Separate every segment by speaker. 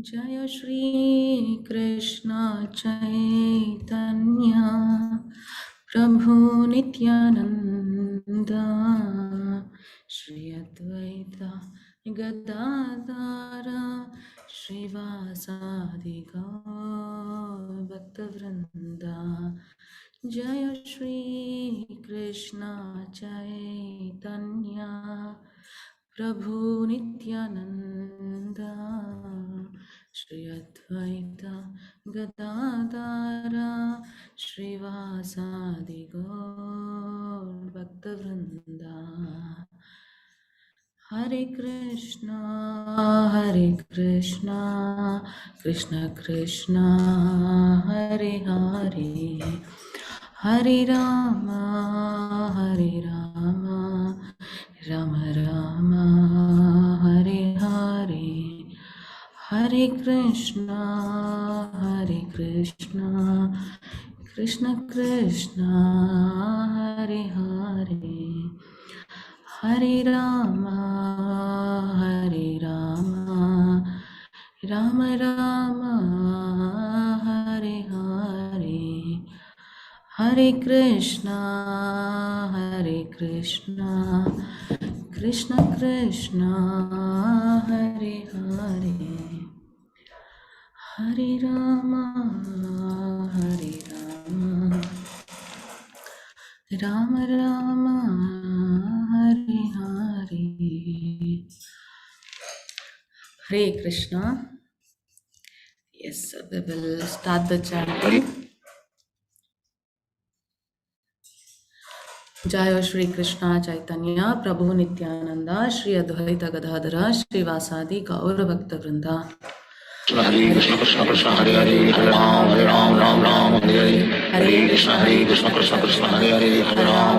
Speaker 1: जय श्री कृष्ण चैतन्य प्रभु नित्यानंद श्री अद्वैत गदाधर श्रीवासादि गौर भक्तवृंद। जय श्री कृष्ण चैतन्य प्रभु नित्यानंद श्री अद्वैत गदाधर श्रीवासादि गौर भक्तवृंदा। हरे कृष्णा कृष्ण कृष्णा हरे हरे, हरे राम राम राम हरे हरे, हरे कृष्णा कृष्ण कृष्णा हरे हरे, हरे राम राम राम हरे हरे, हरे कृष्णा कृष्ण कृष्णा हरे हरे, हरे Ram Ram Ram Hare Hare. Hare Krishna. Yes, we will start the chanting. Jaya Shri Krishna Chaitanya Prabhu Nityananda Shri Advaita Gadadhara Shri Vasadi Gaura Bhakta Vrinda.
Speaker 2: Hare Krishna Krishna Krishna Hare Hare, Hare Ram Ram Ram Hare Hare, Hare Krishna Krishna Krishna Hare Hare, Hare Ram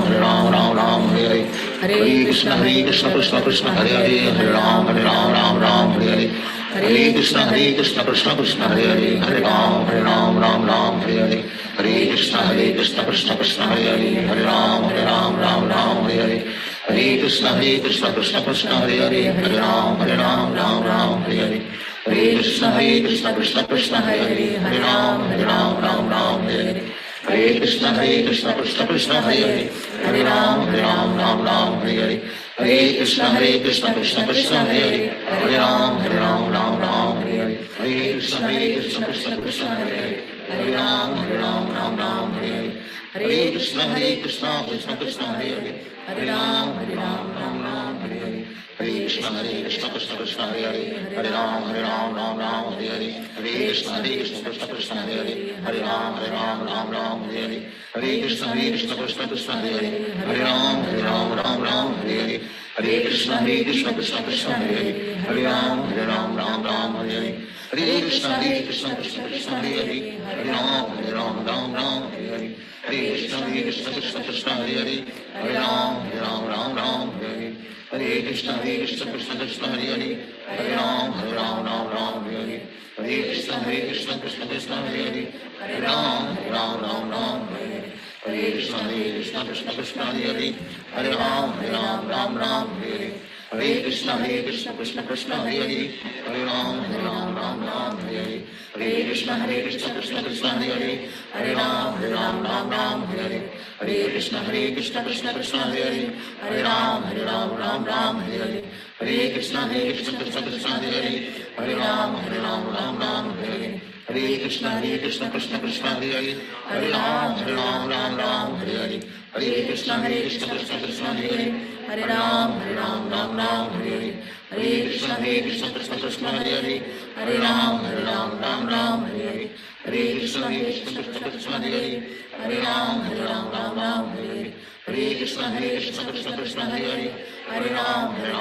Speaker 2: Ram Hare Hare, Hare Krishna Krishna Krishna Hare Hare, Hare Ram Ram Hare Hare, Hare Krishna Krishna Krishna Hare Hare, Hare Ram Ram Hare Hare, Hare Krishna Krishna Krishna Hare Hare, Hare Ram Ram Hare Hare, Hare Krishna Krishna Krishna Hare Hare, Hare Ram Ram Hare Hare, Hare Krishna Krishna Krishna Hare Hare, Hare Ram Ram Hare Hare, Hare Krishna Krishna Krishna Hare Hare, Hare Ram Ram Hare Hare, Hare Krishna Krishna Krishna Hare Hare, Hare Ram Ram Hare Hare, Hare Krishna Krishna Krishna Hare Hare, Hare Ram Ram Hare Hare, Hare Krishna Krishna Krishna Hare Hare, Hare Ram Ram Hare Hare, Hare Krishna Krishna Krishna Hare Hare, Hare Ram Hare Hare, Hare Krishna Krishna Krishna Hare Hare, Hare Ram Hare Hare, Hare Krishna Krishna Krishna Hare Hare, Hare Ram Hare Hare, Hare Krishna Krishna Krishna Hare Hare, Hare Ram Hare Hare, Hare Krishna Krishna Krishna Hare Hare, Hare Ram Hare Hare, Hare Krishna Krishna Krishna Hare Hare, Hare Ram Hare Hare, Hare Krishna Krishna Krishna Hare Hare, Hare Ram Hare Hare, Hare Krishna Krishna Krishna Hare Hare, Hare Ram Hare Hare, Hare Krishna Krishna Krishna Hare Hare, Hare Ram Hare Hare, Hare Krishna Krishna Krishna Hare Hare, Hare Ram Hare Hare, Hare Krishna Krishna Krishna Hare Hare, Hare Ram Hare Hare, Hare Krishna Krishna Krishna Hare Hare, Hare Ram Hare Hare, Hare Krishna Krishna Krishna Hare Hare, Hare Ram Hare Hare, Hare Krishna Krishna Krishna Hare Hare, Hare Ram Hare Hare, Hare Krishna Krishna Krishna Hare Hare, Hare Ram Hare Hare, Hare Krishna Krishna Krishna Hare Hare, Hare Ram Hare Hare, Hare Krishna Krishna Krishna Hare Hare, Hare Ram Hare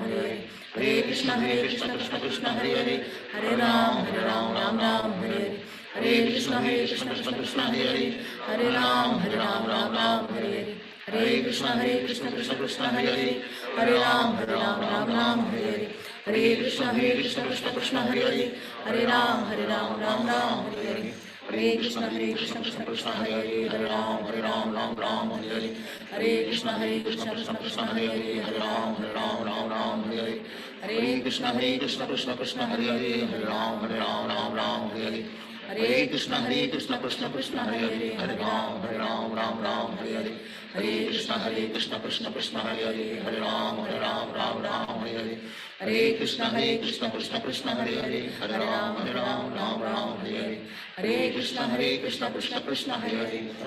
Speaker 2: Hare, Hare Krishna Krishna Krishna Hare Hare, Hare Ram Hare Hare, Hare Krishna Krishna Krishna Hare Hare, Hare Ram Hare Hare, Hare Krishna Krishna Krishna Hare Hare, Hare Ram Hare Hare, Hare Krishna Krishna Krishna Hare Hare, Hare Ram Hare Hare, Hare Krishna Krishna Krishna Hare Hare, Hare Ram Hare Hare, Hare
Speaker 1: Hare Krishna Krishna Krishna Hare Hare, Hare Ram Ram Ram Hare Hare, Hare Krishna Krishna Krishna Hare Hare, Hare Ram Ram Hare Hare, Hare Krishna Krishna Krishna Hare Hare, Hare Ram Ram Hare Hare, Hare Krishna Krishna Krishna Hare Hare, Hare Ram Ram Hare Hare, Hare Krishna Krishna Krishna Hare Hare, Hare Ram Ram Hare Hare, Hare Krishna Krishna Krishna Hare Hare, Hare Ram Ram Hare Hare, Hare Krishna Krishna Krishna Hare Hare,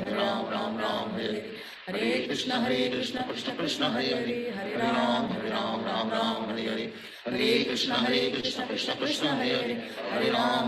Speaker 1: Hare Ram Ram Hare Hare, Hare Krishna Krishna Krishna Hare Hare, Hare Ram Ram Hare Hare, Hare Krishna Krishna Krishna Hare Hare, Hare Ram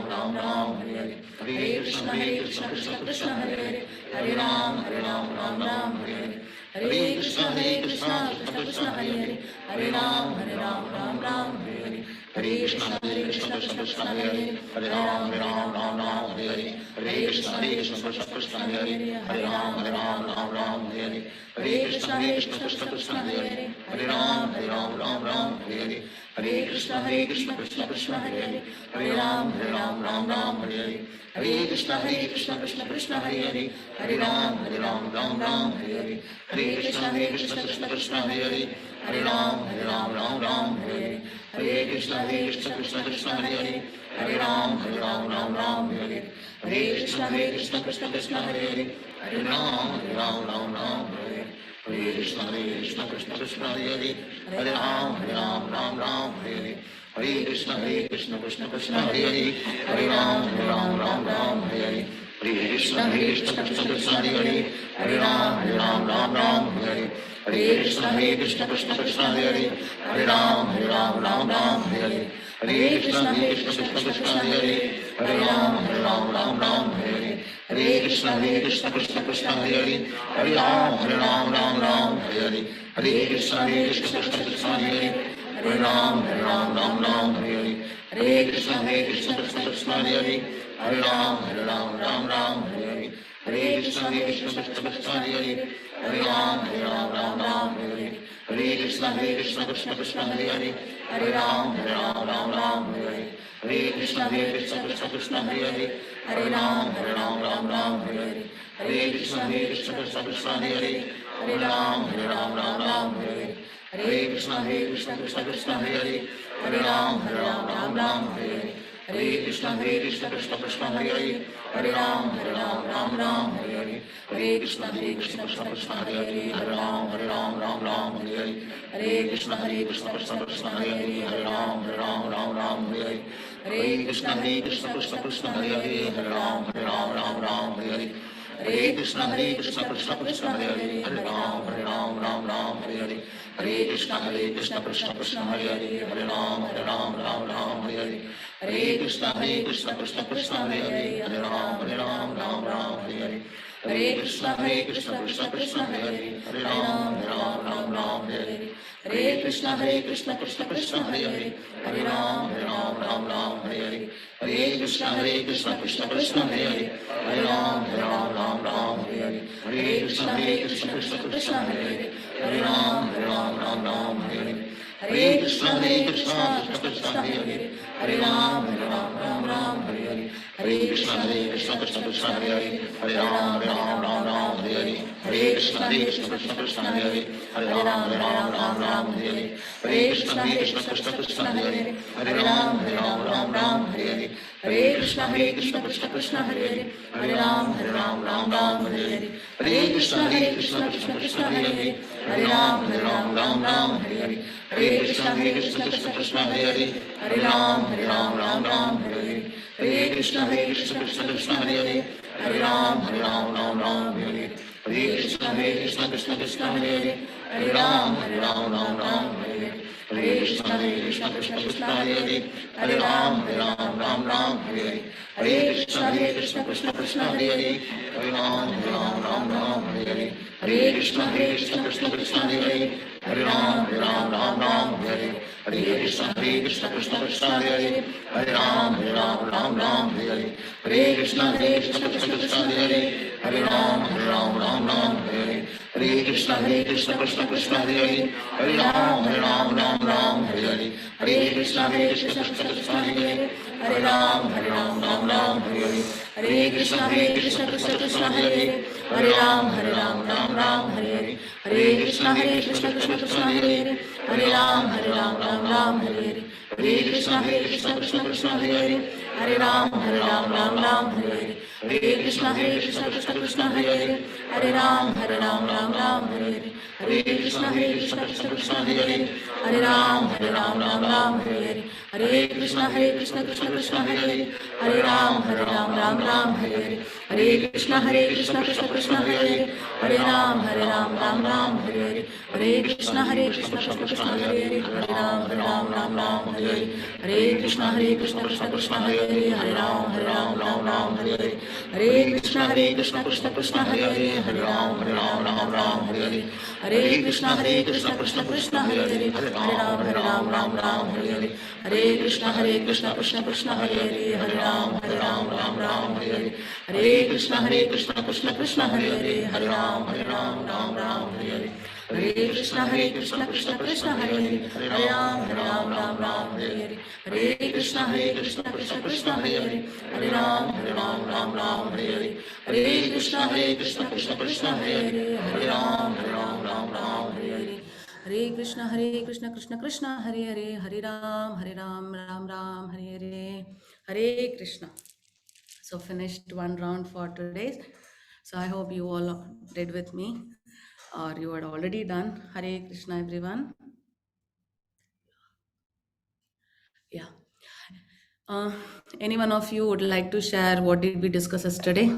Speaker 1: Ram Hare Hare, Hare Krishna Krishna Krishna Hare Hare, Hare Ram Ram Hare Hare, Hare Krishna Krishna Krishna Hare Hare, Hare Ram Ram Hare Hare, Hare Krishna Krishna Krishna Hare Hare, Hare Ram Ram Hare Hare, Hare Krishna Krishna Krishna Hare Hare, Hare Ram Ram Hare Hare, Hare Krishna Krishna Krishna Hare Hare, Hare Ram Ram Hare Hare, Hare Krishna Krishna Krishna Hare Hare, Hare Ram Ram Hare Hare, Hare Krishna Krishna Krishna Hare Hare, Hare Ram Ram Hare Hare, Hare Krishna Krishna Krishna Hare Hare, Hare Ram Ram Hare Hare, Hare Krishna Krishna Krishna Hare Hare, Hare Ram Ram Hare Hare, Hare Krishna Krishna Krishna Hare Hare, Hare Ram Ram Hare Hare, Hare Krishna Krishna Krishna Hare Hare, Hare Ram Ram Hare Hare, Hare Krishna Krishna Krishna Hare Hare, Hare Ram Ram Hare Hare, Hare Krishna Krishna Krishna Hare Hare, Hare Ram Ram Hare Hare, Hare Krishna Krishna Krishna Hare Hare, Hare Ram Ram Hare Hare, Hare Krishna Krishna Krishna Hare Hare, Hare Ram Ram Hare Hare, Hare Krishna Krishna Krishna Hare Hare, Hare Ram Ram Hare Hare, Hare Krishna Krishna Krishna Hare Hare, Hare Ram Ram Hare Hare, Hare Krishna Krishna Krishna Hare Hare, Hare Ram Ram Hare Hare, Hare Krishna Krishna Krishna Hare Hare, Hare Ram Ram Hare Hare, Hare Krishna Krishna Krishna Hare Hare, Hare Ram Ram Hare Hare, Hare Krishna Krishna Krishna Hare Hare, Hare Ram Ram Hare Hare, Hare Krishna Krishna Krishna Hare Hare, Hare Ram Ram Hare Hare, Hare Krishna Krishna Krishna Hare Hare, Hare Ram Ram Hare Hare, Hare Krishna Krishna Krishna Hare Hare, Hare Ram Ram Hare Hare, Hare Krishna Krishna Krishna Hare Hare, Hare Ram Ram Hare Hare, Hare Krishna Krishna Krishna Hare Hare, Hare Ram Ram Hare Hare, Hare Krishna Krishna Krishna Hare Hare, Hare Ram Ram Hare Hare, Hare Krishna Krishna Krishna Hare Hare, Hare Ram Hare Hare, Hare Krishna Krishna Krishna Hare Hare, Hare Ram Hare Hare, Hare Krishna Krishna Krishna Hare Hare, Hare Ram Hare Hare, Hare Krishna Krishna Krishna Hare Hare, Hare Ram Hare Hare, Hare Krishna Krishna Krishna Hare Hare, Hare Ram Hare Hare, Hare Krishna Krishna Krishna Hare Hare, Hare Ram Hare Hare, Hare Krishna Krishna Krishna Hare Hare, Hare Ram Hare Hare, Hare Krishna Krishna Krishna Hare Hare, Hare Ram Hare Hare, Hare Krishna Krishna Krishna Hare Hare, Hare Ram Hare Hare, Hare Krishna Krishna Krishna Hare Hare, Hare Ram Hare Hare, Hare Krishna Krishna Krishna Hare Hare, Hare Ram Hare Hare, Hare Krishna Krishna Krishna Hare Hare, Hare Ram Hare Hare, Hare Krishna Krishna Krishna Hare Hare, Hare Ram Hare Hare, Hare Krishna Krishna Krishna Hare Hare, Hare Ram Hare Hare, Hare Krishna Krishna Krishna Hare Hare, Hare Ram Hare Hare, Hare Krishna Krishna Krishna Hare Hare, Hare Ram Hare Hare, Hare Krishna Krishna Krishna Hare Hare, Hare Ram Hare Hare, Hare Krishna Krishna Krishna Hare Hare, Hare Ram Hare Hare, Hare Krishna Krishna Krishna Hare Hare, Hare Ram Hare Hare, Hare Krishna Krishna Krishna Hare Hare, Hare Ram Hare Hare, Hare Krishna Krishna Krishna Hare Hare, Hare Ram Hare Hare, Hare Krishna Krishna Krishna Hare Hare, Hare Ram Hare Hare, Hare Krishna Krishna Krishna Hare Hare, Hare Ram Hare Hare, Hare Krishna Krishna Krishna Hare Hare, Hare Ram, Ram Ram, Hare Hare. Hare Krishna, Krishna Krishna, Hare Hare. Hare Ram, Ram Ram, Hare Hare. Hare Krishna, Krishna Krishna, Hare Hare. Hare Ram, Ram Hare Hare. Hare Krishna, Krishna Krishna, Hare Hare. Hare Ram, Ram Hare Hare. Hare Krishna, Krishna Hare Hare. Hare Ram, Ram Hare Hare. Hare Krishna, Krishna Hare Hare. Hare Ram, Ram Hare Hare. Hare Krishna, Krishna Hare Hare. Hare Ram, Ram Hare Hare. Hare Krishna, Krishna Hare Hare. Hare Ram, Ram Hare Hare. Hare Krishna, Krishna Hare Hare. Hare Ram, Ram Hare Hare. Hare Krishna, Krishna Hare Hare. Hare Ram, Ram Hare Hare. Hare Krishna, Krishna Hare Hare. Hare Ram, Ram Hare Hare. Hare Krishna, Krishna Hare Hare. Hare Ram, Ram Hare Hare. Hare Krishna, Krishna Hare Hare. Hare Ram, Ram Hare Hare. Hare Krishna, Krishna Hare Hare. Hare Ram, Ram Hare Hare. Hare Krishna, Krishna Hare Hare. Hare Ram, Ram Hare Hare. Hare Krishna, Krishna Hare Hare. Hare Ram, Ram Hare Hare. Hare Krishna, Krishna Hare Hare. Hare Ram, Ram Hare Hare. Hare Krishna, Krishna Hare Hare. Hare Ram, Ram Hare Hare. Hare Krishna. So finished one round for today. So I hope you all did with me, or you had already done. Hare Krishna, everyone. Yeah. Any one of you would like to share what did we discuss yesterday?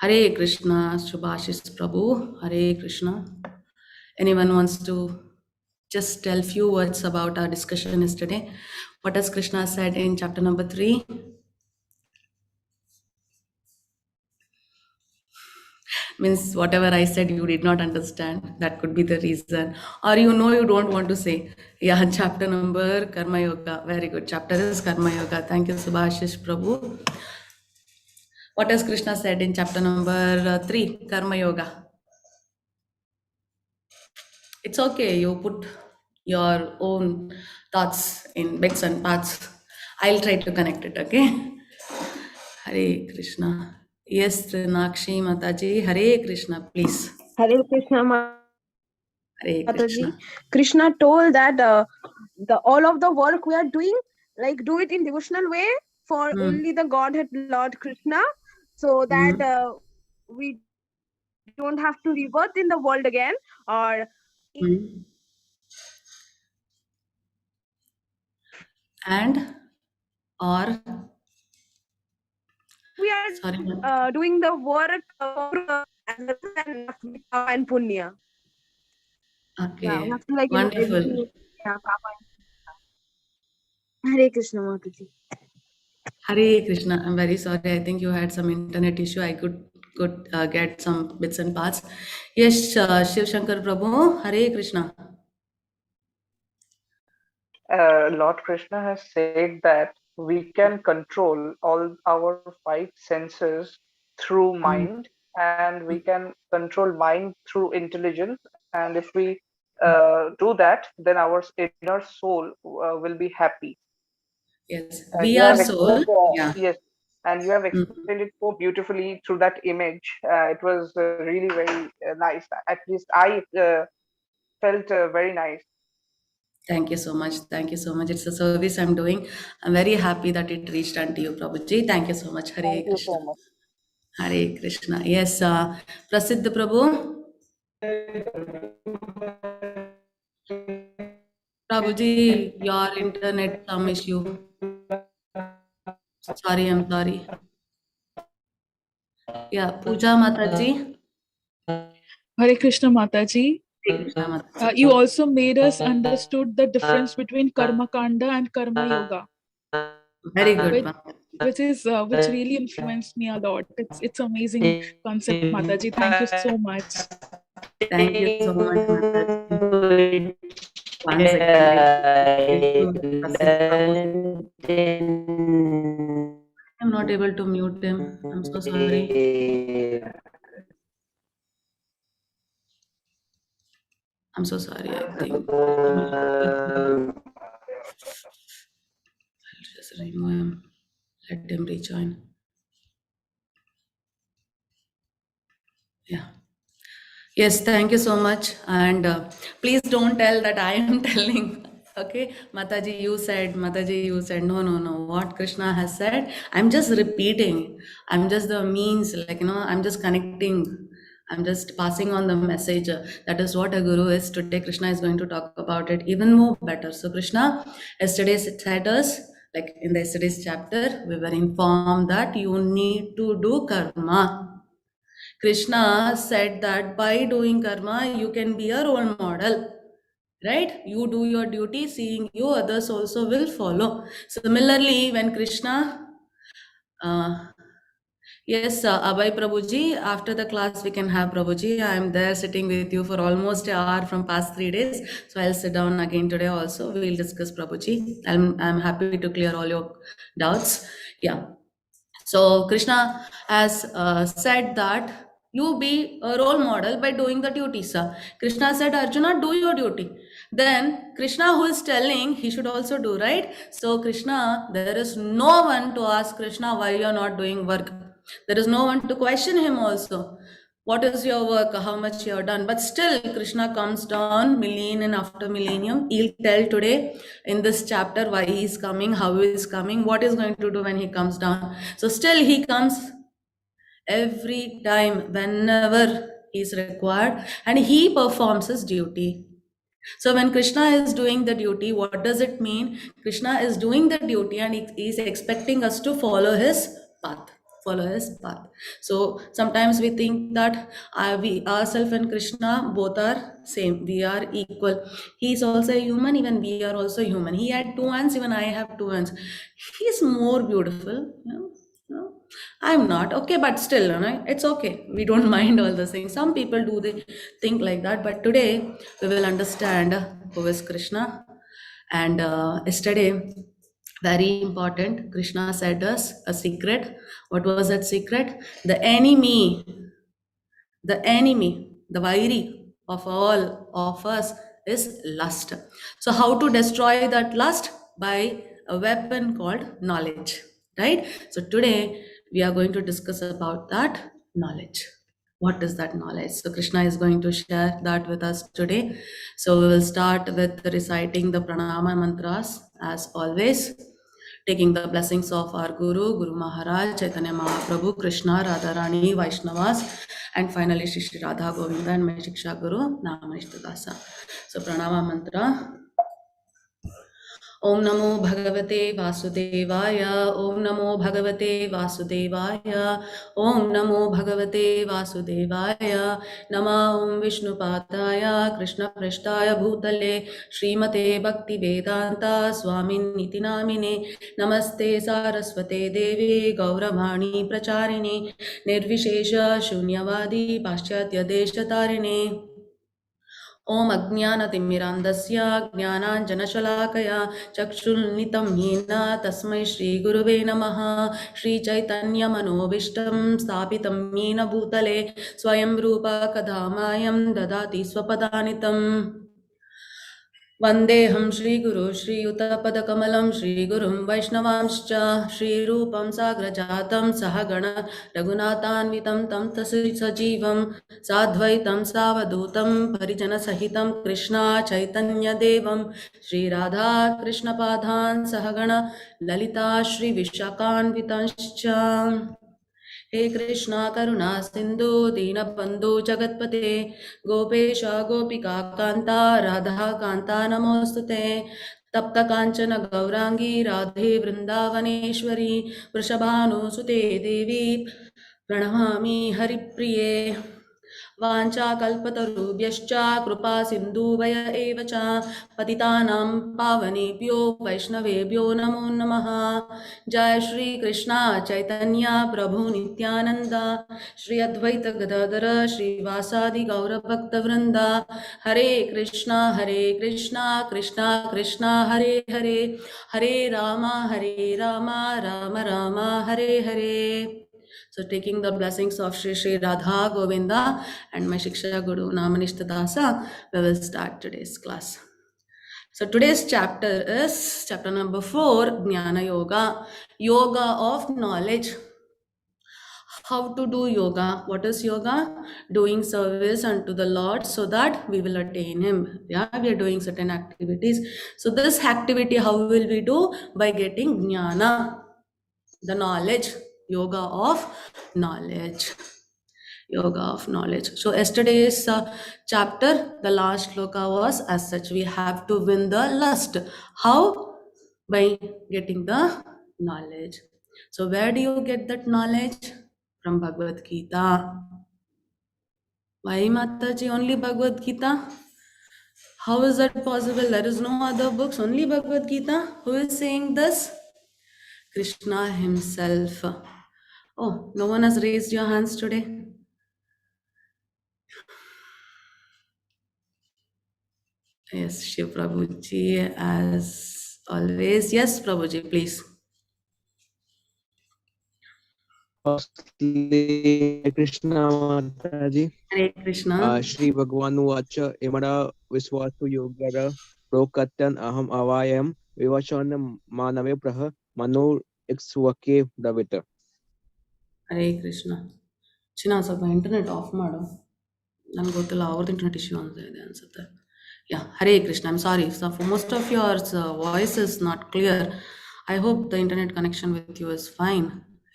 Speaker 1: Hare Krishna, Subhashis Prabhu. Hare Krishna. Anyone wants to just tell few words about our discussion yesterday? What has Krishna said in chapter number 3? Means whatever I said you did not understand. That could be the reason. Or you don't want to say. Yeah, chapter number Karma Yoga. Very good. Chapter is Karma Yoga. Thank you, Subhashish Prabhu. What has Krishna said in chapter number 3, Karma Yoga? It's okay. You put your own thoughts in bits and parts. I'll try to connect it, okay? Hare Krishna. Yes, Nakshi Mataji. Hare Krishna, please.
Speaker 3: Hare Krishna,
Speaker 1: Hare
Speaker 3: Mataji.
Speaker 1: Krishna.
Speaker 3: Krishna told that the all of the work we are doing, like do it in devotional way for only the Godhead Lord Krishna, so that we don't have to rebirth in the world again, or
Speaker 1: And or
Speaker 3: we are doing the work for and punya.
Speaker 1: Okay,
Speaker 3: Yeah, we have to like
Speaker 1: wonderful.
Speaker 3: execute, yeah, Hare Krishna, Mataji.
Speaker 1: Hare Krishna. I'm very sorry. I think you had some internet issue. I could get some bits and parts. Yes, Shiv Shankar Prabhu. Hare Krishna.
Speaker 4: Lord Krishna has said that we can control all our 5 senses through mind, and we can control mind through intelligence. And if we do that, then our inner soul will be happy.
Speaker 1: Yes,
Speaker 4: And
Speaker 1: we
Speaker 4: you
Speaker 1: are
Speaker 4: have
Speaker 1: soul.
Speaker 4: explained,
Speaker 1: Yeah.
Speaker 4: yes, and you have explained it so beautifully through that image. It was really very nice. At least I felt very nice.
Speaker 1: Thank you so much. Thank you so much. It's a service I'm doing. I'm very happy that it reached unto you, Prabhuji. Thank you so much. Hare
Speaker 4: Thank you
Speaker 1: Krishna.
Speaker 4: so much.
Speaker 1: Hare Krishna. Yes, Prasiddh Prabhu. Prabhuji, your internet some issue. Sorry, I'm sorry. Yeah, Pooja Mataji.
Speaker 5: Hare Krishna Mataji.
Speaker 1: Hare Krishna Mataji.
Speaker 5: You also made us understood the difference between Karma Kanda and Karma Yoga.
Speaker 1: Very good,
Speaker 5: which really influenced me a lot. It's amazing concept, Mataji. Thank you so much.
Speaker 1: Thank you so much, Mataji. Once again, I'm not able to mute him. I'm so sorry. I'm so sorry, I think. just remove him. Let him rejoin. Yeah. Yes, thank you so much. And please don't tell that I am telling. Okay, Mataji, you said, Mataji, you said, no, no, no. What Krishna has said, I'm just repeating. I'm just the means, like, I'm just connecting. I'm just passing on the message. That is what a guru is. Today, Krishna is going to talk about it even more better. So, Krishna, yesterday said us, like in the yesterday's chapter, we were informed that you need to do karma. Krishna said that by doing karma, you can be a role model, right? You do your duty, seeing you, others also will follow. Similarly, when Krishna, yes, Abhay Prabhuji, after the class we can have Prabhuji. I am there sitting with you for almost an hour from past 3 days. So I'll sit down again today also. We will discuss Prabhuji. I'm happy to clear all your doubts. Yeah. So Krishna has said that you be a role model by doing the duty, sir. Krishna said, Arjuna, do your duty. Then Krishna, who is telling, he should also do, right? So Krishna, there is no one to ask Krishna why you are not doing work. There is no one to question him also. What is your work? How much you have done? But still, Krishna comes down millennium after millennium. He'll tell today in this chapter why he is coming, how he is coming, what is going to do when he comes down. So still he comes every time, whenever he is required, and he performs his duty. So when Krishna is doing the duty, what does it mean? Krishna is doing the duty and he is expecting us to follow his path. Follow his path. So sometimes we think that we ourselves and Krishna both are same. We are equal. He is also a human, even we are also human. He had 2 hands, even I have 2 hands. He is more beautiful. I'm not okay, but still, it's okay. We don't mind all those things. Some people do they think like that, but today we will understand who is Krishna. And yesterday, very important, Krishna said us a secret. What was that secret? The enemy, the Vairi of all of us is lust. So how to destroy that lust? By a weapon called knowledge, right? So today we are going to discuss about that knowledge. What is that knowledge? So Krishna is going to share that with us today. So we will start with reciting the pranama mantras as always, taking the blessings of our Guru Maharaj, Chaitanya Mahaprabhu, Krishna, Radharani, Vaishnavas, and finally Shri Radha Govinda and my Shiksha Guru, Namanishta. So pranama mantra. Om Namo Bhagavate Vasudevaya, Om Namo Bhagavate Vasudevaya, Om Namo Bhagavate Vasudevaya, Nama Om Vishnupadaya, Krishna Prashtaya Bhutale, Srimate Bhakti Vedanta, Swamin Niti Namine, Namaste Saraswate Devi, Gauravani Pracharini, Nirvishesha Shunyavadi, Paschatya Deshatarine. Om Ajnanatimirandasya Jnananjanashalakaya Chakshulnitam Yena Tasmai Shri Guruve Namaha Shri Chaitanya Manobishtam Stapitam Yena Bhutale Swayam Rupa Kadhamayam Dadati Swapadanitam Vandeham Shri Guru Shri Uttapadakamalam Shri Gurum Vaishnavamscha Shri Rupam Sagrajatam Sahagana Raghunathanvitam Tam Sajivam Sadvaitam Savadutam Parijana Sahitam Krishna Chaitanya Devam Shri Radha Krishna Padhan Sahagana Lalita Shri Vishakanvitanscha हे कृष्णा करुणा सिंधु दीनबंधु जगत्पते गोपेश गोपिका कांता राधा कांता नमोस्तुते तप्त कांचन गौरांगी राधे वृंदावनेश्वरी वृषभानुसुते देवी प्रणमामि हरिप्रिये वाञ्छाकल्पतरुभ्यश्च कृपा सिन्धुभय एव च पतितानां पावनेभ्यो वैष्णवेभ्यो नमो नमः। जय श्री कृष्णा चैतन्य प्रभु नित्यानंद श्री अद्वैत गदाधर श्रीवासादि गौरभक्तवृंद हरे Krishna Krishna Krishna Hare Hare Hare Ram Ram Ram Hare Hare. So taking the blessings of Shri Radha Govinda and my Shiksha Guru Namanishta Dasa, we will start today's class. So today's chapter is chapter number 4, Jnana Yoga, Yoga of Knowledge. How to do yoga? What is yoga? Doing service unto the Lord so that we will attain Him. Yeah, we are doing certain activities. So this activity, how will we do? By getting jnana, the knowledge, yoga of knowledge. Yoga of knowledge. So yesterday's chapter, the last shloka was as such. We have to win the lust. How? By getting the knowledge. So where do you get that knowledge? From Bhagavad Gita. Why, Mataji, only Bhagavad Gita? How is that possible? There is no other books, only Bhagavad Gita. Who is saying this? Krishna himself. Oh, no one has raised your hands today? Yes, Shiv Prabhuji, as always. Yes, Prabhuji, please.
Speaker 6: Hare Krishna Mataji.
Speaker 1: Hare Krishna.
Speaker 6: Shri Bhagavan Vacha Emara Viswasu Yogara Prokatyan Aham Avayam Vivachana Manave Praha Manu Ikswake Bravita.
Speaker 1: Hare Krishna. China, ಸ್ವಲ್ಪ internet off ಮಾಡು. ನನಗೆ ಗೊತ್ತಿಲ್ಲ ಅವ್ರದ್ದು internet issue ಅಂತ ಇದೆ ಅನ್ಸುತ್ತೆ. Yeah, Hare Krishna. I'm sorry. So for most of your voice is not clear. I hope the internet connection with you is fine.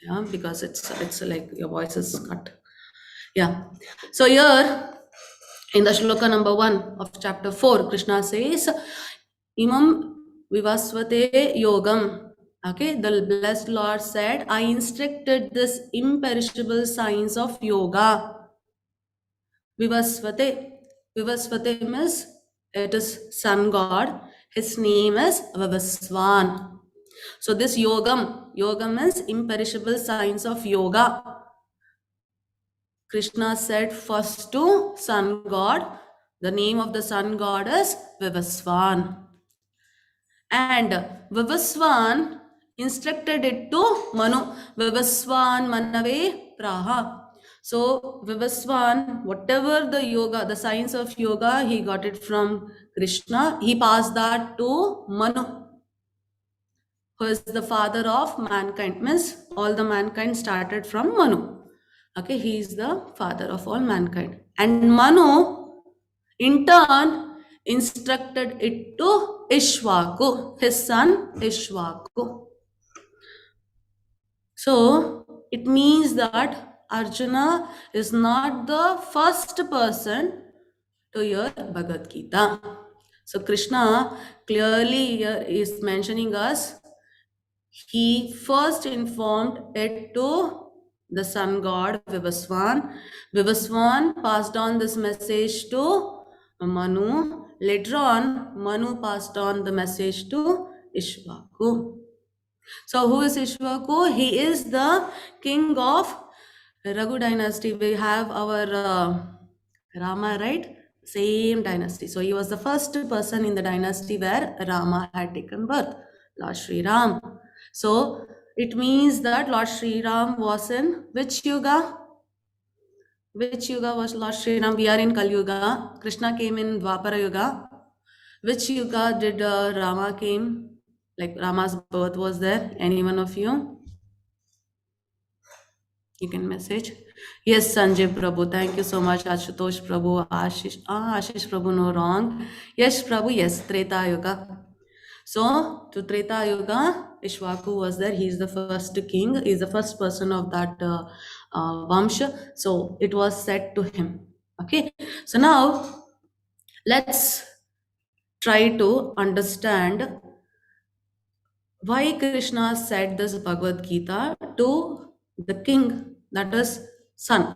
Speaker 1: Yeah, because it's like your voice is cut. Yeah. So here in the shloka number 1 of chapter 4, Krishna says, Imam Vivasvate Yogam. Okay, the blessed Lord said, I instructed this imperishable science of yoga. Vivasvate. Vivasvate means it is sun god. His name is Vivasvan. So this yogam means imperishable science of yoga. Krishna said first to sun god. The name of the sun god is Vivasvan. And Vivasvan instructed it to Manu. Vivasvan manave praha. So Vivasvan, whatever the yoga, the science of yoga, he got it from Krishna. He passed that to Manu, who is the father of mankind. Means all the mankind started from Manu. Okay, he is the father of all mankind. And Manu, in turn, instructed it to Ishwaku, his son Ishwaku. So it means that Arjuna is not the first person to hear Bhagavad Gita. So Krishna clearly here is mentioning us, he first informed it to the sun god Vivasvan. Vivasvan passed on this message to Manu. Later on, Manu passed on the message to Ishwaku. So who is Ishwaku? He is the king of Raghu dynasty. We have our Rama, right? Same dynasty. So he was the first person in the dynasty where Rama had taken birth, Lord Sri Ram. So it means that Lord Sri Ram was in which yuga? Which yuga was Lord Sri Ram? We are in Kali Yuga. Krishna came in Dwapara Yuga. Which yuga did Rama came? Like Rama's birth was there? Any one of you? You can message. Yes, Sanjay Prabhu. Thank you so much. Ashutosh Prabhu. Ashish Prabhu, no wrong. Yes, Prabhu. Yes, Treta Yuga. So, to Treta Yuga, Ishwaku was there. He is the first king. He is the first person of that Vamsha. So, it was said to him. Okay. So, now, let's try to understand why Krishna said this Bhagavad Gita to the king, that is sun.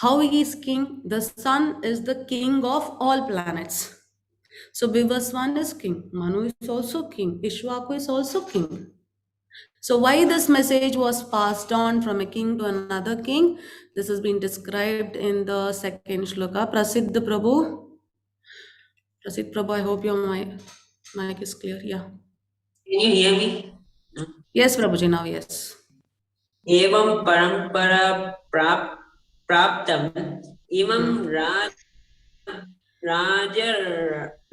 Speaker 1: How he is king? The sun is the king of all planets. So Vivasvan is king, Manu is also king, Ishwaku is also king. So why this message was passed on from a king to another king? This has been described in the second shloka. Prasiddha Prabhu. Prasidh Prabhu, I hope your mic is clear. Yeah.
Speaker 7: Can you hear me?
Speaker 1: Yes, Prabhuji, now yes.
Speaker 7: Evam parampara praptam imam raj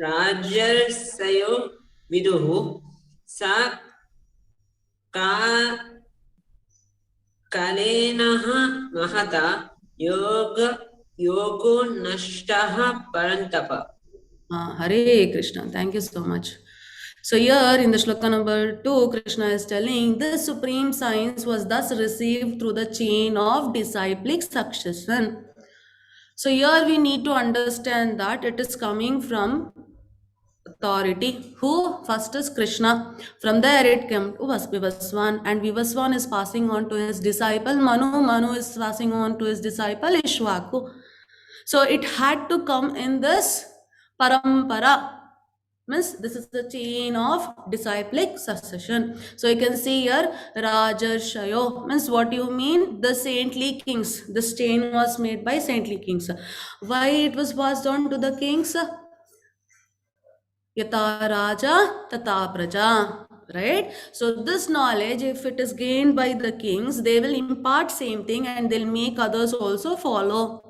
Speaker 7: राजर्षयो विदुः सा कालेनः महता योगो नष्टः परन्तप.
Speaker 1: Hare Krishna. Thank you so much. So here in the shloka number 2, Krishna is telling this supreme science was thus received through the chain of disciplic succession. So here we need to understand that it is coming from authority. Who? First is Krishna. From there it came to Vivaswan, and Vivaswan is passing on to his disciple Manu. Manu is passing on to his disciple Ishwaku. So it had to come in this parampara. Means this is the chain of disciplic succession. So you can see here Rajarshayo means what do you mean? The saintly kings. This chain was made by saintly kings. Why it was passed on to the kings? Yata Raja Tata Praja. Right? So this knowledge, if it is gained by the kings, they will impart same thing and they'll make others also follow.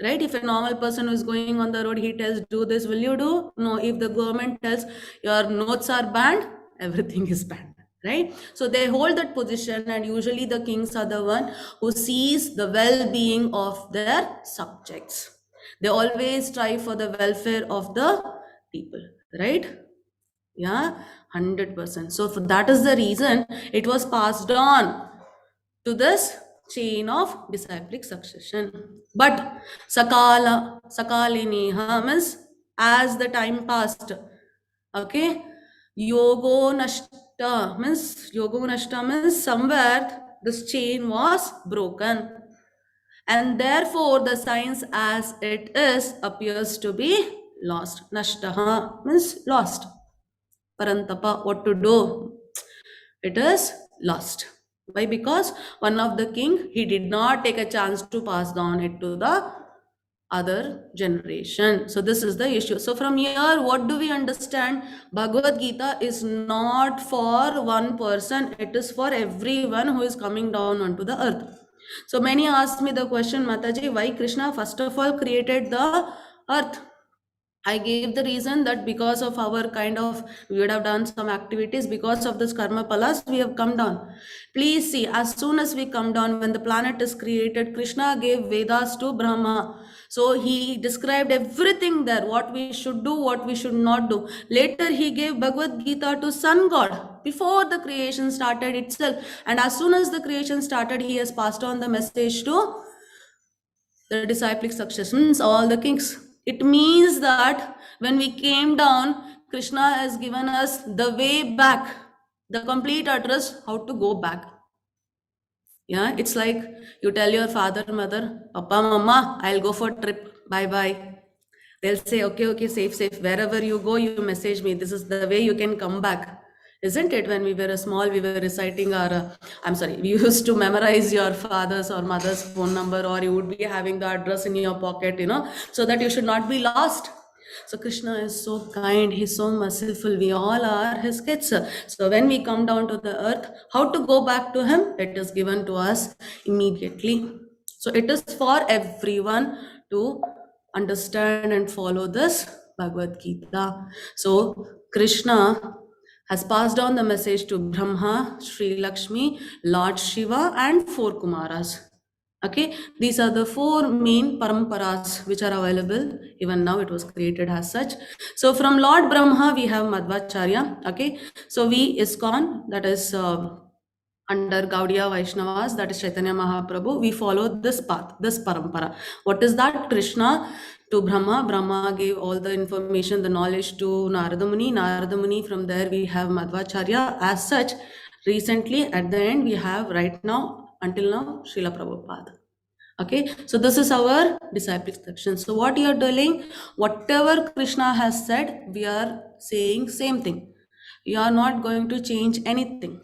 Speaker 1: Right? If a normal person who is going on the road, he tells do this, will you do? No. If the government tells your notes are banned, everything is banned. Right? So they hold that position, and usually the kings are the one who sees the well-being of their subjects. They always strive for the welfare of the people. Right? Yeah, 100%. So that is the reason it was passed on to this chain of disciplic succession. But Sakaliniha means as the time passed, okay, Yogo Nashta means somewhere this chain was broken. And therefore the science as it is appears to be lost. Nashtaha means lost. Parantapa, what to do? It is lost. Why? Because one of the king, he did not take a chance to pass down it to the other generation. So this is the issue. So from here, what do we understand? Bhagavad Gita is not for one person. It is for everyone who is coming down onto the earth. So many asked me the question, Mataji, why Krishna first of all created the earth? I gave the reason that because of our kind of, we would have done some activities, because of this karma palas, we have come down. Please see, as soon as we come down, when the planet is created, Krishna gave Vedas to Brahma. So he described everything there, what we should do, what we should not do. Later he gave Bhagavad Gita to Sun God before the creation started itself. And as soon as the creation started, he has passed on the message to the disciplic successions, all the kings. It means that when we came down, Krishna has given us the way back, the complete address, how to go back. Yeah, it's like you tell your father, mother, Papa, Mama, I'll go for a trip. Bye bye. They'll say, okay, safe. Wherever you go, you message me. This is the way you can come back. Isn't it? When we were small, we were reciting we used to memorize your father's or mother's phone number, or you would be having the address in your pocket, so that you should not be lost. So Krishna is so kind, he's so merciful. We all are his kids. So when we come down to the earth, how to go back to him? It is given to us immediately. So it is for everyone to understand and follow this Bhagavad Gita. So Krishna has passed on the message to Brahma, Sri Lakshmi, Lord Shiva, and 4 Kumaras. Okay, these are the 4 main paramparas which are available. Even now it was created as such. So from Lord Brahma we have Madhvacharya. Okay, so we ISKCON, that is under Gaudiya Vaishnavas, that is Chaitanya Mahaprabhu, we follow this path, this parampara. What is that? Krishna to Brahma. Brahma gave all the information, the knowledge to Narada Muni. Narada Muni, from there we have Madhvacharya. As such, recently at the end we have right now, until now, Srila Prabhupada. Okay, so this is our disciplic section. So what you are doing, whatever Krishna has said, we are saying same thing. You are not going to change anything.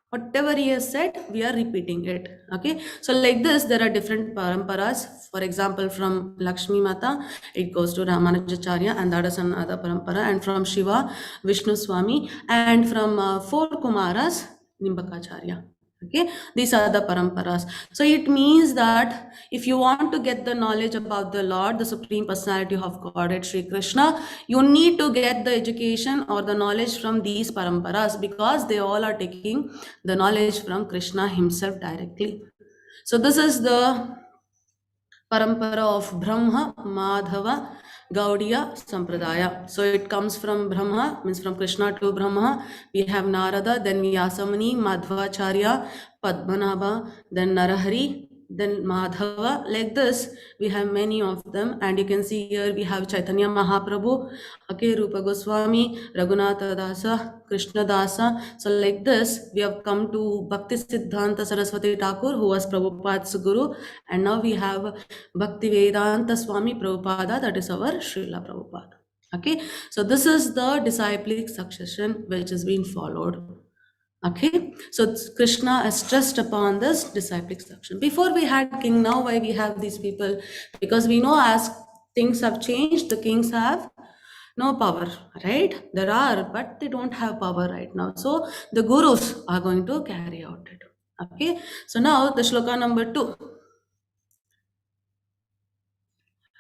Speaker 1: Whatever he has said, we are repeating it. Okay, so like this, there are different paramparas. For example, from Lakshmi Mata, it goes to Ramanujacharya, and that is another parampara. And from Shiva, Vishnu Swami, and from 4 Kumaras, Nimbakacharya. Okay, these are the paramparas. So it means that if you want to get the knowledge about the Lord, the Supreme Personality of Godhead, Sri Krishna, you need to get the education or the knowledge from these paramparas, because they all are taking the knowledge from Krishna himself directly. So this is the parampara of Brahma, Madhava, Gaudiya, Sampradaya. So it comes from Brahma, means from Krishna to Brahma. We have Narada, then Vyasamuni, Madhvacharya, Padmanabha, then Narahari, then Madhava. Like this, we have many of them. And you can see here we have Chaitanya Mahaprabhu, okay, Rupa Goswami, Raghunatha Dasa, Krishna Dasa. So like this, we have come to Bhakti Siddhanta Saraswati Thakur, who was Prabhupada's guru. And now we have Bhakti Vedanta Swami Prabhupada, that is our Srila Prabhupada. Okay, so this is the disciplic succession which is being followed. Okay, so Krishna has stressed upon this disciplic succession. Before we had king, now why we have these people? Because we know as things have changed, the kings have no power, right? There are, but they don't have power right now. So the gurus are going to carry out it. Okay, so now the shloka number 2.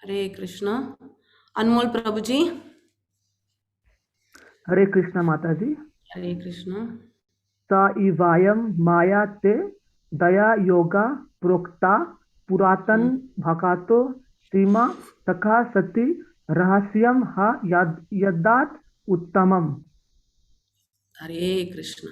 Speaker 1: Hare Krishna. Anmol Prabhuji.
Speaker 8: हरे कृष्णा माता जी।
Speaker 1: Hare Krishna.
Speaker 8: सा इवायम माया ते दया योगा प्रोक्ता पुरातन भकातो सीमा तथा सति रहस्यम हा यदात उत्तमम।
Speaker 1: Hare Krishna.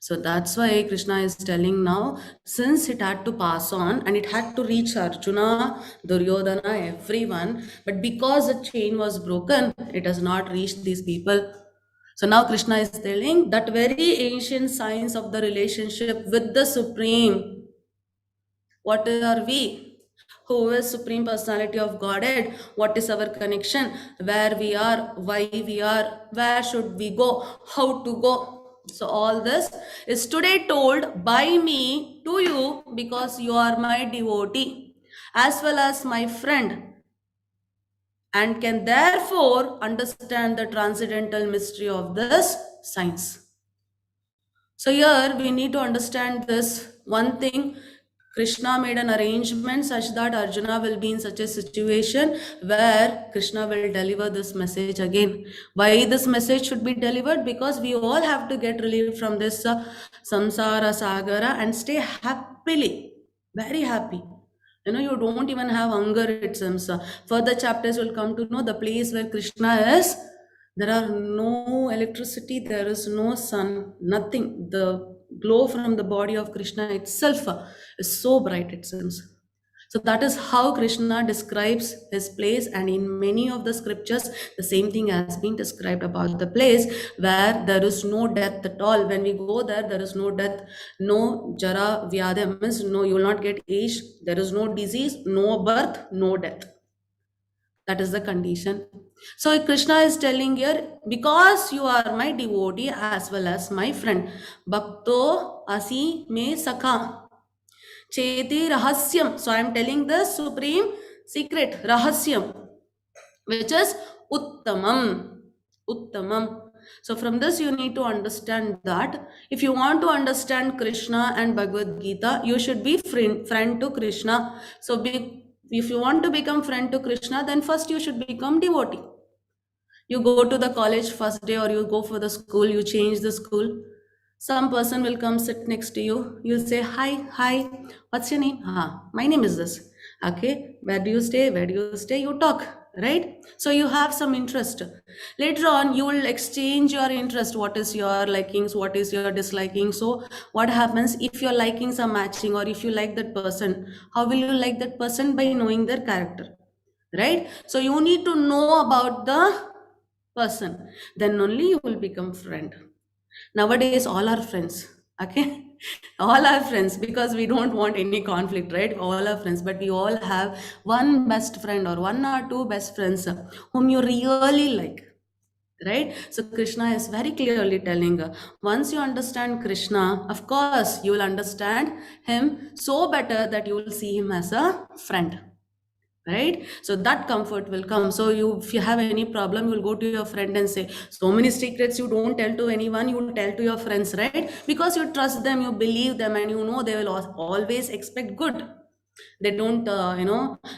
Speaker 1: So that's why Krishna is telling now, since it had to pass on and it had to reach Arjuna, Duryodhana, everyone, but because the chain was broken, it has not reached these people. So now Krishna is telling that very ancient science of the relationship with the Supreme. What are we? Who is Supreme Personality of Godhead? What is our connection? Where we are? Why we are? Where should we go? How to go? So all this is today told by me to you, because you are my devotee as well as my friend, and can therefore understand the transcendental mystery of this science. So here we need to understand this one thing. Krishna made an arrangement such that Arjuna will be in such a situation where Krishna will deliver this message again. Why this message should be delivered? Because we all have to get relieved from this samsara sagara and stay happily, very happy. You know, you don't even have hunger, it seems. Further chapters will come to know the place where Krishna is. There are no electricity, there is no sun, nothing. The glow from the body of Krishna itself is so bright, it seems. So that is how Krishna describes his place, and in many of the scriptures, the same thing has been described about the place where there is no death at all. When we go there, there is no death, no jara vyadha, means no, you will not get age, there is no disease, no birth, no death. That is the condition. So Krishna is telling here, because you are my devotee as well as my friend, Bhakto asi me sakha. Cheti rahasyam. So I am telling the supreme secret, rahasyam, which is uttamam. Uttamam. So from this you need to understand that if you want to understand Krishna and Bhagavad Gita, you should be friend to Krishna. So if you want to become friend to Krishna, then first you should become devotee. You go to the college first day, or you go for the school, you change the school. Some person will come sit next to you. You'll say, hi, what's your name? My name is this. Okay, where do you stay? Where do you stay? You talk, right? So you have some interest. Later on, you will exchange your interest. What is your likings? What is your disliking? So what happens if your likings are matching, or if you like that person? How will you like that person? By knowing their character, right? So you need to know about the person. Then only you will become friend. Nowadays, all are friends, okay? All are friends because we don't want any conflict, right? All are friends, but we all have one best friend or one or two best friends whom you really like, right? So Krishna is very clearly telling, once you understand Krishna, of course, you will understand him so better that you will see him as a friend, right? So that comfort will come. So if you have any problem, you will go to your friend and say, so many secrets you don't tell to anyone, you will tell to your friends, right? Because you trust them, you believe them, and you know they will always expect good. They don't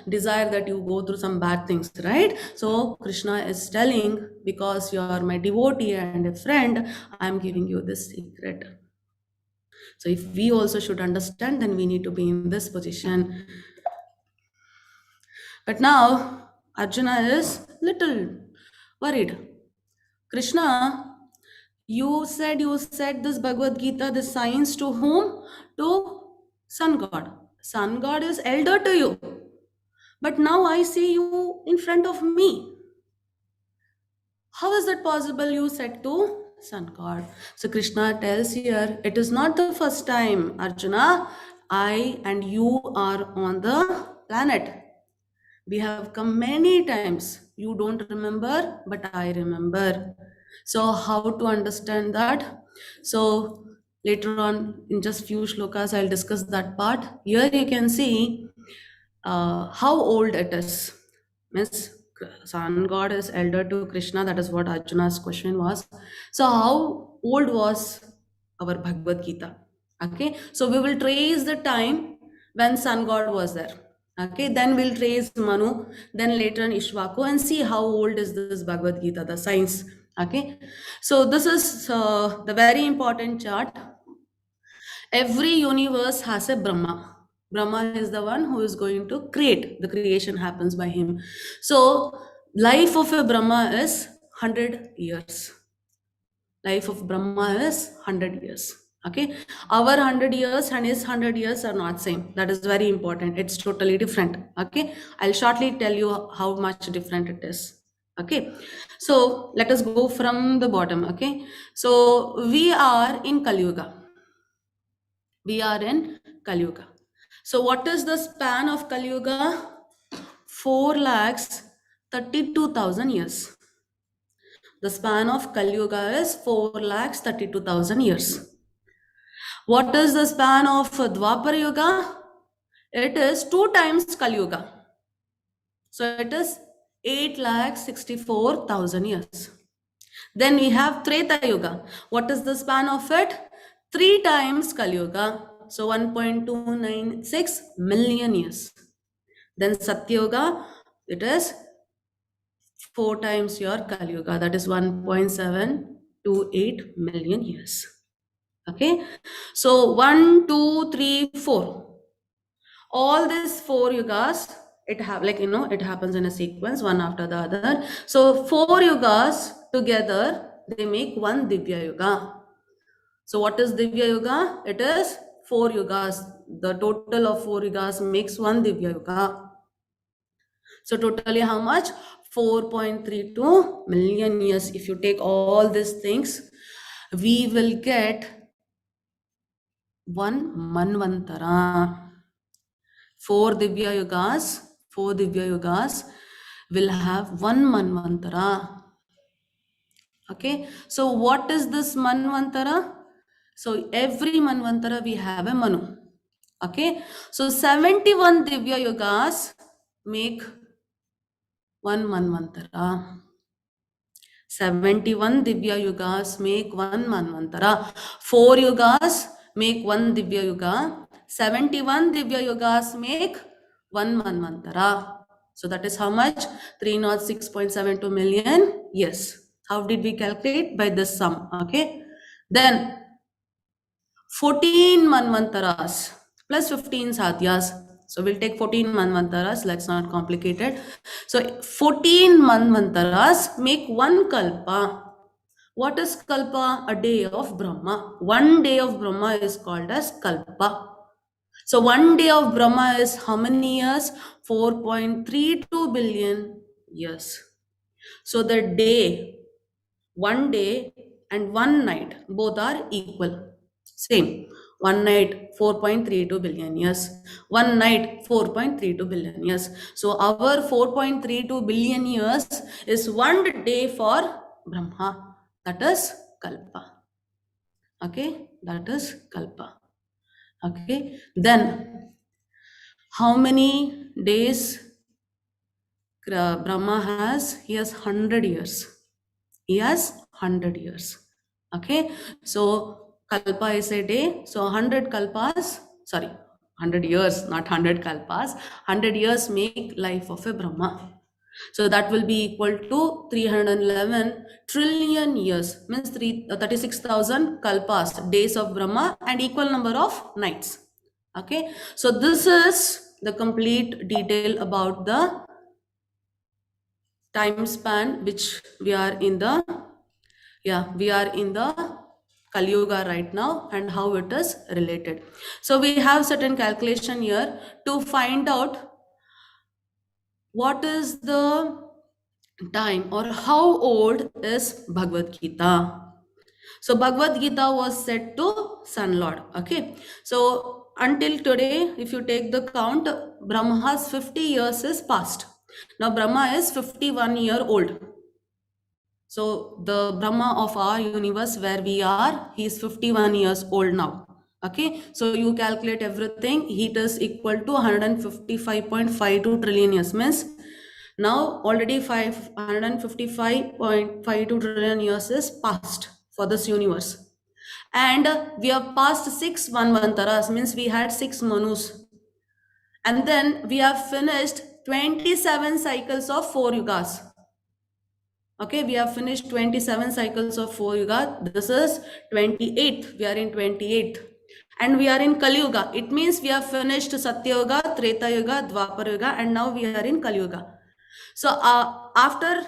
Speaker 1: desire that you go through some bad things, right? So Krishna is telling, because you are my devotee and a friend, I am giving you this secret. So if we also should understand, then we need to be in this position. But now Arjuna is little worried. Krishna, you said this Bhagavad Gita, this science to whom? To sun god. Sun god is elder to you. But now I see you in front of me. How is that possible? You said to sun god. So Krishna tells here, it is not the first time, Arjuna. I and you are on the planet. We have come many times. You don't remember, but I remember. So how to understand that? So later on, in just few shlokas, I'll discuss that part. Here you can see how old it is. Means sun god is elder to Krishna. That is what Arjuna's question was. So how old was our Bhagavad Gita? Okay, so we will trace the time when sun god was there. Okay, then we'll trace Manu, then later on Ishwaku, and see how old is this Bhagavad Gita, the science. Okay, so this is the very important chart. Every universe has a Brahma. Brahma is the one who is going to create. The creation happens by him. So life of a Brahma is 100 years. Life of Brahma is 100 years. Okay, our 100 years and his 100 years are not same. That is very important. It's totally different. Okay, I'll shortly tell you how much different it is. Okay, so let us go from the bottom. Okay, so we are in Kali Yuga. We are in Kali Yuga. So what is the span of Kali Yuga? 4,32,000 years. The span of Kali Yuga is 4,32,000 years. What is the span of Dwapar Yuga? It is 2 times Kali Yuga. So it is 8,64,000 years. Then we have Treta Yuga. What is the span of it? 3 times Kali Yuga. So 1.296 million years. Then Satya Yuga, it is 4 times your Kali Yuga. That is 1.728 million years. Okay. So 1, 2, 3, 4. All these 4 yugas, it happens in a sequence, one after the other. So 4 yugas together, they make one Divya Yuga. So what is Divya Yuga? It is 4 yugas. The total of 4 yugas makes one Divya Yuga. So totally how much? 4.32 million years. If you take all these things, we will get one Manvantara. 4 Divya Yugas will have one Manvantara. Okay, so what is this Manvantara? So every Manvantara we have a Manu. Okay, so 71 Divya Yugas make one Manvantara. 71 Divya Yugas make one Manvantara. 4 Yugas make one Divya Yuga. 71 Divya Yugas make one Manvantara. So that is how much? 306.72 million years. How did we calculate? By this sum. Okay. Then 14 Manvantaras plus 15 Satyas. So we'll take 14 Manvantaras. Let's not complicate it. So 14 Manvantaras make one Kalpa. What is Kalpa? A day of Brahma. One day of Brahma is called as Kalpa. So 1 day of Brahma is how many years? 4.32 billion years. So the day, 1 day and 1 night, both are equal. Same. 1 night, 4.32 billion years. 1 night, 4.32 billion years. So our 4.32 billion years is 1 day for Brahma. That is Kalpa. Okay, that is Kalpa. Okay, then how many days Brahma he has 100 years. He has 100 years. Okay, so kalpa is a day. So 100 kalpas, sorry, 100 years, not 100 kalpas. 100 years make life of a Brahma. So that will be equal to 311 trillion years, means 36,000 kalpas, days of Brahma, and equal number of nights. Okay, so this is the complete detail about the time span which we are in the, we are in the Kali Yuga right now, and how it is related. So we have certain calculation here to find out what is the time or how old is Bhagavad Gita. So Bhagavad Gita was said to Sun Lord. Okay, so until today, if you take the count, Brahma's 50 years is past. Now Brahma is 51-year-old. So the Brahma of our universe where we are, he is 51 years old now. Okay, so you calculate everything, heat is equal to 155.52 trillion years, means now already 555.52 trillion years is past for this universe. And we have passed 6 Manvantaras, means we had 6 Manus. And then we have finished 27 cycles of 4 yugas. Okay, we have finished 27 cycles of 4 yuga. This is 28th. We are in 28th. And we are in Kali Yuga. It means we have finished Satya Yuga, Treta Yuga, Dwapar Yuga, and now we are in Kali Yuga. So after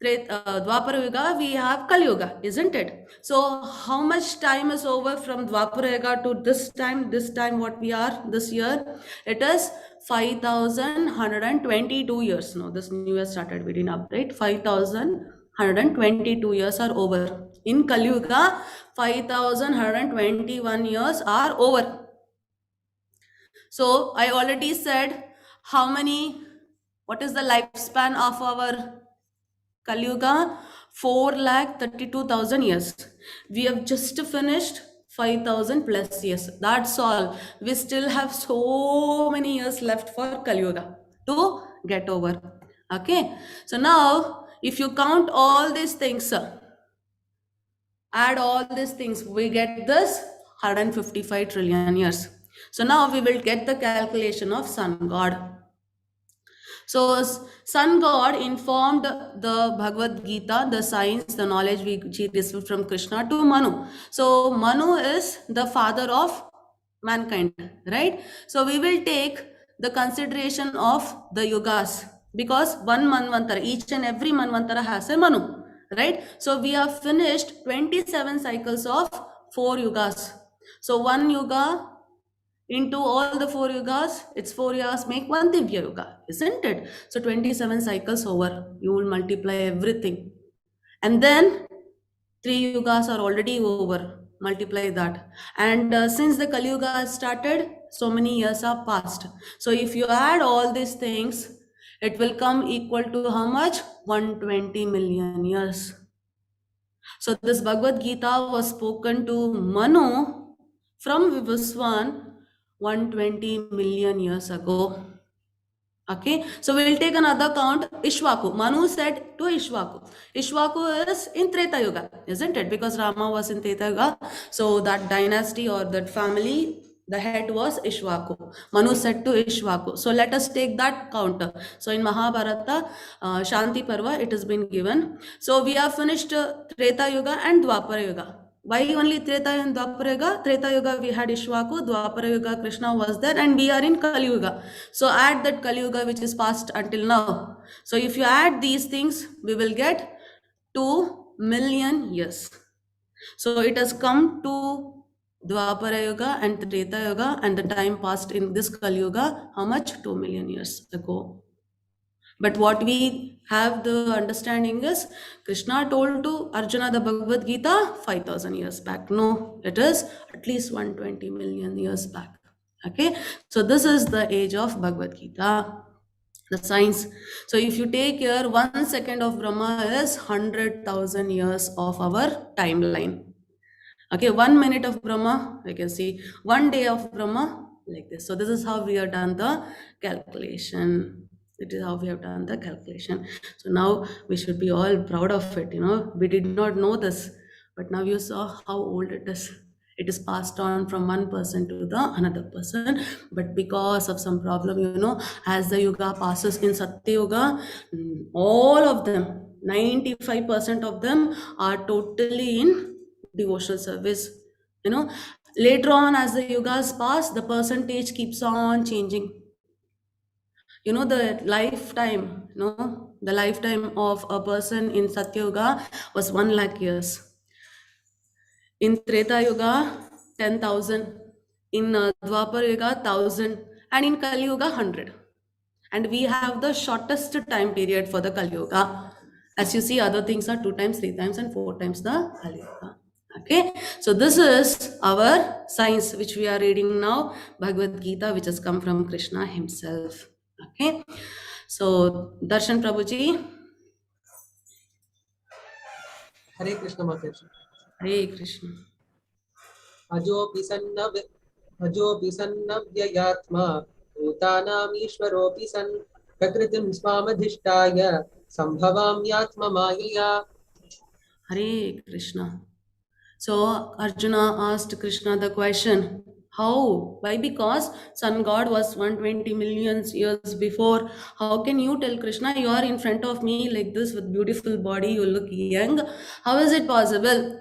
Speaker 1: Dwapara Yuga, we have Kali Yuga, isn't it? So how much time is over from Dwapara Yuga to this time what we are this year? It is 5,122 years. Now this new year started, we didn't update. 5,122 years are over. In Kali Yuga, 5,121 years are over. So I already said what is the lifespan of our Kali Yuga? 4,32,000 years. We have just finished 5,000 plus years. That's all. We still have so many years left for Kali Yuga to get over. Okay. So now, if you count all these things, add all these things, we get this 155 trillion years. So now we will get the calculation of Sun God. So Sun God informed the Bhagavad Gita, the science, the knowledge which he received from Krishna to Manu. So Manu is the father of mankind, right? So we will take the consideration of the yugas, because one Manvantara, each and every Manvantara has a Manu, right? So we have finished 27 cycles of 4 yugas. So one yuga into all the 4 yugas, it's 4 years make one Divya Yuga, isn't it? So 27 cycles over, you will multiply everything. And then 3 yugas are already over, multiply that. And since the Kali Yuga has started, so many years are passed. So if you add all these things, it will come equal to how much? 120 million years. So this Bhagavad Gita was spoken to Manu from Vivaswan 120 million years ago. Okay, so we will take another count. Ishwaku. Manu said to Ishwaku. Ishwaku is in Treta Yuga, isn't it? Because Rama was in Treta Yuga. So that dynasty or that family, the head was Ishwaku. Manu said to Ishwaku. So let us take that counter. So in Mahabharata, Shanti Parva, it has been given. So we have finished Treta Yuga and Dwapara Yuga. Why only Treta and Dwapara Yuga? Treta Yuga we had Ishwaku, Dwapara Yuga Krishna was there, and we are in Kali Yuga. So add that Kali Yuga which is passed until now. So if you add these things, we will get 2 million years. So it has come to Dwapara Yuga and Treta Yuga, and the time passed in this Kali Yuga, how much? 2 million years ago. But what we have the understanding is, Krishna told to Arjuna the Bhagavad Gita 5,000 years back. No, it is at least 120 million years back. Okay, so this is the age of Bhagavad Gita, the science. So if you take here, 1 second of Brahma is 100,000 years of our timeline. Okay, 1 minute of Brahma, we can see 1 day of Brahma like this. So this is how we have done the calculation. It is how we have done the calculation. So now we should be all proud of it. We did not know this, but now you saw how old it is. It is passed on from one person to the another person, but because of some problem, as the yuga passes in Satya Yuga, all of them, 95% of them are totally in devotional service. Later on, as the yugas pass, the percentage keeps on changing. The lifetime of a person in Satya Yuga was 1 lakh years. In Treta Yuga, 10,000. In Dwapar Yuga, 1,000. And in Kali Yuga, 100. And we have the shortest time period for the Kali Yuga. As you see, other things are 2 times, 3 times, and 4 times the Kali Yuga. Okay, so this is our science which we are reading now, Bhagavad Gita, which has come from Krishna himself. Okay, so Darshan Prabhuji.
Speaker 9: Hare Krishna Mataji.
Speaker 1: Hare Krishna.
Speaker 9: Ajopi sanna vyayatma bhutanam ishvaropi san prakritim swamadhishtaya sambhavamyatma mayaya.
Speaker 1: Hare Krishna. So Arjuna asked Krishna the question, how? Why? Because sun god was 120 million years before. How can you tell Krishna you are in front of me like this with beautiful body, you look young? How is it possible?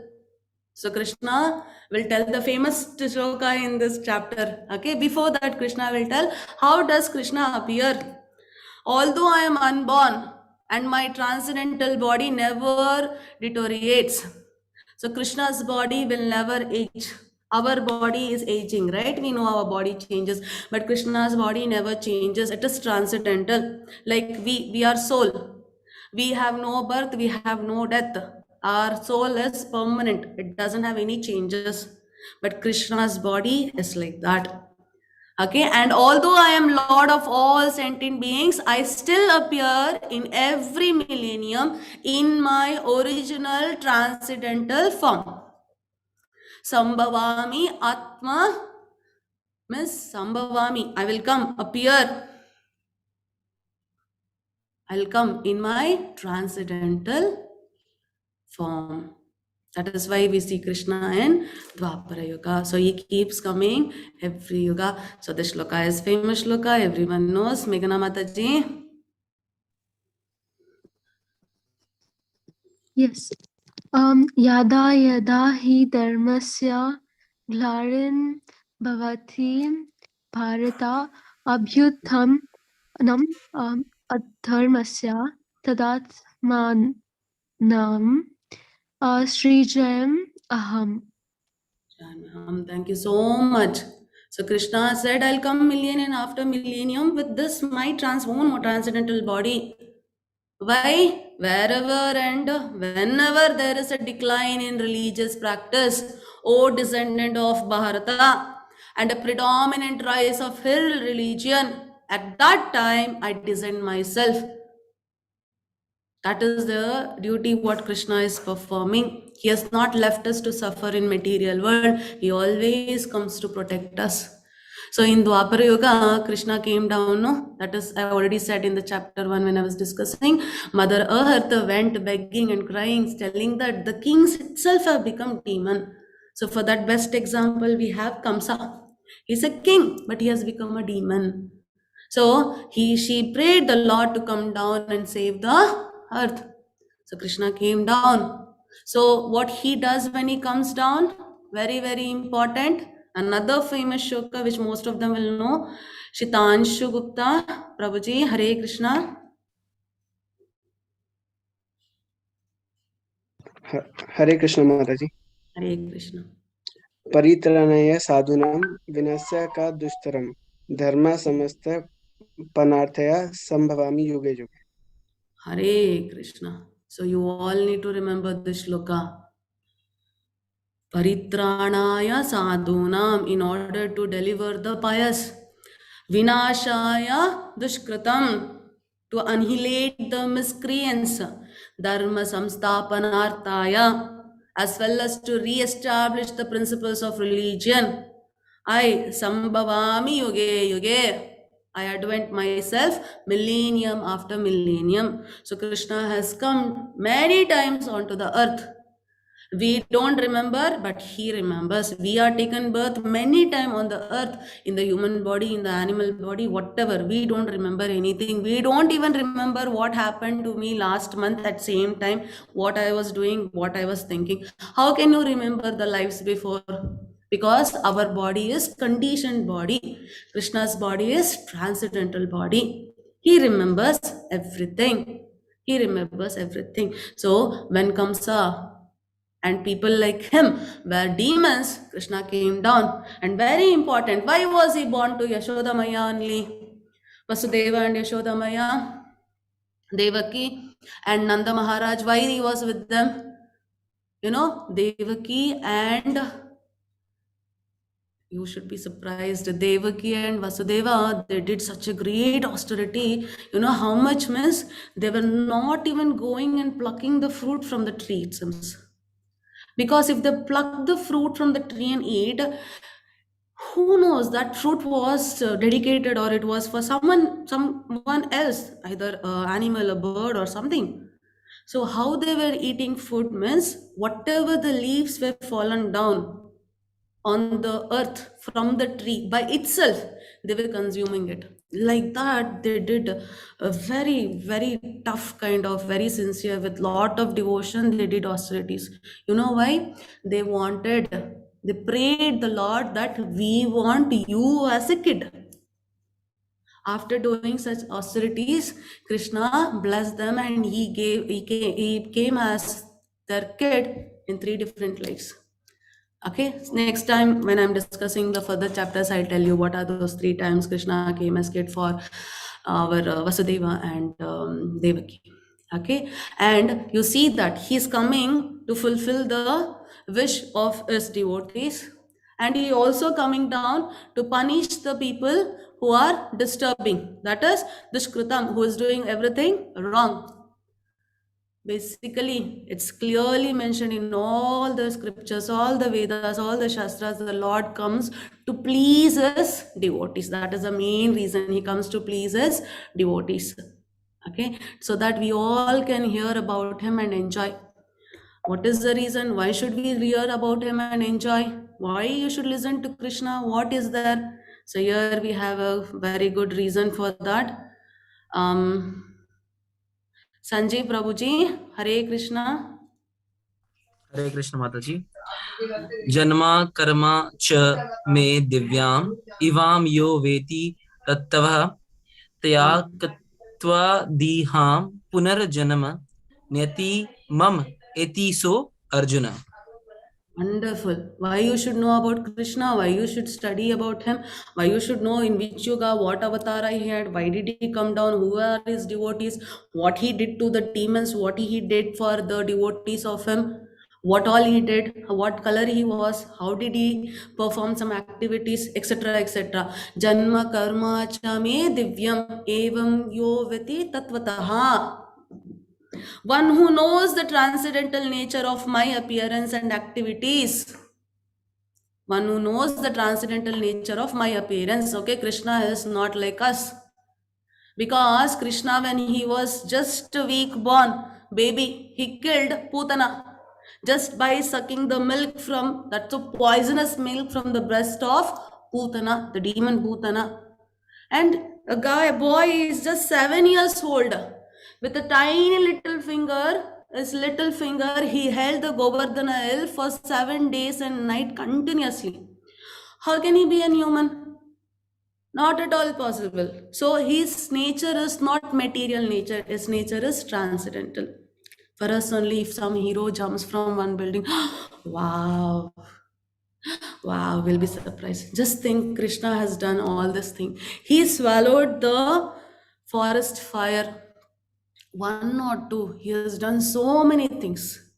Speaker 1: So Krishna will tell the famous shloka in this chapter. Okay, before that Krishna will tell how does Krishna appear. Although I am unborn and my transcendental body never deteriorates. So Krishna's body will never age. Our body is aging, right? We know our body changes, but Krishna's body never changes. It is transcendental. Like we are soul. We have no birth, we have no death. Our soul is permanent. It doesn't have any changes. But Krishna's body is like that. Okay, and although I am Lord of all sentient beings, I still appear in every millennium in my original transcendental form. Sambhavami Atma means Sambhavami. I will come, appear. I will come in my transcendental form. That is why we see Krishna in Dwapara Yuga. So he keeps coming every yuga. So this shloka is famous shloka. Everyone knows. Meghana Mataji.
Speaker 10: Yes. Yada yada hi dharmasya glarin bhavati bharata abhyutham adharmasya tadatmanam srijayam aham.
Speaker 1: Thank you so much. So Krishna said, I'll come millennium after millennium with this my own transcendental body. Why? Wherever and whenever there is a decline in religious practice, O descendant of Bharata, and a predominant rise of hill religion, at that time I descend myself. That is the duty what Krishna is performing. He has not left us to suffer in material world. He always comes to protect us. So in Dwapara Yuga, Krishna came down, no? That is, I already said in the chapter 1 when I was discussing. Mother Earth went begging and crying, telling that the kings itself have become demon. So for that best example, we have Kamsa. He's a king, but he has become a demon. So she prayed the Lord to come down and save the earth. So Krishna came down. So what he does when he comes down, very, very important. Another famous shloka which most of them will know, Shitanshu Gupta, Prabhuji, Hare Krishna.
Speaker 11: Hare Krishna Mataji.
Speaker 1: Hare Krishna.
Speaker 11: Paritranaya sadhunam vinasya ka dushtaram dharma samasta panarthaya sambhavami yuge yuge.
Speaker 1: Hare Krishna. So you all need to remember this shloka. Paritranaya sadhunam, in order to deliver the pious. Vinashaya dushkritam, to annihilate the miscreants. Dharma samstapanarthaya, as well as to re-establish the principles of religion. I sambhavami yuge yuge, I advent myself millennium after millennium. So Krishna has come many times onto the earth. We don't remember, but he remembers. We are taken birth many times on the earth, in the human body, in the animal body, whatever. We don't remember anything. We don't even remember what happened to me last month at same time, what I was doing, what I was thinking. How can you remember the lives before? Because our body is conditioned body. Krishna's body is transcendental body. He remembers everything. He remembers everything. So when Kamsa and people like him were demons, Krishna came down. And very important, why was he born to Yashoda Maya only? Vasudeva and Yashoda Maya, Devaki and Nanda Maharaj, why he was with them? You know, Devaki and, you should be surprised, Devaki and Vasudeva, they did such a great austerity. You know how much means? They were not even going and plucking the fruit from the tree, it seems. Because if they pluck the fruit from the tree and eat, who knows, that fruit was dedicated or it was for someone else, either an animal, a bird or something. So how they were eating food means whatever the leaves were fallen down on the earth from the tree by itself, they were consuming it. Like that, they did a very, very tough kind of, very sincere, with lot of devotion, they did austerities. You know why? They prayed the Lord that we want you as a kid. After doing such austerities, Krishna blessed them and he came as their kid in 3 different lives. Okay, next time when I'm discussing the further chapters, I'll tell you what are those 3 times Krishna came as kid for our Vasudeva and Devaki. Okay, and you see that he's coming to fulfill the wish of his devotees, and he also coming down to punish the people who are disturbing, that is Dushkritam, who is doing everything wrong. Basically, it's clearly mentioned in all the scriptures, all the Vedas, all the Shastras, the Lord comes to please his devotees. That is the main reason he comes, to please his devotees. Okay, so that we all can hear about him and enjoy. What is the reason? Why should we hear about him and enjoy? Why you should listen to Krishna? What is there? So here we have a very good reason for that. Sanjay Prabhuji, Hare Krishna.
Speaker 12: Hare Krishna Mataji. Janma karma cha me divyam ivam yo veti tattava tya katva diham punarjanama nyati mam eti so Arjuna.
Speaker 1: Wonderful. Why you should know about Krishna, why you should study about him, why you should know in which yuga, what avatara he had, why did he come down, who are his devotees, what he did to the demons, what he did for the devotees of him, what all he did, what color he was, how did he perform some activities, etc. etc. Janma karma cha me divyam evam yo veti tatvataha. One who knows the transcendental nature of my appearance and activities. One who knows the transcendental nature of my appearance. Okay, Krishna is not like us. Because Krishna, when he was just a week born baby, he killed Putana just by sucking the milk from, that's a poisonous milk from the breast of Putana, the demon Putana. And a boy is just 7 years old. With a tiny little finger, his little finger, he held the Govardhana hill for 7 days and night continuously. How can he be a human? Not at all possible. So his nature is not material nature. His nature is transcendental. For us only, if some hero jumps from one building, wow, wow, we'll be surprised. Just think, Krishna has done all this thing. He swallowed the forest fire. 1 or 2, he has done so many things.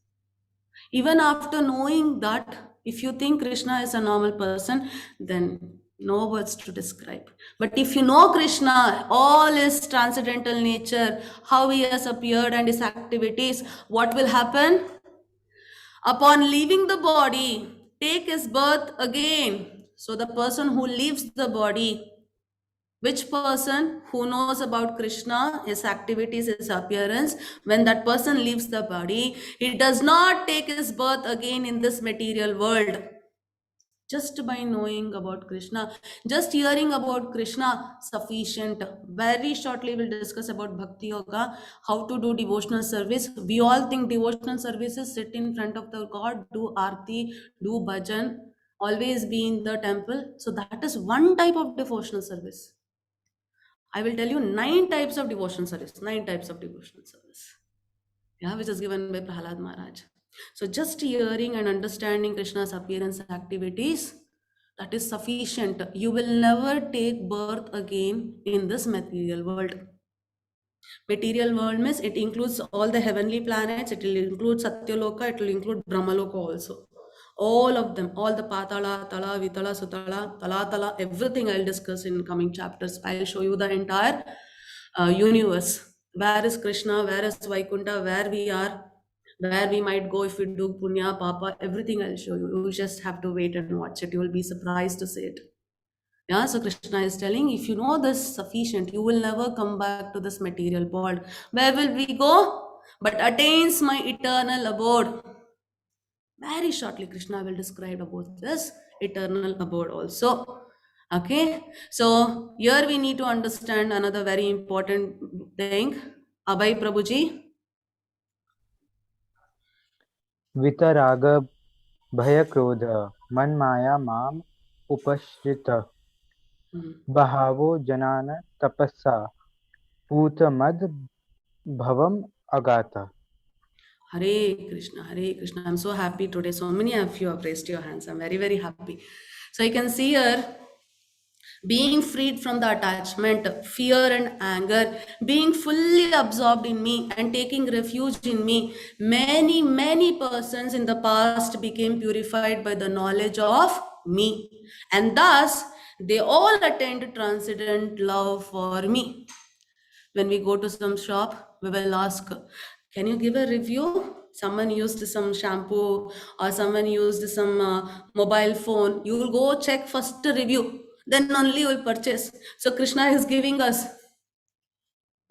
Speaker 1: Even after knowing that, if you think Krishna is a normal person, then no words to describe. But if you know Krishna, all his transcendental nature, how he has appeared and his activities, what will happen? Upon leaving the body, take his birth again. So the person who leaves the body, Which person who knows about Krishna, his activities, his appearance, when that person leaves the body, he does not take his birth again in this material world. Just by knowing about Krishna, just hearing about Krishna, sufficient. Very shortly we'll discuss about Bhakti Yoga, how to do devotional service. We all think devotional services, sit in front of the God, do arti, do bhajan, always be in the temple. So that is one type of devotional service. I will tell you 9 types of devotional service, 9 types of devotional service. Yeah, which is given by Prahlad Maharaj. So just hearing and understanding Krishna's appearance and activities, that is sufficient. You will never take birth again in this material world. Material world means it includes all the heavenly planets, it will include Satyaloka, it will include Brahmaloka also. All of them, all the Patala, Tala, Vitala, Sutala, Tala, everything I'll discuss in coming chapters. I'll show you the entire universe. Where is Krishna, where is Vaikunta, where we are, where we might go if we do Punya, Papa, everything I'll show you. You just have to wait and watch it. You will be surprised to see it. Yeah, so Krishna is telling, if you know this sufficient, you will never come back to this material world. Where will we go? But attains my eternal abode. Very shortly, Krishna will describe about this eternal abode also. Okay, so here we need to understand another very important thing. Abhay Prabhuji.
Speaker 13: वितराग भय क्रोध मन माया माम उपश्रित बहावो जनान तपस्सा पूत मद भवम Agata.
Speaker 1: Hare Krishna, Hare Krishna. I'm so happy today. So many of you have raised your hands. I'm very, very happy. So you can see here, being freed from the attachment, fear and anger, being fully absorbed in me and taking refuge in me. Many persons in the past became purified by the knowledge of me. And thus, they all attained transcendent love for me. When we go to some shop, we will ask, can you give a review? Someone used some shampoo or someone used some mobile phone. You will go check first the review. Then only you will purchase. So Krishna is giving us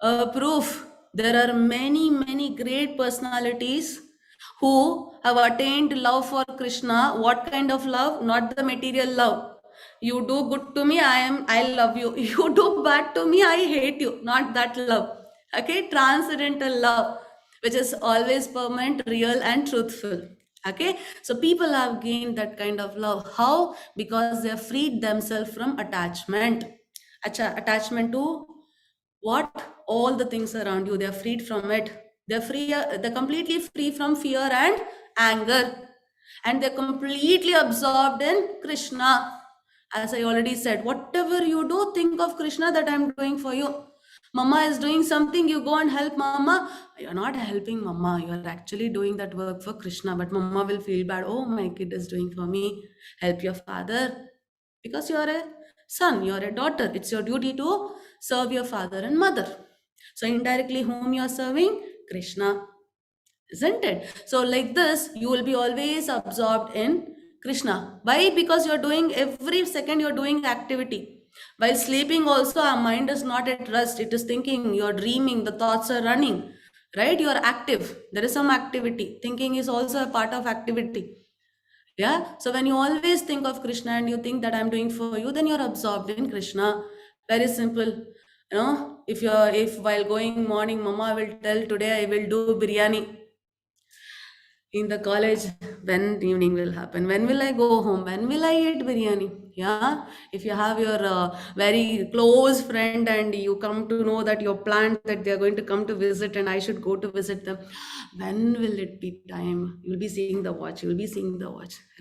Speaker 1: a proof. There are many great personalities who have attained love for Krishna. What kind of love? Not the material love. You do good to me, I love you. You do bad to me, I hate you. Not that love. Okay, transcendental love, which is always permanent, real and truthful. Okay, so people have gained that kind of love. How? Because they have freed themselves from attachment. Attachment to what? All the things around you, they are freed from it. They're completely free from fear and anger, and they're completely absorbed in Krishna. As I already said, whatever you do, think of Krishna, that I'm doing for you. Mama is doing something, you go and help Mama. You're not helping Mama, you're actually doing that work for Krishna. But Mama will feel bad. Oh, my kid is doing for me. Help your father. Because you're a son, you're a daughter. It's your duty to serve your father and mother. So indirectly, whom you're serving? Krishna. Isn't it? So like this, you will be always absorbed in Krishna. Why? Because you're doing, every second you're doing activity. While sleeping also, our mind is not at rest. It is thinking, you're dreaming, the thoughts are running, right? You're active. There is some activity. Thinking is also a part of activity. Yeah. So when you always think of Krishna and you think that I'm doing for you, then you're absorbed in Krishna. Very simple. You know, if while going morning, Mama will tell, today I will do biryani. In the college, when evening will happen, when will I go home, when will I eat biryani? Yeah, if you have your very close friend and you come to know that your planned that they are going to come to visit and I should go to visit them, when will it be time? You'll be seeing the watch,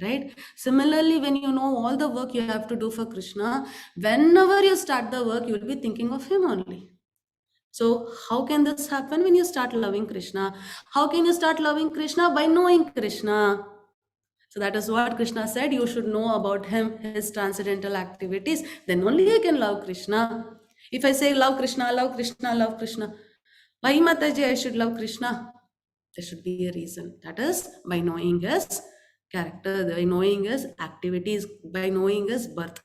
Speaker 1: right? Similarly, when you know all the work you have to do for Krishna, whenever you start the work, you will be thinking of him only. So how can this happen? When you start loving Krishna. How can you start loving Krishna? By knowing Krishna. So that is what Krishna said. You should know about him, his transcendental activities. Then only you can love Krishna. If I say love Krishna, love Krishna, love Krishna, why Mataji I should love Krishna? There should be a reason. That is by knowing his character, by knowing his activities, by knowing his birth.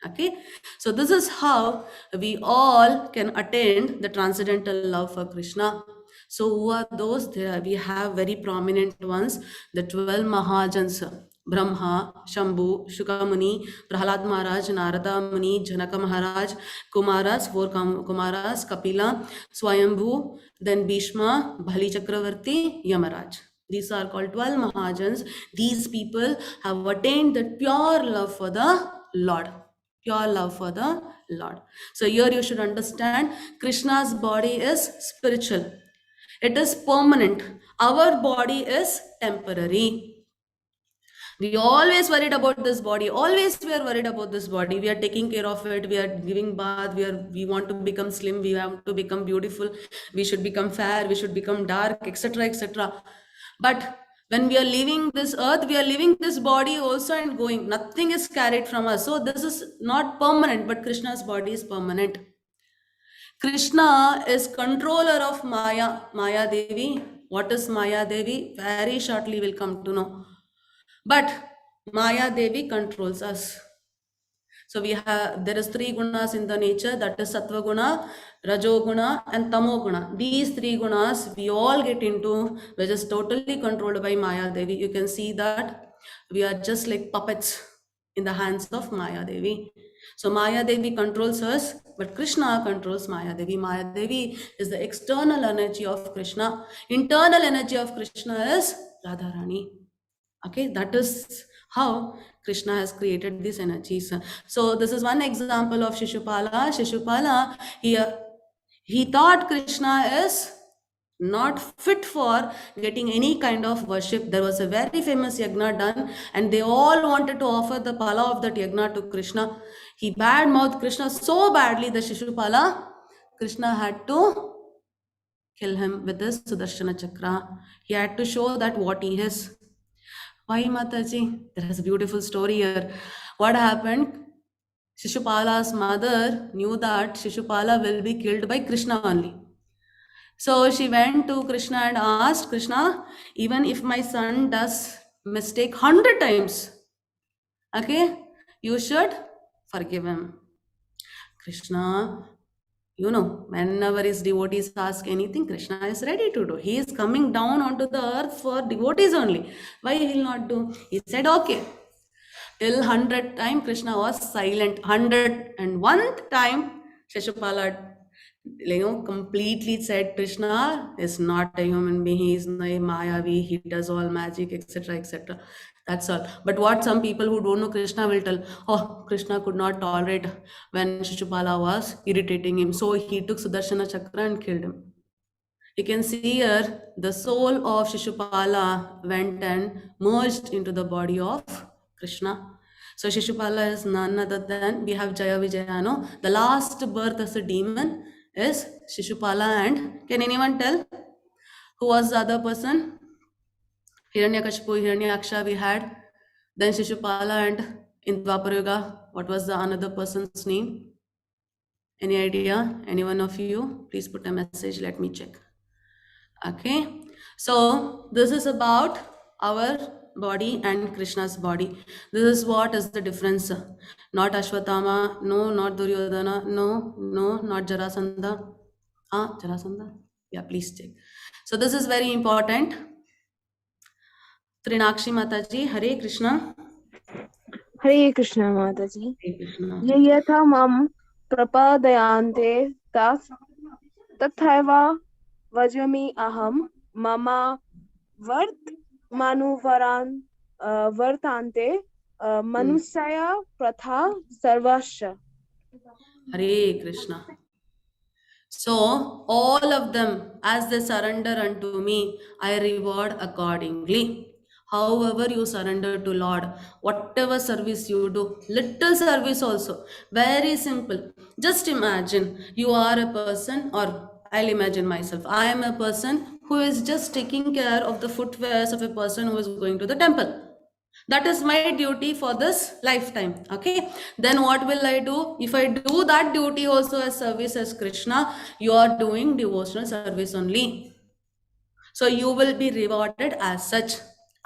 Speaker 1: Okay, so this is how we all can attain the transcendental love for Krishna. So who are those? There we have very prominent ones, the 12 Mahajans: Brahma, Shambhu, Shukamuni, Prahlad Maharaj, Narada Muni, Janaka Maharaj, Kumaras, four Kumaras, Kapila, Swayambhu, then Bhishma, Bhali Chakravarti, Yamaraj. These are called 12 Mahajans. These people have attained that pure love for the Lord. Pure love for the Lord. So here you should understand, Krishna's body is spiritual. It is permanent. Our body is temporary. We always worried about this body. Always we are worried about this body. We are taking care of it. We are giving bath. We want to become slim. We want to become beautiful. We should become fair. We should become dark, etc., etc. But when we are leaving this earth, we are leaving this body also and going. Nothing is carried from us. So this is not permanent, but Krishna's body is permanent. Krishna is controller of Maya, Maya Devi. What is Maya Devi? Very shortly we'll come to know. But Maya Devi controls us. So there is 3 gunas in the nature, that is Sattva Guna, Rajo Guna and Tamo Guna. These 3 gunas we all get into, which is totally controlled by Maya Devi. You can see that we are just like puppets in the hands of Maya Devi. So Maya Devi controls us, but Krishna controls Maya Devi. Maya Devi is the external energy of Krishna. Internal energy of Krishna is Radharani. Okay, that is how Krishna has created these energies. So this is one example of Shishupala. Shishupala, he thought Krishna is not fit for getting any kind of worship. There was a very famous yagna done, and they all wanted to offer the pala of that yagna to Krishna. He bad-mouthed Krishna so badly that Shishupala, Krishna had to kill him with his Sudarshana Chakra. He had to show that what he is. Why, Mataji? There is a beautiful story here. What happened? Shishupala's mother knew that Shishupala will be killed by Krishna only. So she went to Krishna and asked, Krishna, even if my son does mistake 100 times, okay, you should forgive him. Krishna, you know, whenever his devotees ask anything, Krishna is ready to do. He is coming down onto the earth for devotees only. Why he will not do? He said, okay. Till 100th time, Krishna was silent. 101th time, Shishupala, completely said, Krishna is not a human being. He is a Mayavi. He does all magic, etc., etc. That's all. But what some people who don't know Krishna will tell, oh, Krishna could not tolerate when Shishupala was irritating him. So he took Sudarshana Chakra and killed him. You can see here, the soul of Shishupala went and merged into the body of Krishna. So Shishupala is none other than, we have Jaya Vijayano. The last birth as a demon is Shishupala, and can anyone tell who was the other person? Hiranyakashipu, Hiranyaksha we had, then Shishupala, and in Dwapara Yuga, what was the another person's name? Any idea? Any one of you? Please put a message, let me check. Okay, so this is about our body and Krishna's body. This is what is the difference. Not Ashwatthama, no, not Duryodhana, no, not Jarasandha. Jarasandha? Yeah, please check. So this is very important. Trinakshi Mataji, Hare Krishna.
Speaker 3: Hare Krishna Mataji. Ye yatha mam prapadayante tathaiva vajami aham mama vart manuvaran vartante manusaya pratha sarvasya.
Speaker 1: Hare Krishna. So all of them, as they surrender unto me, I reward accordingly. However you surrender to Lord, whatever service you do, little service also, very simple. Just imagine you are a person, or I'll imagine myself, I am a person who is just taking care of the footwears of a person who is going to the temple. That is my duty for this lifetime. Okay, then what will I do? If I do that duty also as service as Krishna, you are doing devotional service only. So you will be rewarded as such.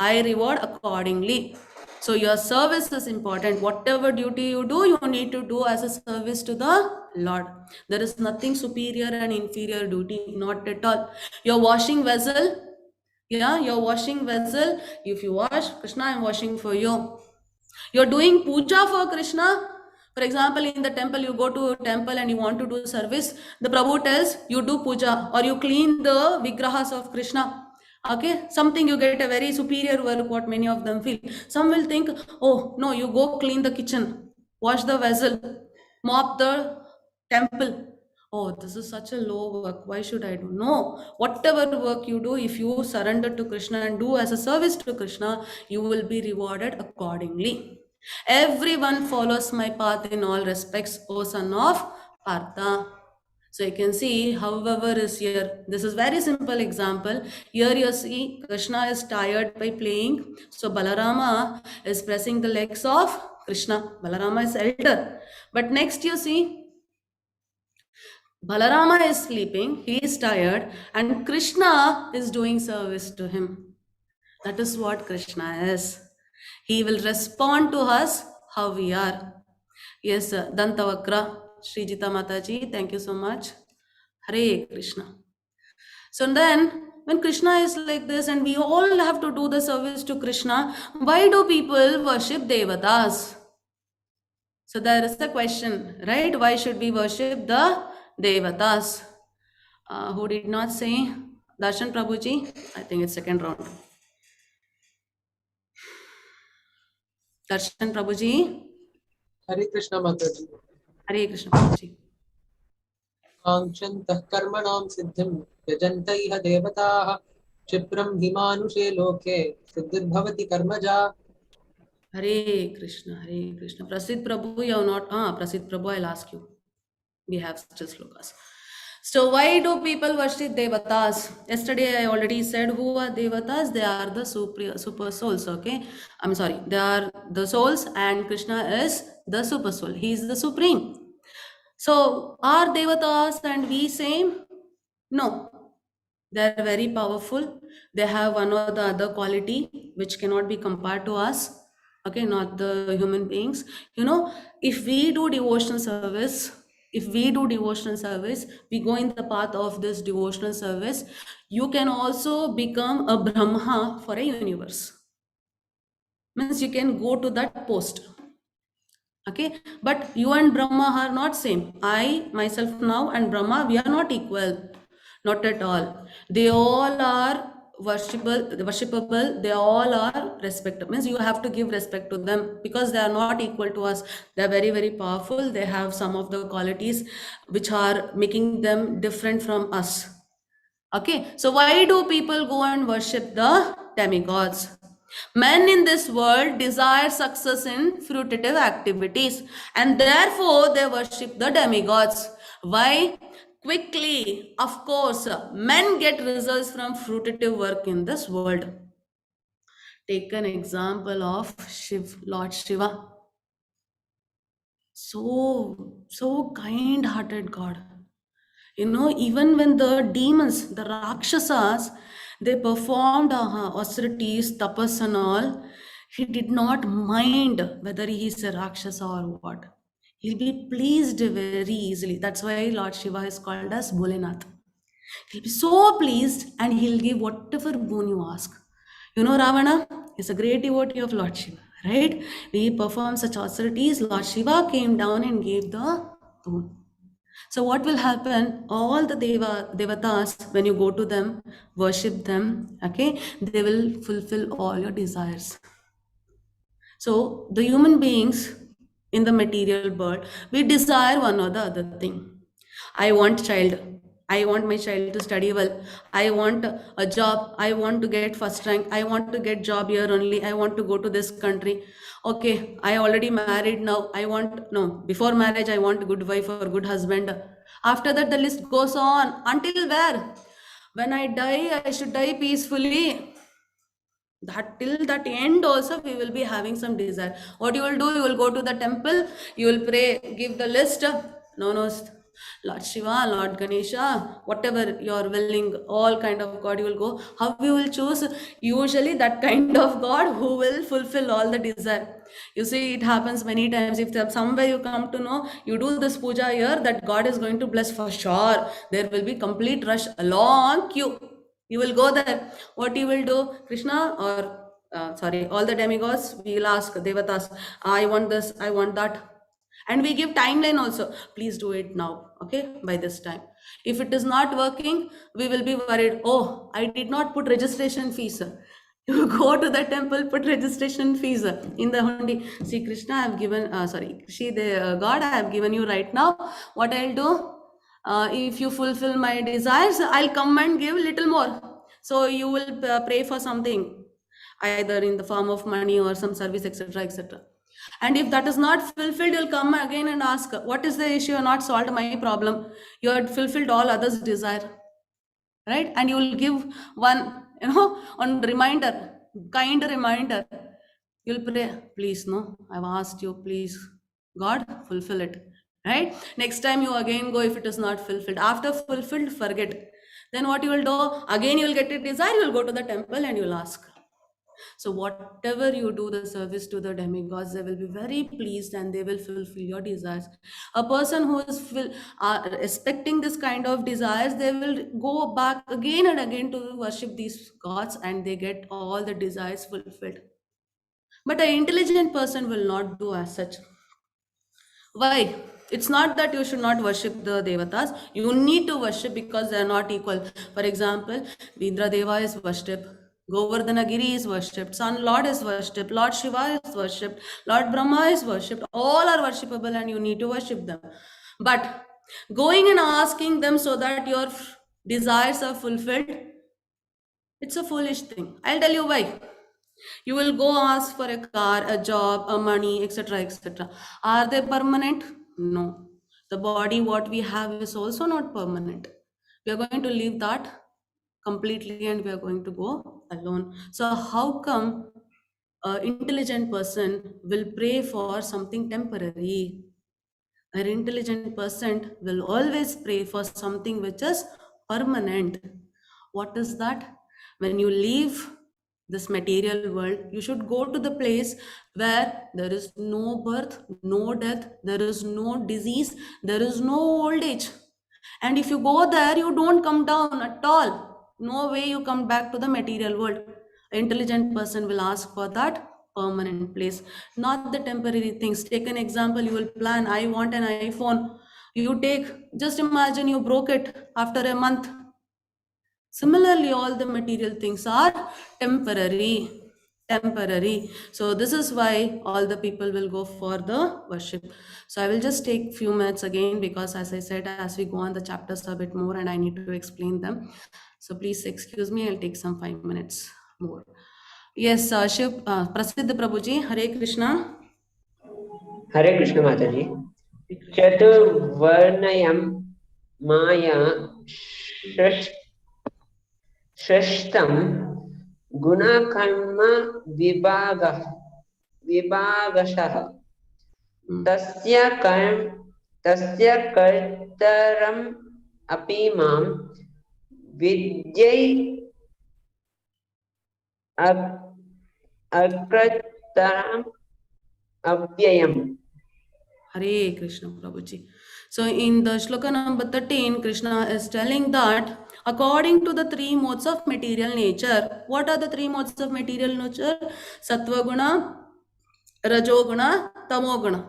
Speaker 1: I reward accordingly. So your service is important. Whatever duty you do, you need to do as a service to the Lord. There is nothing superior and inferior duty, not at all. You're washing vessel. Yeah, you're washing vessel. If you wash, Krishna, I'm washing for you. You're doing puja for Krishna. For example, in the temple, you go to a temple and you want to do service. The Prabhu tells you do puja or you clean the vigrahas of Krishna. Okay, something you get a very superior work, what many of them feel. Some will think, oh no, you go clean the kitchen, wash the vessel, mop the temple. Oh, this is such a low work. Why should I do? No, whatever work you do, if you surrender to Krishna and do as a service to Krishna, you will be rewarded accordingly. Everyone follows my path in all respects, O son of Partha. So you can see, however is here. This is very simple example. Here you see Krishna is tired by playing. So Balarama is pressing the legs of Krishna. Balarama is elder. But next you see, Balarama is sleeping, he is tired, and Krishna is doing service to him. That is what Krishna is. He will respond to us how we are. Yes, Dantavakra, Srijita Mataji, thank you so much. Hare Krishna. So then, when Krishna is like this and we all have to do the service to Krishna, why do people worship Devatas? So there is the question, right? Why should we worship the Devatas? Who did not say? Darshan Prabhuji? I think it's second round. Darshan Prabhuji?
Speaker 9: Hare Krishna Mataji.
Speaker 1: Hare Krishna Prabhuji.
Speaker 9: काङ्क्षन्तः कर्मणां सिद्धिं यजन्त इह देवताः क्षिप्रं हिमानुषे लोके सिद्धिर्भवति कर्मजा.
Speaker 1: Hare Krishna, Hare Krishna. Prasid Prabhu, you have not. Prasid Prabhu, I'll ask you. We have still slokas. So why do people worship Devatas? Yesterday I already said who are Devatas. They are the super souls, okay? I'm sorry. They are the souls and Krishna is the super soul. He is the supreme. So are Devatas and we same? No. They are very powerful. They have one or the other quality which cannot be compared to us. Okay, not the human beings. You know, if we do devotional service, we go in the path of this devotional service, you can also become a Brahma for a universe. Means you can go to that post. Okay, but you and Brahma are not same. I, myself now and Brahma, we are not equal. Not at all. They all are worshipable, they all are respectable. Means you have to give respect to them because they are not equal to us. They are very, very powerful. They have some of the qualities which are making them different from us. Okay, so why do people go and worship the demigods? Men in this world desire success in fruitive activities and therefore they worship the demigods. Why? Quickly, of course, men get results from fruitive work in this world. Take an example of Lord Shiva. So kind-hearted God. You know, even when the demons, the Rakshasas, they performed austerities, tapas and all, he did not mind whether he is a Rakshasa or what. He'll be pleased very easily. That's why Lord Shiva is called as Bholenath. He'll be so pleased and he'll give whatever boon you ask. You know, Ravana is a great devotee of Lord Shiva, right? We perform such austerities. Lord Shiva came down and gave the boon. So what will happen? All the devatas, when you go to them, worship them, okay, they will fulfill all your desires. So the human beings in the material world, we desire one or the other thing. I want child. I want my child to study well. I want a job. I want to get first rank. I want to get job here only. I want to go to this country. Okay, I already married now. Before marriage, I want a good wife or good husband. After that, the list goes on. Until where? When I die, I should die peacefully. That till that end also we will be having some desire. What you will do? You will go to the temple, you will pray, give the list. No, Lord Shiva, Lord Ganesha, whatever you're willing, all kind of God you will go. How you will choose? Usually that kind of God who will fulfill all the desire. You see, it happens many times. If somewhere you come to know, you do this puja here, that God is going to bless for sure. There will be complete rush, a long queue. You will go there. What you will do, Krishna or sorry, all the demigods, we will ask Devatas, I want this, I want that. And we give timeline also. Please do it now, okay, by this time. If it is not working, we will be worried. Oh, I did not put registration fees. You go to the temple, put registration fees in the hundi. See, Krishna, I have given, God, I have given you right now. What I'll do? If you fulfill my desires, I'll come and give little more. So you will pray for something, either in the form of money or some service, etc., etc. And if that is not fulfilled, you'll come again and ask, what is the issue? You have not solved my problem. You had fulfilled all others' desire, right? And you will give one, on reminder, kind reminder. You'll pray, please, no, I've asked you, please, God, fulfill it, right? Next time you again go if it is not fulfilled. After fulfilled, forget. Then what you will do? Again, you will get a desire, you will go to the temple and you will ask. So whatever you do the service to the demigods, they will be very pleased and they will fulfill your desires. A person who is expecting this kind of desires, they will go back again and again to worship these gods and they get all the desires fulfilled. But an intelligent person will not do as such. Why? It's not that you should not worship the devatas. You need to worship because they are not equal. For example, Vidra Deva is worshipped. Govardhanagiri is worshipped. Sun Lord is worshipped. Lord Shiva is worshipped. Lord Brahma is worshipped. All are worshipable and you need to worship them. But going and asking them so that your desires are fulfilled, it's a foolish thing. I'll tell you why. You will go ask for a car, a job, a money, etc., etc. Are they permanent? No. The body, what we have, is also not permanent. We are going to leave that completely and we are going to go alone. So how come an intelligent person will pray for something temporary? An intelligent person will always pray for something which is permanent. What is that? When you leave this material world, you should go to the place where there is no birth, no death, there is no disease, there is no old age. And if you go there, you don't come down at all. No way you come back to the material world. An intelligent person will ask for that permanent place, not the temporary things. Take an example, you will plan, I want an iPhone. You take, just imagine you broke it after a month. Similarly, all the material things are temporary. So this is why all the people will go for the worship. So I will just take few minutes again because as I said, as we go on, the chapters a bit more and I need to explain them. So please excuse me, I'll take some 5 minutes more. Yes, Shiv, Prasiddha Prabhuji, Hare Krishna.
Speaker 7: Hare Krishna Mataji. Chaturvarnayam Maya Shrishtam Guna Karma Vibhagashah Tasya Kartaram Apimam Vidyai Akrataram Abhyayam.
Speaker 1: Hare Krishna Prabhuji. So in the shloka number 13, Krishna is telling that according to the three modes of material nature, what are the three modes of material nature? Sattva guna, Rajoguna, Tamoguna.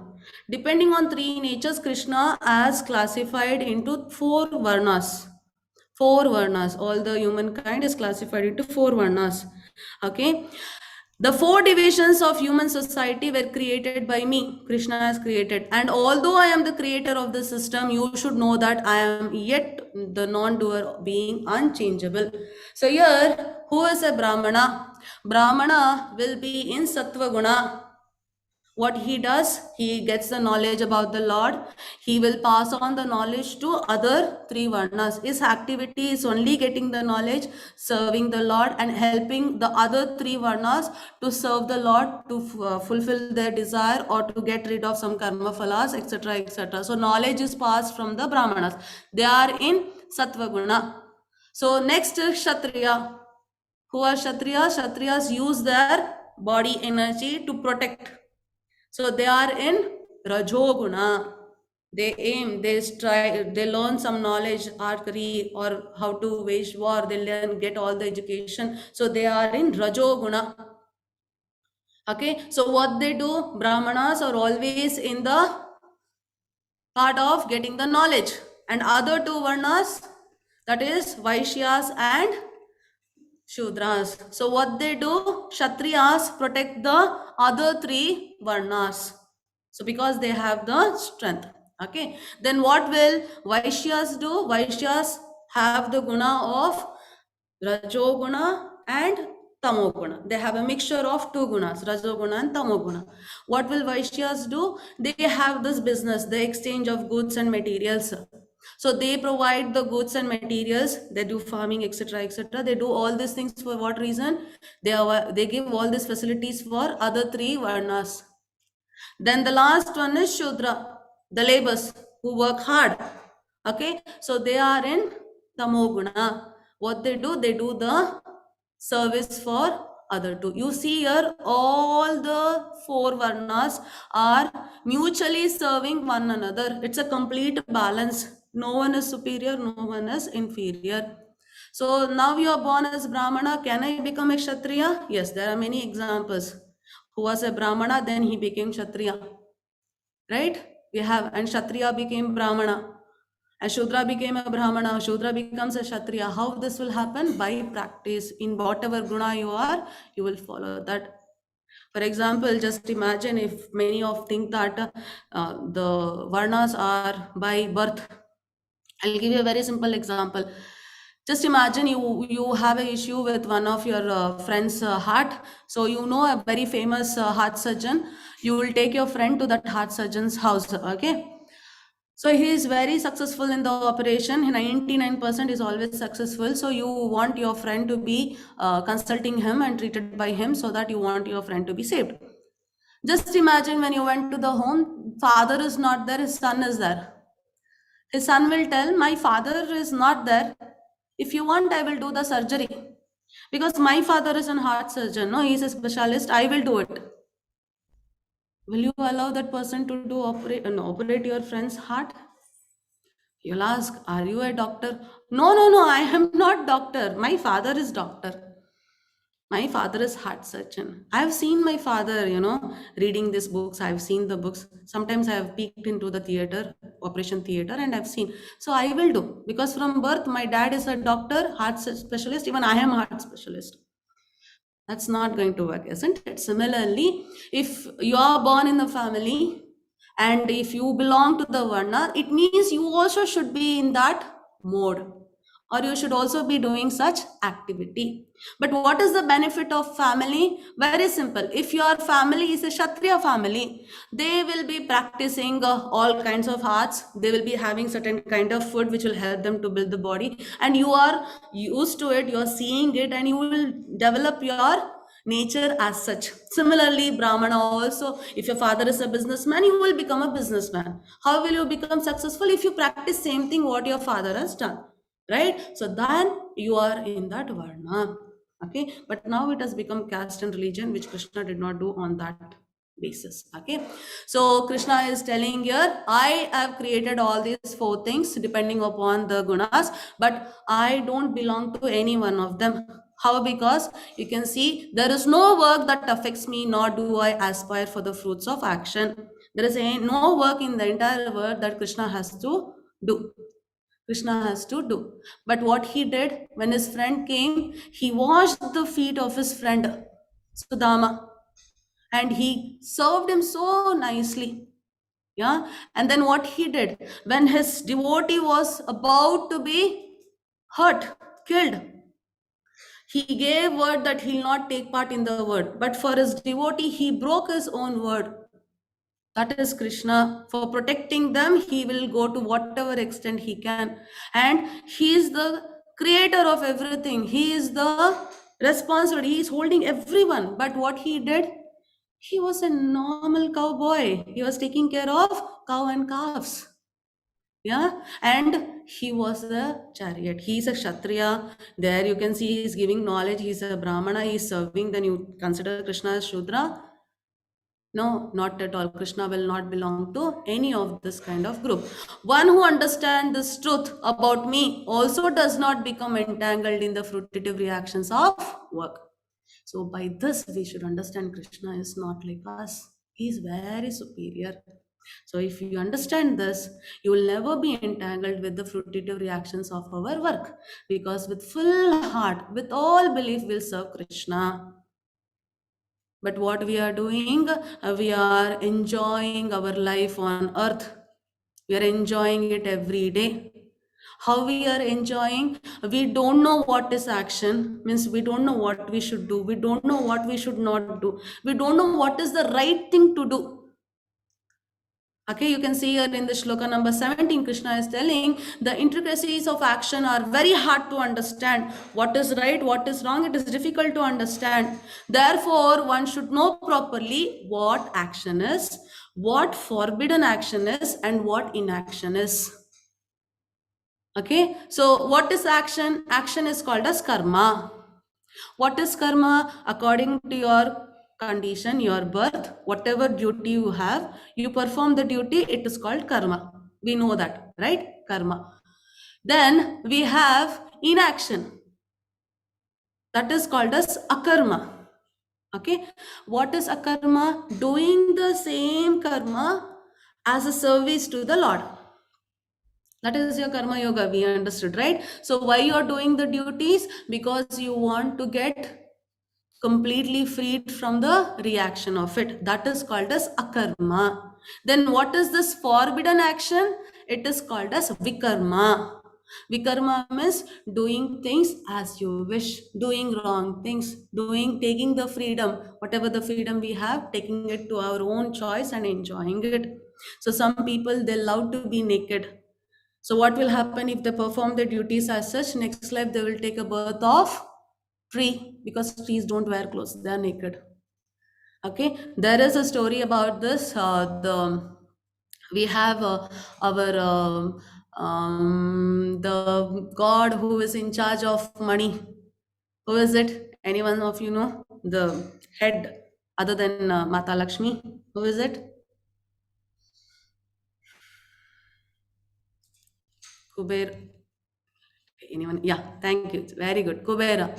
Speaker 1: Depending on three natures, Krishna has classified into four varnas. Four varnas. All the humankind is classified into four varnas. Okay. The four divisions of human society were created by me. Krishna has created. And although I am the creator of the system, you should know that I am yet the non-doer, being unchangeable. So here, who is a Brahmana? Brahmana will be in Sattva Guna. What he does, he gets the knowledge about the Lord. He will pass on the knowledge to other three varnas. His activity is only getting the knowledge, serving the Lord, and helping the other three varnas to serve the Lord, to fulfill their desire, or to get rid of some karma phalas, etc., etc. So knowledge is passed from the brahmanas. They are in sattva guna. So next is kshatriya. Who are kshatriyas? Kshatriyas use their body energy to protect. So they are in Rajoguna. They aim, they strive, they learn some knowledge, archery, or how to wage war. They learn, get all the education. So they are in Rajoguna. Okay, so what they do, Brahmanas are always in the part of getting the knowledge. And other two Varnas, that is Vaishyas and Shudras. So what they do, Kshatriyas protect the other three Varnas. So because they have the strength. Okay. Then what will Vaishyas do? Vaishyas have the guna of Rajoguna and Tamoguna. They have a mixture of two gunas, Rajoguna and Tamoguna. What will Vaishyas do? They have this business, the exchange of goods and materials. So they provide the goods and materials, they do farming, etc., etc. They do all these things for what reason? They give all these facilities for other three varnas. Then the last one is Shudra, the laborers who work hard. Okay, so they are in Tamoguna. What they do the service for other two. You see here, all the four varnas are mutually serving one another. It's a complete balance. No one is superior, no one is inferior. So now you are born as Brahmana. Can I become a Kshatriya? Yes, there are many examples. Who was a Brahmana, then he became Kshatriya. Right? We have, and Kshatriya became Brahmana. And Shudra became a Brahmana. Shudra becomes a Kshatriya. How this will happen? By practice. In whatever guna you are, you will follow that. For example, just imagine if many of think that the varnas are by birth. I'll give you a very simple example. Just imagine you have an issue with one of your friend's heart. So you know a very famous heart surgeon. You will take your friend to that heart surgeon's house. Okay. So he is very successful in the operation. 99% is always successful. So you want your friend to be consulting him and treated by him, so that you want your friend to be saved. Just imagine when you went to the home, father is not there, his son is there. His son will tell, my father is not there. If you want, I will do the surgery. Because my father is a heart surgeon. No, he is a specialist. I will do it. Will you allow that person to do operate your friend's heart? You'll ask, are you a doctor? No, I am not doctor. My father is doctor. My father is heart surgeon. I have seen my father, reading these books. I've seen the books. Sometimes I have peeked into the theater, operation theater, and I've seen. So I will do, because from birth, my dad is a doctor, heart specialist. Even I am a heart specialist. That's not going to work, isn't it? Similarly, if you are born in the family and if you belong to the Varna, it means you also should be in that mode, or you should also be doing such activity. But what is the benefit of family? Very simple. If your family is a Kshatriya family, they will be practicing all kinds of arts. They will be having certain kind of food which will help them to build the body. And you are used to it, you are seeing it, and you will develop your nature as such. Similarly, Brahmana also, if your father is a businessman, you will become a businessman. How will you become successful? If you practice same thing what your father has done. Right? So then you are in that Varna. Okay, but now it has become caste and religion, which Krishna did not do on that basis. Okay, so Krishna is telling here, I have created all these four things depending upon the gunas, but I don't belong to any one of them. How? Because you can see there is no work that affects me, nor do I aspire for the fruits of action. There is no work in the entire world that Krishna has to do. Krishna has to do. But what he did, when his friend came, he washed the feet of his friend Sudama, and he served him so nicely. Yeah. And then what he did, when his devotee was about to be hurt, killed, he gave word that he'll not take part in the word. But for his devotee, he broke his own word. That is Krishna. For protecting them, he will go to whatever extent he can. And he is the creator of everything. He is the responsible. He is holding everyone. But what he did, he was a normal cowboy. He was taking care of cow and calves. Yeah, and he was a chariot. He is a Kshatriya. There you can see he is giving knowledge. He is a Brahmana. He is serving. Then you consider Krishna as Shudra. No, not at all. Krishna will not belong to any of this kind of group. One who understands this truth about me also does not become entangled in the fruitive reactions of work. So by this, we should understand Krishna is not like us. He is very superior. So if you understand this, you will never be entangled with the fruitive reactions of our work. Because with full heart, with all belief, we'll serve Krishna. But what we are doing, we are enjoying our life on earth. We are enjoying it every day. How we are enjoying? We don't know what is action, means we don't know what we should do. We don't know what we should not do. We don't know what is the right thing to do. Okay, you can see here in the shloka number 17, Krishna is telling the intricacies of action are very hard to understand. What is right, what is wrong, it is difficult to understand. Therefore, one should know properly what action is, what forbidden action is, and what inaction is. Okay, so what is action? Action is called as karma. What is karma? According to your condition, your birth, whatever duty you have, you perform the duty, it is called karma. We know that, right? Karma. Then we have inaction. That is called as akarma. Okay. What is akarma? Doing the same karma as a service to the Lord. That is your karma yoga, we understood, right? So why you are doing the duties? Because you want to get completely freed from the reaction of it. That is called as akarma. Then what is this forbidden action? It is called as vikarma. Vikarma means doing things as you wish, doing wrong things, taking the freedom, whatever the freedom we have, taking it to our own choice and enjoying it. So some people, they love to be naked. So what will happen if they perform their duties as such? Next life they will take a birth of tree, because trees don't wear clothes, they are naked. Okay, there is a story about this. We have our the god who is in charge of money. Who is it? Anyone of you know? The head other than Mata Lakshmi. Who is it? Kuber. Anyone? Yeah, thank you. Very good. Kubera.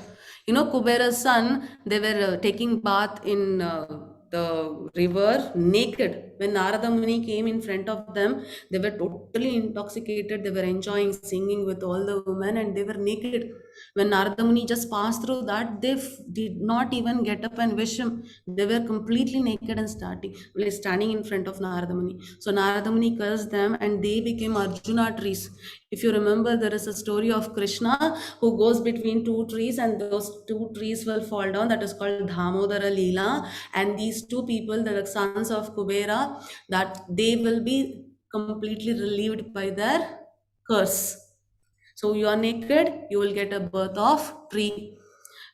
Speaker 1: You know, Kubera's son, they were taking bath in the river naked. When Narada Muni came in front of them, they were totally intoxicated. They were enjoying singing with all the women and they were naked. When Narada Muni just passed through that, they did not even get up and wish him. They were completely naked and standing in front of Narada Muni. So Narada Muni cursed them and they became Arjuna trees. If you remember, there is a story of Krishna who goes between two trees and those two trees will fall down. That is called Dhamodara Leela. And these two people, the sons of Kubera, that they will be completely relieved by their curse. So you are naked, you will get a birth of tree.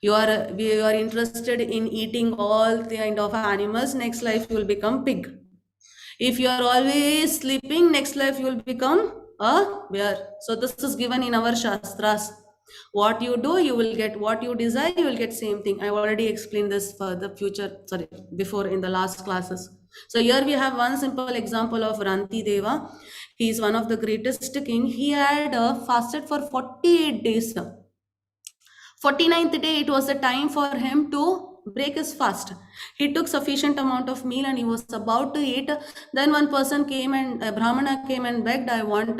Speaker 1: You are interested in eating all kind of animals, next life you will become pig. If you are always sleeping, next life you will become a bear. So this is given in our Shastras. What you do, you will get. What you desire, you will get same thing. I already explained this for the future, before in the last classes. So here we have one simple example of Ranti Deva. He is one of the greatest king. He had fasted for 48 days. 49th day, it was the time for him to break his fast. He took sufficient amount of meal and he was about to eat. Then one person came and Brahmana came and begged, I want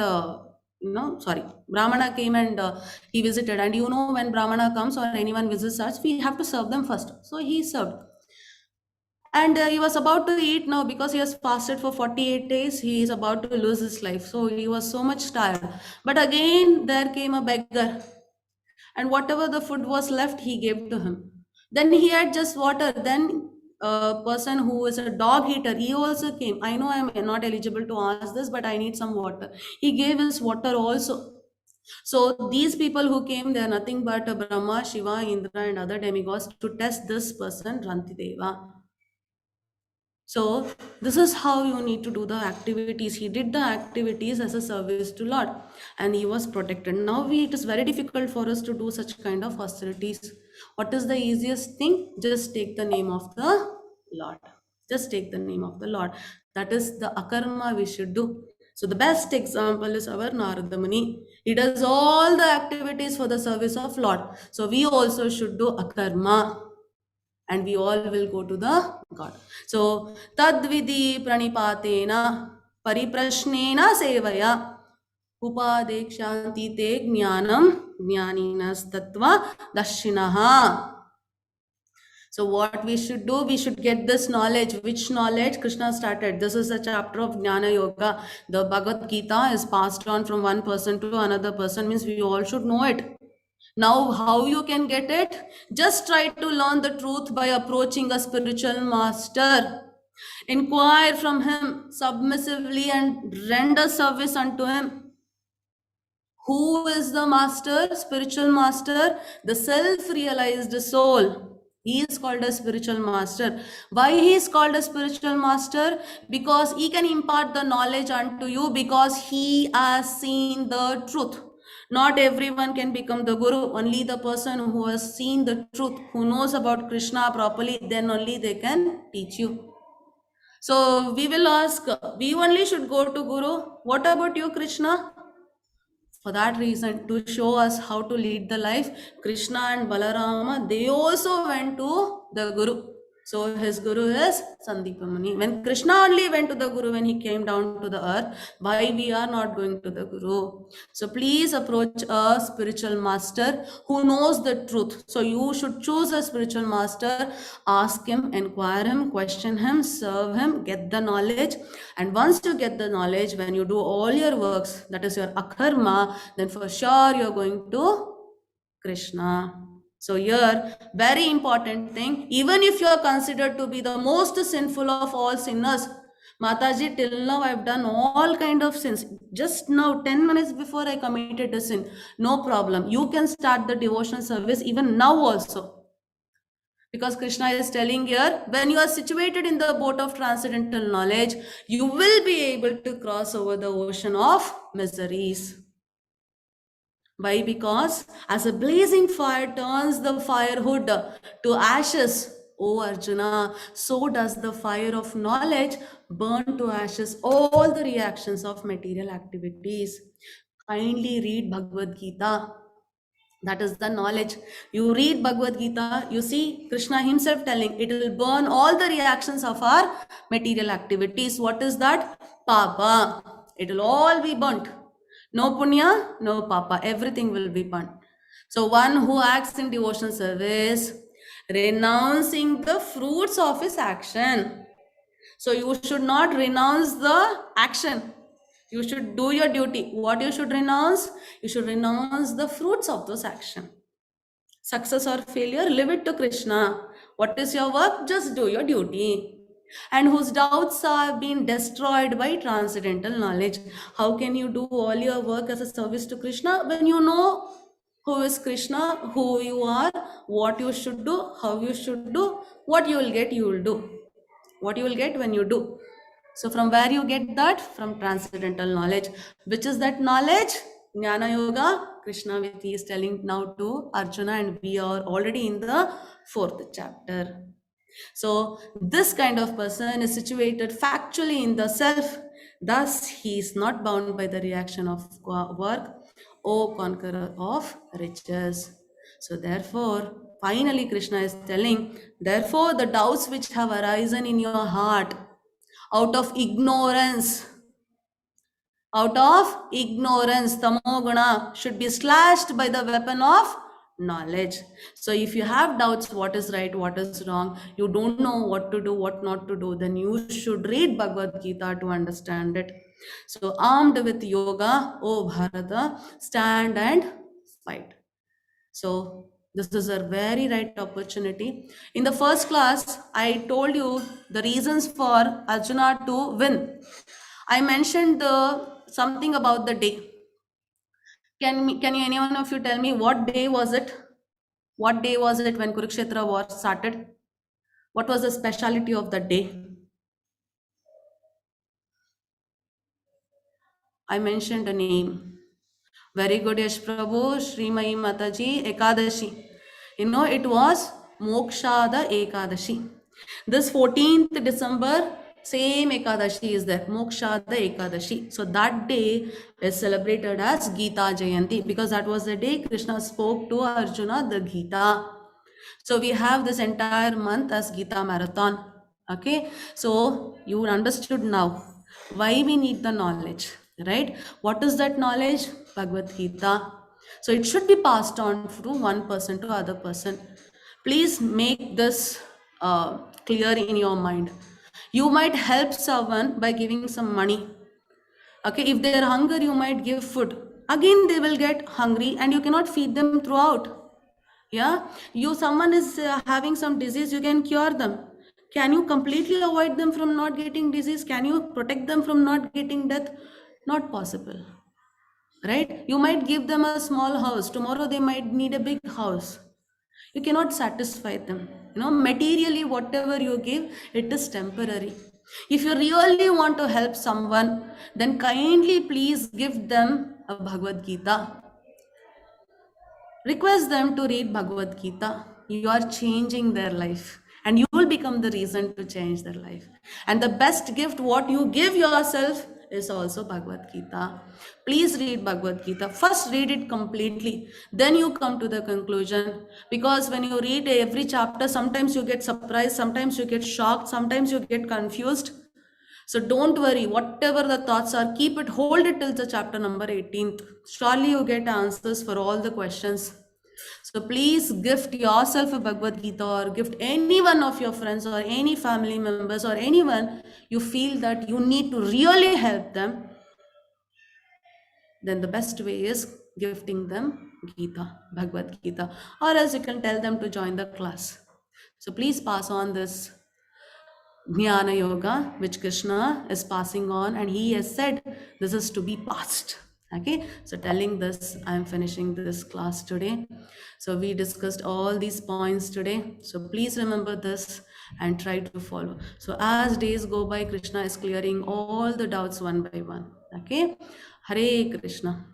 Speaker 1: Brahmana came and he visited. And you know, when Brahmana comes or anyone visits us, we have to serve them first. So he served. And he was about to eat now because he has fasted for 48 days. He is about to lose his life. So he was so much tired. But again, there came a beggar. And whatever the food was left, he gave to him. Then he had just water. Then person who is a dog eater, he also came. I know I am not eligible to ask this, but I need some water. He gave us water also. So these people who came, they are nothing but Brahma, Shiva, Indra, and other demigods to test this person, Rantideva. So this is how you need to do the activities. He did the activities as a service to Lord, and he was protected. Now it is very difficult for us to do such kind of austerities. What is the easiest thing? Just take the name of the Lord. Just take the name of the Lord. That is the akarma we should do. So the best example is our Narada Muni. He does all the activities for the service of Lord. So we also should do akarma, and we all will go to the God. So tadvidi pranipatena pariprashnena sevaya upadekshanti te jnanam jnaninas tattva dashinaha. So what we should do, we should get this knowledge. Which knowledge? Krishna started. This is a chapter of Jnana Yoga. The Bhagavad Gita is passed on from one person to another person, means we all should know it. Now, how you can get it? Just try to learn the truth by approaching a spiritual master. Inquire from him submissively and render service unto him. Who is the master? Spiritual master, the self-realized soul. He is called a spiritual master. Why he is called a spiritual master? Because he can impart the knowledge unto you, because he has seen the truth. Not everyone can become the guru. Only the person who has seen the truth, who knows about Krishna properly, then only they can teach you. So we will ask, we only should go to Guru. What about you, Krishna? For that reason, to show us how to lead the life, Krishna and Balarama, they also went to the Guru. So his Guru is Sandipa Muni. When Krishna only went to the Guru when he came down to the earth, why we are not going to the Guru? So please approach a spiritual master who knows the truth. So you should choose a spiritual master, ask him, inquire him, question him, serve him, get the knowledge. And once you get the knowledge, when you do all your works, that is your akarma, then for sure you're going to Krishna. So here, very important thing, even if you are considered to be the most sinful of all sinners, Mataji, till now I've done all kind of sins. Just now, 10 minutes before I committed a sin, no problem. You can start the devotional service even now also. Because Krishna is telling here, when you are situated in the boat of transcendental knowledge, you will be able to cross over the ocean of miseries. Why? Because as a blazing fire turns the firewood to ashes, O Arjuna, so does the fire of knowledge burn to ashes all the reactions of material activities. Kindly read Bhagavad Gita. That is the knowledge. You read Bhagavad Gita, you see Krishna himself telling it will burn all the reactions of our material activities. What is that? Papa. It will all be burnt. No punya, no papa. Everything will be burnt. So one who acts in devotional service, renouncing the fruits of his action. So you should not renounce the action. You should do your duty. What you should renounce? You should renounce the fruits of those actions. Success or failure, leave it to Krishna. What is your work? Just do your duty. And whose doubts are being destroyed by transcendental knowledge. How can you do all your work as a service to Krishna when you know who is Krishna, who you are, what you should do, how you should do, what you will get, you will do. What you will get when you do. So from where you get that? From transcendental knowledge. Which is that knowledge? Jnana Yoga. Krishna is telling now to Arjuna, and we are already in the 4th chapter. So this kind of person is situated factually in the self. Thus he is not bound by the reaction of work, O conqueror of riches. So therefore, finally Krishna is telling, therefore the doubts which have arisen in your heart out of ignorance, tamoguna should be slashed by the weapon of knowledge. So if you have doubts, what is right, what is wrong, you don't know what to do, what not to do, then you should read Bhagavad Gita to understand it. So armed with yoga, O Bharata, stand and fight. So This is a very right opportunity. In the first class, I told you the reasons for Arjuna to win. I mentioned something about the day. Can you anyone of you tell me what day was it? What day was it when Kurukshetra war started? What was the speciality of that day? I mentioned a name. Very good, Yash Prabhu, Srimai Mataji, Ekadashi. You know, it was Mokshada Ekadashi. This 14th December, same Ekadashi is there, Mokshada Ekadashi. So that day is celebrated as Gita Jayanti because that was the day Krishna spoke to Arjuna the Gita. So we have this entire month as Gita Marathon. Okay, so you understood now why we need the knowledge, right? What is that knowledge? Bhagavad Gita. So it should be passed on from one person to other person. Please make this clear in your mind. You might help someone by giving some money. Okay, if they are hungry, you might give food. Again, they will get hungry and you cannot feed them throughout. Yeah, someone is having some disease, you can cure them. Can you completely avoid them from not getting disease? Can you protect them from not getting death? Not possible, right? You might give them a small house, tomorrow they might need a big house. You cannot satisfy them. You know, materially whatever you give, it is temporary. If you really want to help someone, then kindly please give them a Bhagavad Gita. Request them to read Bhagavad Gita. You are changing their life and you will become the reason to change their life. And the best gift what you give yourself is also Bhagavad Gita. Please read Bhagavad Gita. First read it completely. Then you come to the conclusion. Because when you read every chapter, sometimes you get surprised, sometimes you get shocked, sometimes you get confused. So don't worry, whatever the thoughts are, keep it, hold it till the chapter number 18th. Surely you get answers for all the questions. So please gift yourself a Bhagavad Gita or gift any one of your friends or any family members or anyone you feel that you need to really help them. Then the best way is gifting them Gita, Bhagavad Gita, or else you can tell them to join the class. So please pass on this Jnana Yoga, which Krishna is passing on, and he has said this is to be passed. Okay, so telling this, I am finishing this class today. So we discussed all these points today. So please remember this and try to follow. So as days go by, Krishna is clearing all the doubts one by one. Okay, Hare Krishna.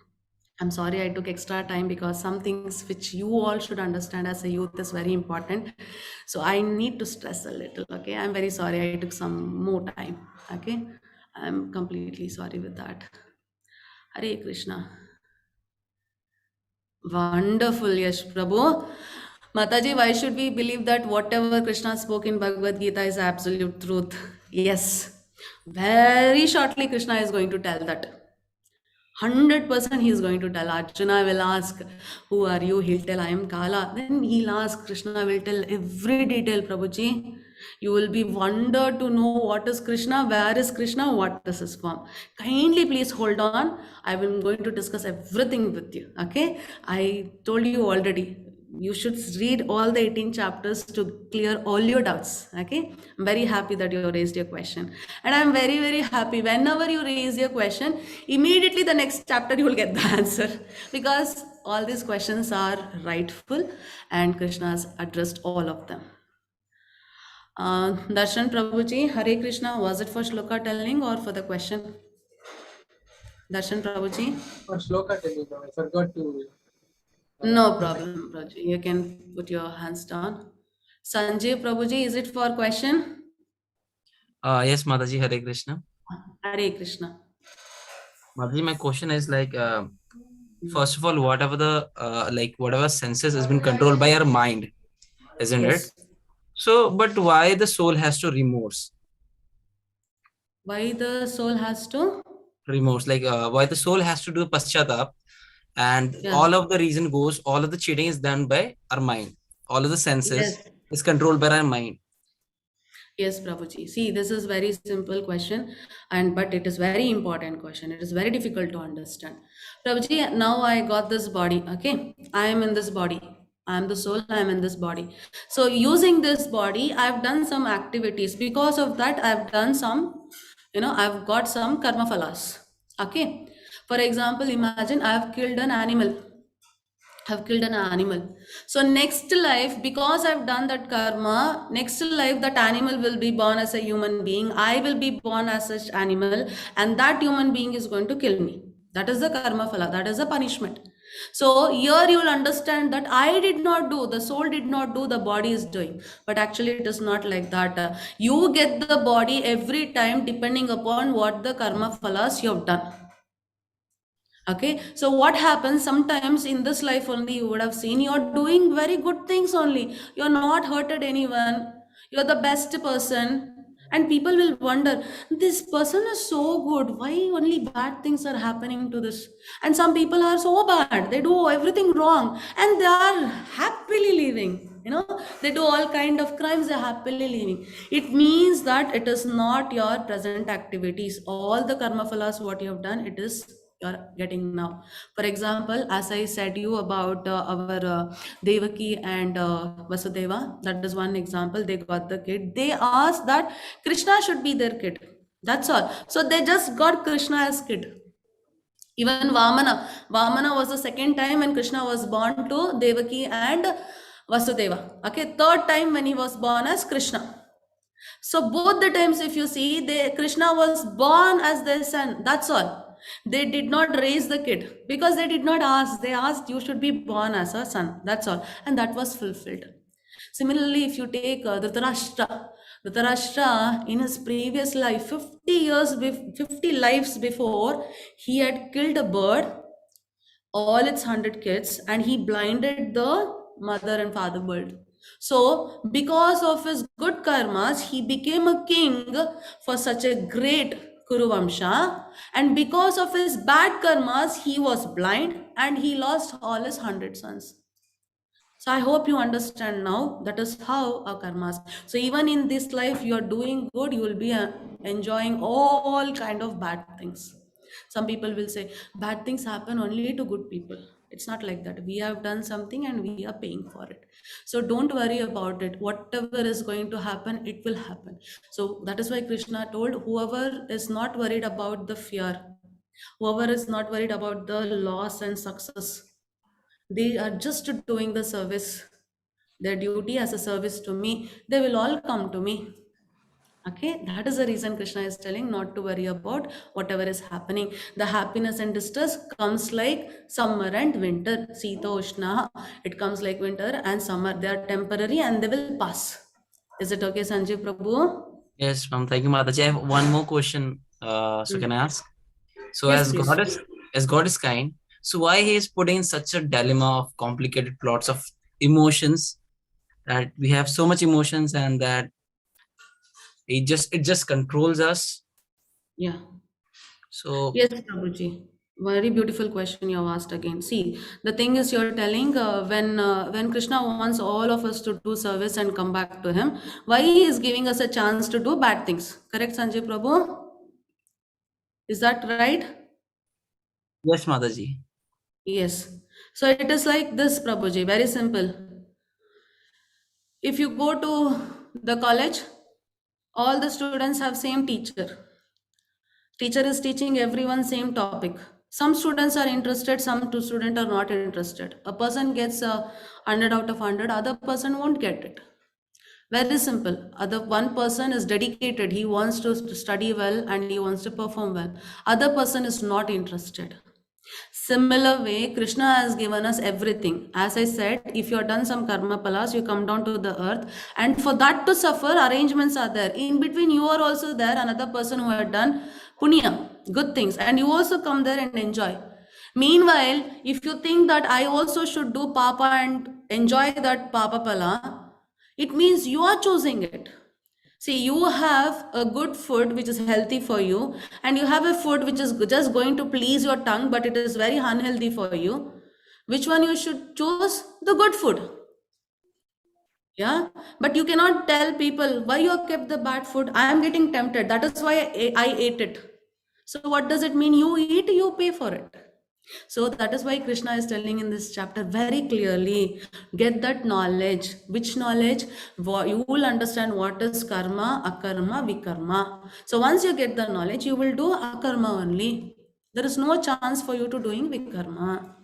Speaker 1: I'm sorry I took extra time because some things which you all should understand as a youth is very important. So I need to stress a little. Okay, I'm very sorry I took some more time. Okay, I'm completely sorry with that. Hare Krishna. Wonderful, Yash Prabhu. Mataji, why should we believe that whatever Krishna spoke in Bhagavad Gita is absolute truth? Yes. Very shortly, Krishna is going to tell that. 100% he is going to tell. Arjuna will ask, who are you? He'll tell, I am Kala. Then he'll ask, Krishna will tell every detail, Prabhuji. You will be wondered to know what is Krishna, where is Krishna, what is his form. Kindly please hold on. I am going to discuss everything with you. Okay. I told you already. You should read all the 18 chapters to clear all your doubts. Okay. I'm very happy that you raised your question. And I'm very, very happy whenever you raise your question, immediately the next chapter you will get the answer. Because all these questions are rightful and Krishna has addressed all of them. Darshan Prabhuji, Hare Krishna, was it for shloka telling or for the question? Darshan Prabhuji?
Speaker 9: For shloka telling, I forgot to.
Speaker 1: No problem, Prabhuji. You can put your hands down. Sanjay Prabhuji, is it for question?
Speaker 12: Yes, Mataji, Hare Krishna.
Speaker 1: Hare Krishna.
Speaker 12: Mataji, my question is like, first of all, whatever the whatever senses has been controlled by our mind, isn't it? So, but why the soul has to remorse?
Speaker 1: Why the soul has to?
Speaker 12: Remorse, like why the soul has to do paschatap, and all of the reason goes, all of the cheating is done by our mind. All of the senses is controlled by our mind.
Speaker 1: Yes, Prabhuji. See, this is very simple question, but it is very important question. It is very difficult to understand. Prabhuji, now I got this body. Okay, I am in this body. I am the soul, I am in this body. So using this body, I've done some activities. Because of that, I've done some, I've got some karma phalas. Okay. For example, imagine I've killed an animal. I've killed an animal. So next life, because I've done that karma, next life that animal will be born as a human being. I will be born as such animal, and that human being is going to kill me. That is the karma phala. That is the punishment. So here you will understand that I did not do, the soul did not do, the body is doing. But actually it is not like that. You get the body every time depending upon what the karma phalas you have done. Okay, so what happens sometimes in this life only, you would have seen you're doing very good things only. You're not hurted anyone. You're the best person. And people will wonder, this person is so good. Why only bad things are happening to this? And some people are so bad. They do everything wrong and they are happily living. They do all kind of crimes, they're happily living. It means that it is not your present activities. All the karma phalas, what you have done, it is you're getting now. For example, as I said you about our Devaki and Vasudeva, that is one example. They got the kid. They asked that Krishna should be their kid. That's all. So they just got Krishna as kid. Even Vamana was the second time when Krishna was born to Devaki and Vasudeva. Okay, third time when he was born as Krishna. So both the times, if you see, Krishna was born as their son. That's all. They did not raise the kid because they did not ask. They asked, you should be born as a son. That's all. And that was fulfilled. Similarly, if you take Dhritarashtra in his previous life, 50 lives before, he had killed a bird, all its 100 kids, and he blinded the mother and father bird. So because of his good karmas, he became a king for such a great Kuru Vamsha, and because of his bad karmas, he was blind and he lost all his 100 sons. So I hope you understand now. That is how our karmas. So even in this life, you are doing good, you will be enjoying all kind of bad things. Some people will say bad things happen only to good people. It's not like that. We have done something and we are paying for it. So don't worry about it. Whatever is going to happen, it will happen. So that is why Krishna told, whoever is not worried about the fear, whoever is not worried about the loss and success, they are just doing the service, their duty as a service to me, they will all come to me. Okay, that is the reason Krishna is telling not to worry about whatever is happening. The happiness and distress comes like summer and winter. Sita Ushna, it comes like winter and summer. They are temporary and they will pass. Is it okay, Sanjeev Prabhu?
Speaker 12: Yes, ma'am. Thank you, Mataji. I have one more question. So can I ask? So
Speaker 1: Yes,
Speaker 12: as God is kind, so why he is putting in such a dilemma of complicated plots of emotions, that we have so much emotions and that it just controls us?
Speaker 1: Yeah.
Speaker 12: So
Speaker 1: yes, Prabhuji. Very beautiful question you have asked again. See, the thing is, you're telling when Krishna wants all of us to do service and come back to him, why he is giving us a chance to do bad things. Correct, Sanjay Prabhu? Is that right?
Speaker 12: yes, Mataji.
Speaker 1: Yes. So it is like this, Prabhuji. Very simple. If you go to the college, all the students have same teacher. Teacher is teaching everyone same topic. Some students are interested, some students are not interested. A person gets a 100 out of 100, other person won't get it. Very simple. Other one person is dedicated, he wants to study well and he wants to perform well. Other person is not interested. Similar way, Krishna has given us everything. As I said, if you have done some karma palas, you come down to the earth, and for that to suffer, arrangements are there. In between, you are also there, another person who had done punya, good things, and you also come there and enjoy. Meanwhile, if you think that I also should do papa and enjoy that papa pala, it means you are choosing it. See, you have a good food which is healthy for you, and you have a food which is just going to please your tongue, but it is very unhealthy for you. Which one you should choose? The good food. Yeah, but you cannot tell people why you have kept the bad food. I am getting tempted. That is why I ate it. So what does it mean? You eat, you pay for it. So that is why Krishna is telling in this chapter very clearly, get that knowledge. Which knowledge? You will understand what is karma, akarma, vikarma. So once you get the knowledge, you will do akarma only. There is no chance for you to doing vikarma.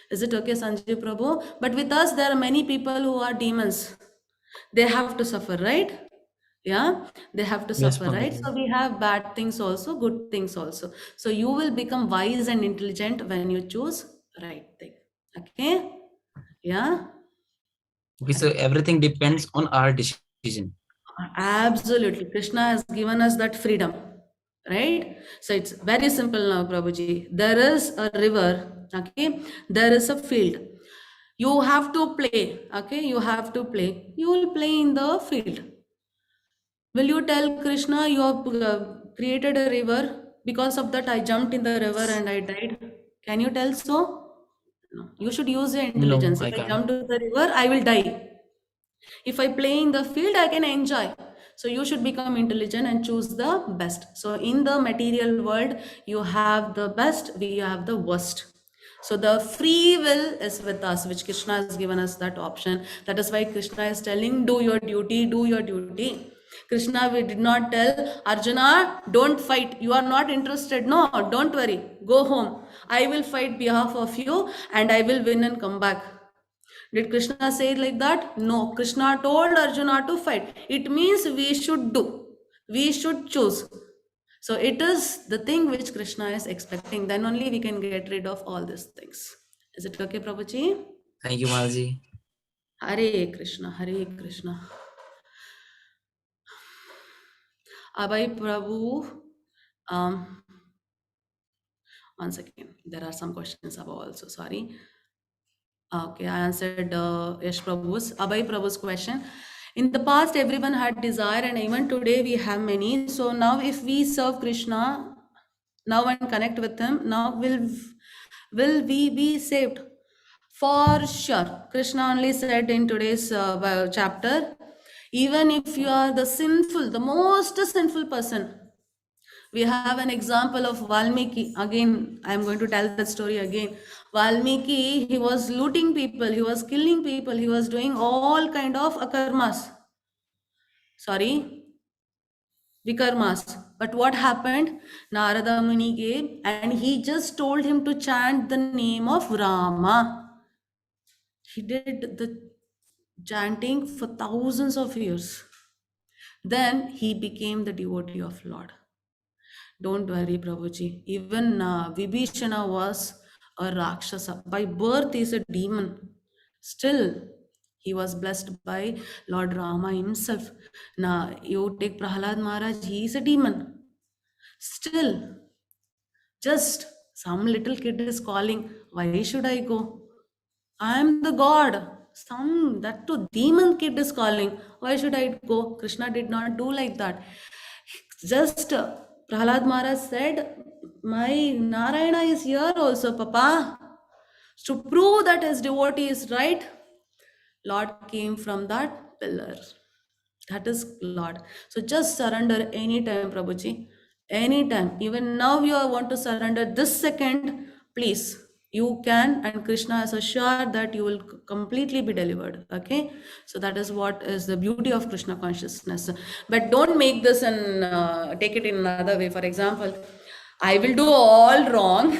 Speaker 1: Is it okay, Sanjay Prabhu? But with us, there are many people who are demons. They have to suffer, right? Yeah, they have to
Speaker 12: Yes,
Speaker 1: suffer, right?
Speaker 12: Mataji.
Speaker 1: So we have bad things also, good things also. So you will become wise and intelligent when you choose right thing. Okay? Yeah,
Speaker 12: Okay, so everything depends on our decision.
Speaker 1: absolutely. Krishna has given us that freedom, right? So it's very simple now, Prabhuji. There is a river, okay? There is a field. You have to play, okay? You have to play. You will play in the field. Will you tell Krishna you have created a river? Because of that, I jumped in the river and I died. Can you tell so? No. You should use your
Speaker 12: No,
Speaker 1: intelligence. If
Speaker 12: I
Speaker 1: I
Speaker 12: can't.
Speaker 1: jump to the river, I will die. If I play in the field, I can enjoy. So you should become intelligent and choose the best. So in the material world, you have the best, we have the worst. So the free will is with us, which Krishna has given us that option. That is why Krishna is telling, do your duty, do your duty. Krishna, we did not tell Arjuna, don't fight. You are not interested. No, don't worry. Go home. I will fight behalf of you and I will win and come back. Did Krishna say it like that? No. Krishna told Arjuna to fight. It means we should do. We should choose. So it is the thing which Krishna is expecting. Then only we can get rid of all these things. Is it okay, Prabhuji?
Speaker 12: Thank you, Mataji.
Speaker 1: Hare Krishna, Hare Krishna. Abhay Prabhu, one second. There are some questions above also. Sorry. Okay, I answered Yash Prabhu's, Abhay Prabhu's question. In the past, everyone had desire, and even today we have many. So now, if we serve Krishna, now and connect with Him, now will we be saved? For sure. Krishna only said in today's chapter, even if you are the sinful, the most sinful person, we have an example of Valmiki. Again, I'm going to tell that story again. Valmiki, he was looting people, he was killing people, he was doing all kind of akarmas. Sorry, vikarmas. But what happened? Narada Muni came and he just told him to chant the name of Rama. He did the chanting for thousands of years. Then he became the devotee of Lord. Don't worry, Prabhuji. Even Vibhishana was a Rakshasa. By birth, he is a demon. Still, he was blessed by Lord Rama himself. Now, you take Prahlad Maharaj, he is a demon. Still, just some little kid is calling, why should I go? I am the God. That too demon kid is calling, why should I go? Krishna did not do like that. Just Prahlad Maharaj said, my Narayana is here also, Papa. To prove that his devotee is right, Lord came from that pillar. That is Lord. So just surrender anytime, Prabhuji. Anytime. Even now you want to surrender this second, please. You can, and Krishna is assured that you will completely be delivered. Okay, so that is what is the beauty of Krishna consciousness. But don't make this and take it in another way. For example, I will do all wrong,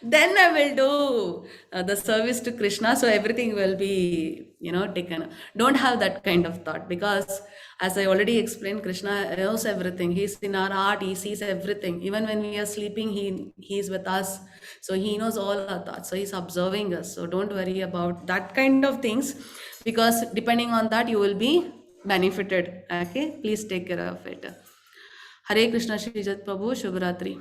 Speaker 1: then I will do the service to Krishna, so everything will be, taken. Don't have that kind of thought, because as I already explained, Krishna knows everything. He's in our heart, he sees everything. Even when we are sleeping, he is with us. So he knows all our thoughts. So he's observing us. So don't worry about that kind of things, because depending on that, you will be benefited. Okay, please take care of it. Hare Krishna, Shri Jat Prabhu, Shubhratri.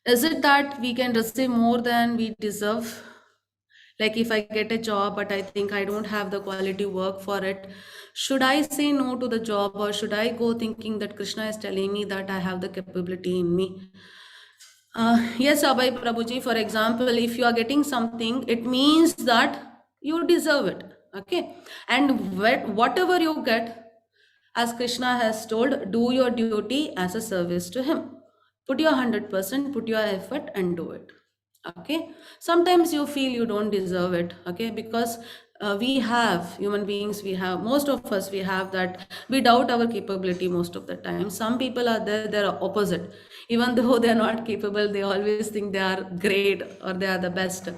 Speaker 1: Is it that we can receive more than we deserve? Like if I get a job, but I think I don't have the quality work for it, should I say no to the job, or should I go thinking that Krishna is telling me that I have the capability in me? Yes, Abhay Prabhuji, for example, if you are getting something, it means that you deserve it. Okay. And whatever you get, as Krishna has told, do your duty as a service to him. Put your 100%, put your effort and do it. Okay, sometimes you feel you don't deserve it. Okay, because we have human beings, we have, most of us, we have that, we doubt our capability most of the time. Some people are there, they're opposite. Even though they're not capable, they always think they are great or they are the best.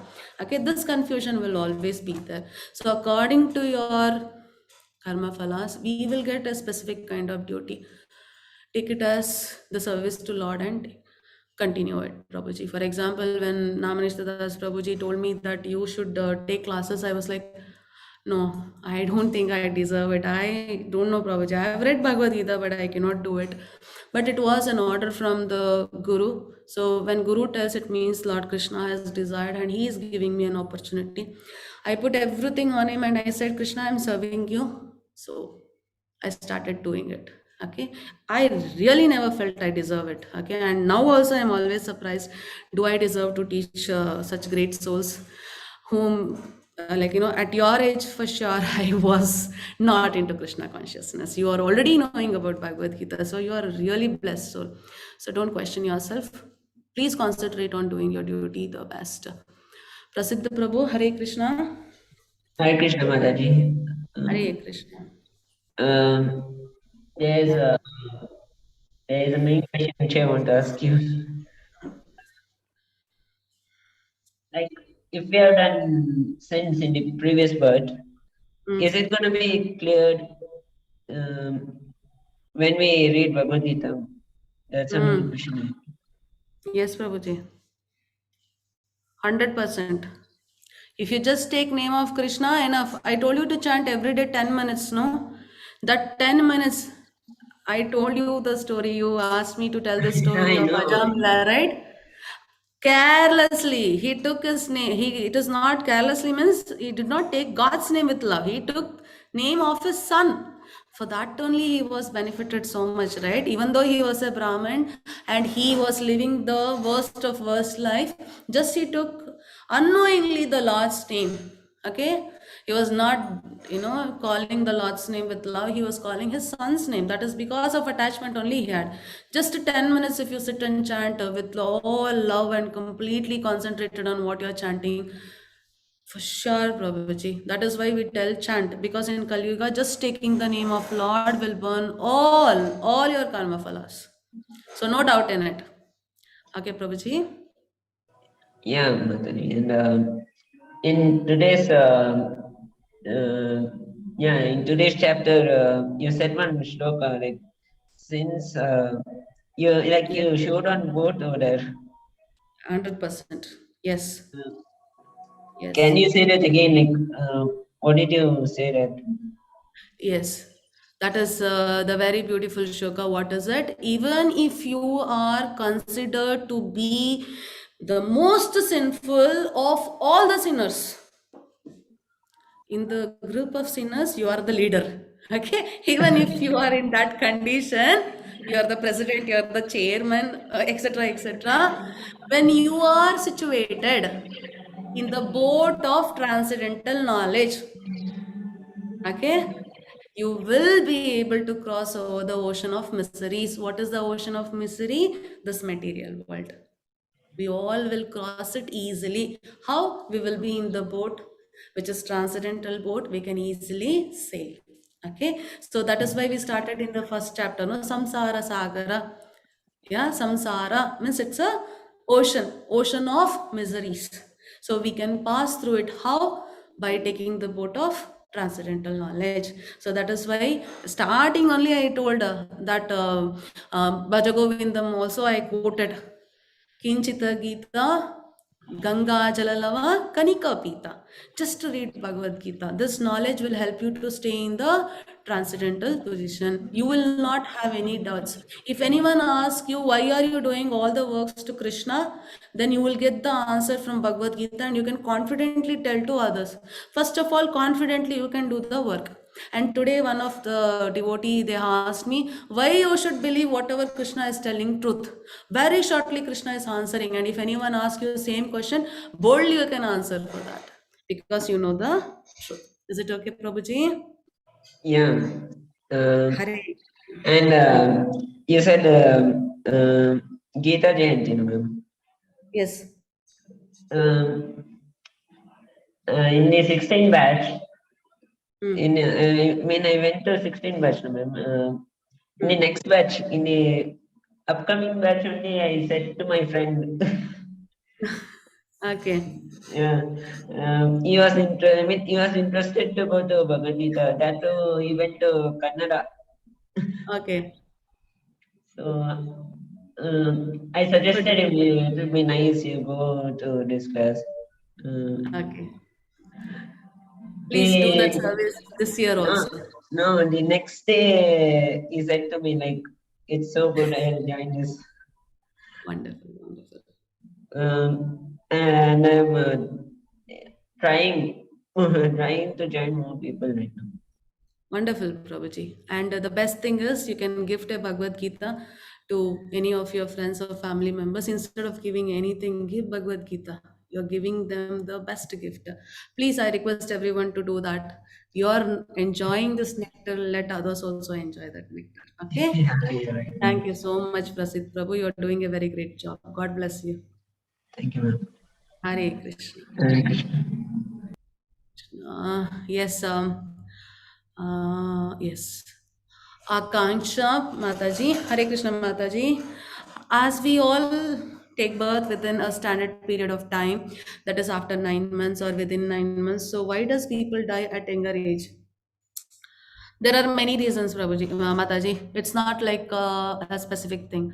Speaker 1: Okay, this confusion will always be there. So according to your karma phalas, we will get a specific kind of duty. Take it as the service to Lord and continue it, Prabhuji. For example, when Namanishta Das Prabhuji told me that you should take classes, I was like, no, I don't think I deserve it. I don't know, Prabhuji. I have read Bhagavad Gita, but I cannot do it. But it was an order from the Guru. So when Guru tells, it means Lord Krishna has desired and he is giving me an opportunity. I put everything on him and I said, Krishna, I'm serving you. So I started doing it. Okay, I really never felt I deserve it. Okay, and now also I'm always surprised. Do I deserve to teach such great souls, whom, like, at your age, for sure, I was not into Krishna consciousness. You are already knowing about Bhagavad Gita, so you are a really blessed soul. So don't question yourself. Please concentrate on doing your duty the best. Prasiddha Prabhu, Hare Krishna.
Speaker 7: Hare Krishna, Mataji.
Speaker 1: Hare Krishna.
Speaker 7: There's a main question which I want to ask you. Like, if we have done sins in the previous birth, is it going to be cleared when we read Bhagavad Gita? That's a main question.
Speaker 1: Yes, Prabhuji. 100%. If you just take name of Krishna, enough. I told you to chant every day 10 minutes, no? That 10 minutes, I told you the story. You asked me to tell the story
Speaker 7: I
Speaker 1: of
Speaker 7: know.
Speaker 1: Ajamla, right? Carelessly, he took his name. It is not carelessly means he did not take God's name with love. He took name of his son. For that only he was benefited so much, right? Even though he was a Brahmin and he was living the worst of worst life, just he took unknowingly the Lord's name. Okay, he was not, calling the Lord's name with love. He was calling his son's name. That is because of attachment only he had. Just 10 minutes, if you sit and chant with all love and completely concentrated on what you're chanting, for sure, Prabhuji. That is why we tell chant, because in Kali Yuga, just taking the name of Lord will burn all your karma phalas. So no doubt in it. Okay, Prabhuji.
Speaker 7: Yeah, Mataji. And in today's in today's chapter, you said one shloka, like, since you showed on boat over there.
Speaker 1: 100%. Yes. Yes.
Speaker 7: Can you say that again? Like, what did you say that?
Speaker 1: Yes, that is the very beautiful shloka. What is it? Even if you are considered to be the most sinful of all the sinners, in the group of sinners, you are the leader. Okay, even if you are in that condition, you are the president, you are the chairman, etc., etc. When you are situated in the boat of transcendental knowledge, okay, you will be able to cross over the ocean of miseries. What is the ocean of misery? This material world. We all will cross it easily. How? We will be in the boat, which is transcendental boat. We can easily sail. Okay, so that is why we started in the first chapter, no? Samsara Sagara. Yeah, samsara means it's a ocean of miseries. So we can pass through it. How? By taking the boat of transcendental knowledge. So that is why starting only I told that Bhajagovindam also I quoted Kinchita Gita Ganga Jalalava Kanika Pita. Just to read Bhagavad Gita. This knowledge will help you to stay in the transcendental position. You will not have any doubts. If anyone asks you, why are you doing all the works to Krishna? Then you will get the answer from Bhagavad Gita and you can confidently tell to others. First of all, confidently you can do the work. And today one of the devotee, they asked me, why you should believe whatever Krishna is telling truth. Very shortly Krishna is answering, and if anyone asks you the same question, boldly you can answer for that, because you know the truth. Is it okay, Prabhuji?
Speaker 7: Yeah.
Speaker 1: Hare.
Speaker 7: And you said Gita Jayanti, no, ma'am?
Speaker 1: Yes.
Speaker 7: in the 16 batch, when I went to 16 batch, ma'am, in the next batch, in the upcoming batch only, I said to my friend,
Speaker 1: Okay.
Speaker 7: yeah, he was interested to go to Bhagavad Gita. That too, he went to Kannada.
Speaker 1: Okay.
Speaker 7: So I suggested him it would be nice you go to this class.
Speaker 1: Okay. Please do that service this year also.
Speaker 7: No, the next day he said to me like, "It's so good, I'll join this."
Speaker 1: Wonderful, wonderful.
Speaker 7: And I'm trying trying to join more people right now.
Speaker 1: Wonderful, Prabhuji. And the best thing is you can gift a Bhagavad Gita to any of your friends or family members. Instead of giving anything, give Bhagavad Gita. You're giving them the best gift. Please, I request everyone to do that. You're enjoying this nectar, let others also enjoy that nectar. Okay?
Speaker 7: Yeah, right.
Speaker 1: Thank you so much, Prasid Prabhu. You're doing a very great job. God bless you.
Speaker 7: Thank you, ma'am.
Speaker 1: Hare Krishna.
Speaker 7: Hare Krishna.
Speaker 1: Yes. Yes. Akanksha Mataji, Hare Krishna Mataji. As we all take birth within a standard period of time, that is after 9 months or within 9 months, so why does people die at younger age? There are many reasons, Prabhuji, Mataji. It's not like a specific thing.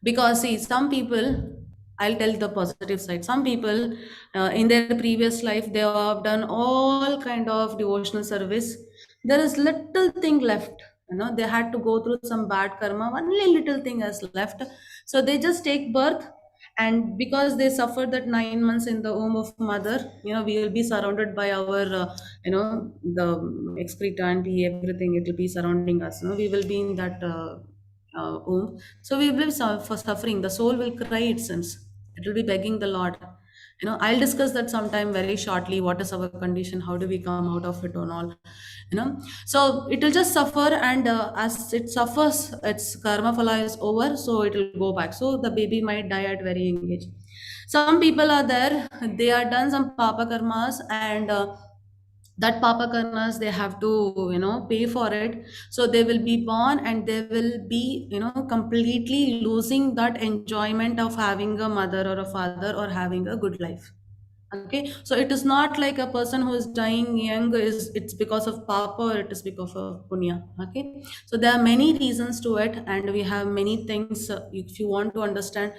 Speaker 1: Because see, some people, I'll tell the positive side. Some people in their previous life, they have done all kind of devotional service. There is little thing left. They had to go through some bad karma. Only little thing is left. So they just take birth. And because they suffered that 9 months in the womb of mother, we will be surrounded by our, the excreta and everything. It will be surrounding us. We will be in that womb. So we will be suffering. The soul will cry, it seems. It will be begging the Lord. I'll discuss that sometime very shortly. What is our condition? How do we come out of it and all? So it will just suffer, and as it suffers, its karma phala is over, so it will go back. So the baby might die at very young age. Some people are there, they are done some papa karmas, and that papa karmas, they have to pay for it. So they will be born, and they will be completely losing that enjoyment of having a mother or a father or having a good life. Okay, so it is not like a person who is dying young it's because of papa, or it is because of punya. Okay, so there are many reasons to it, and we have many things. If you want to understand,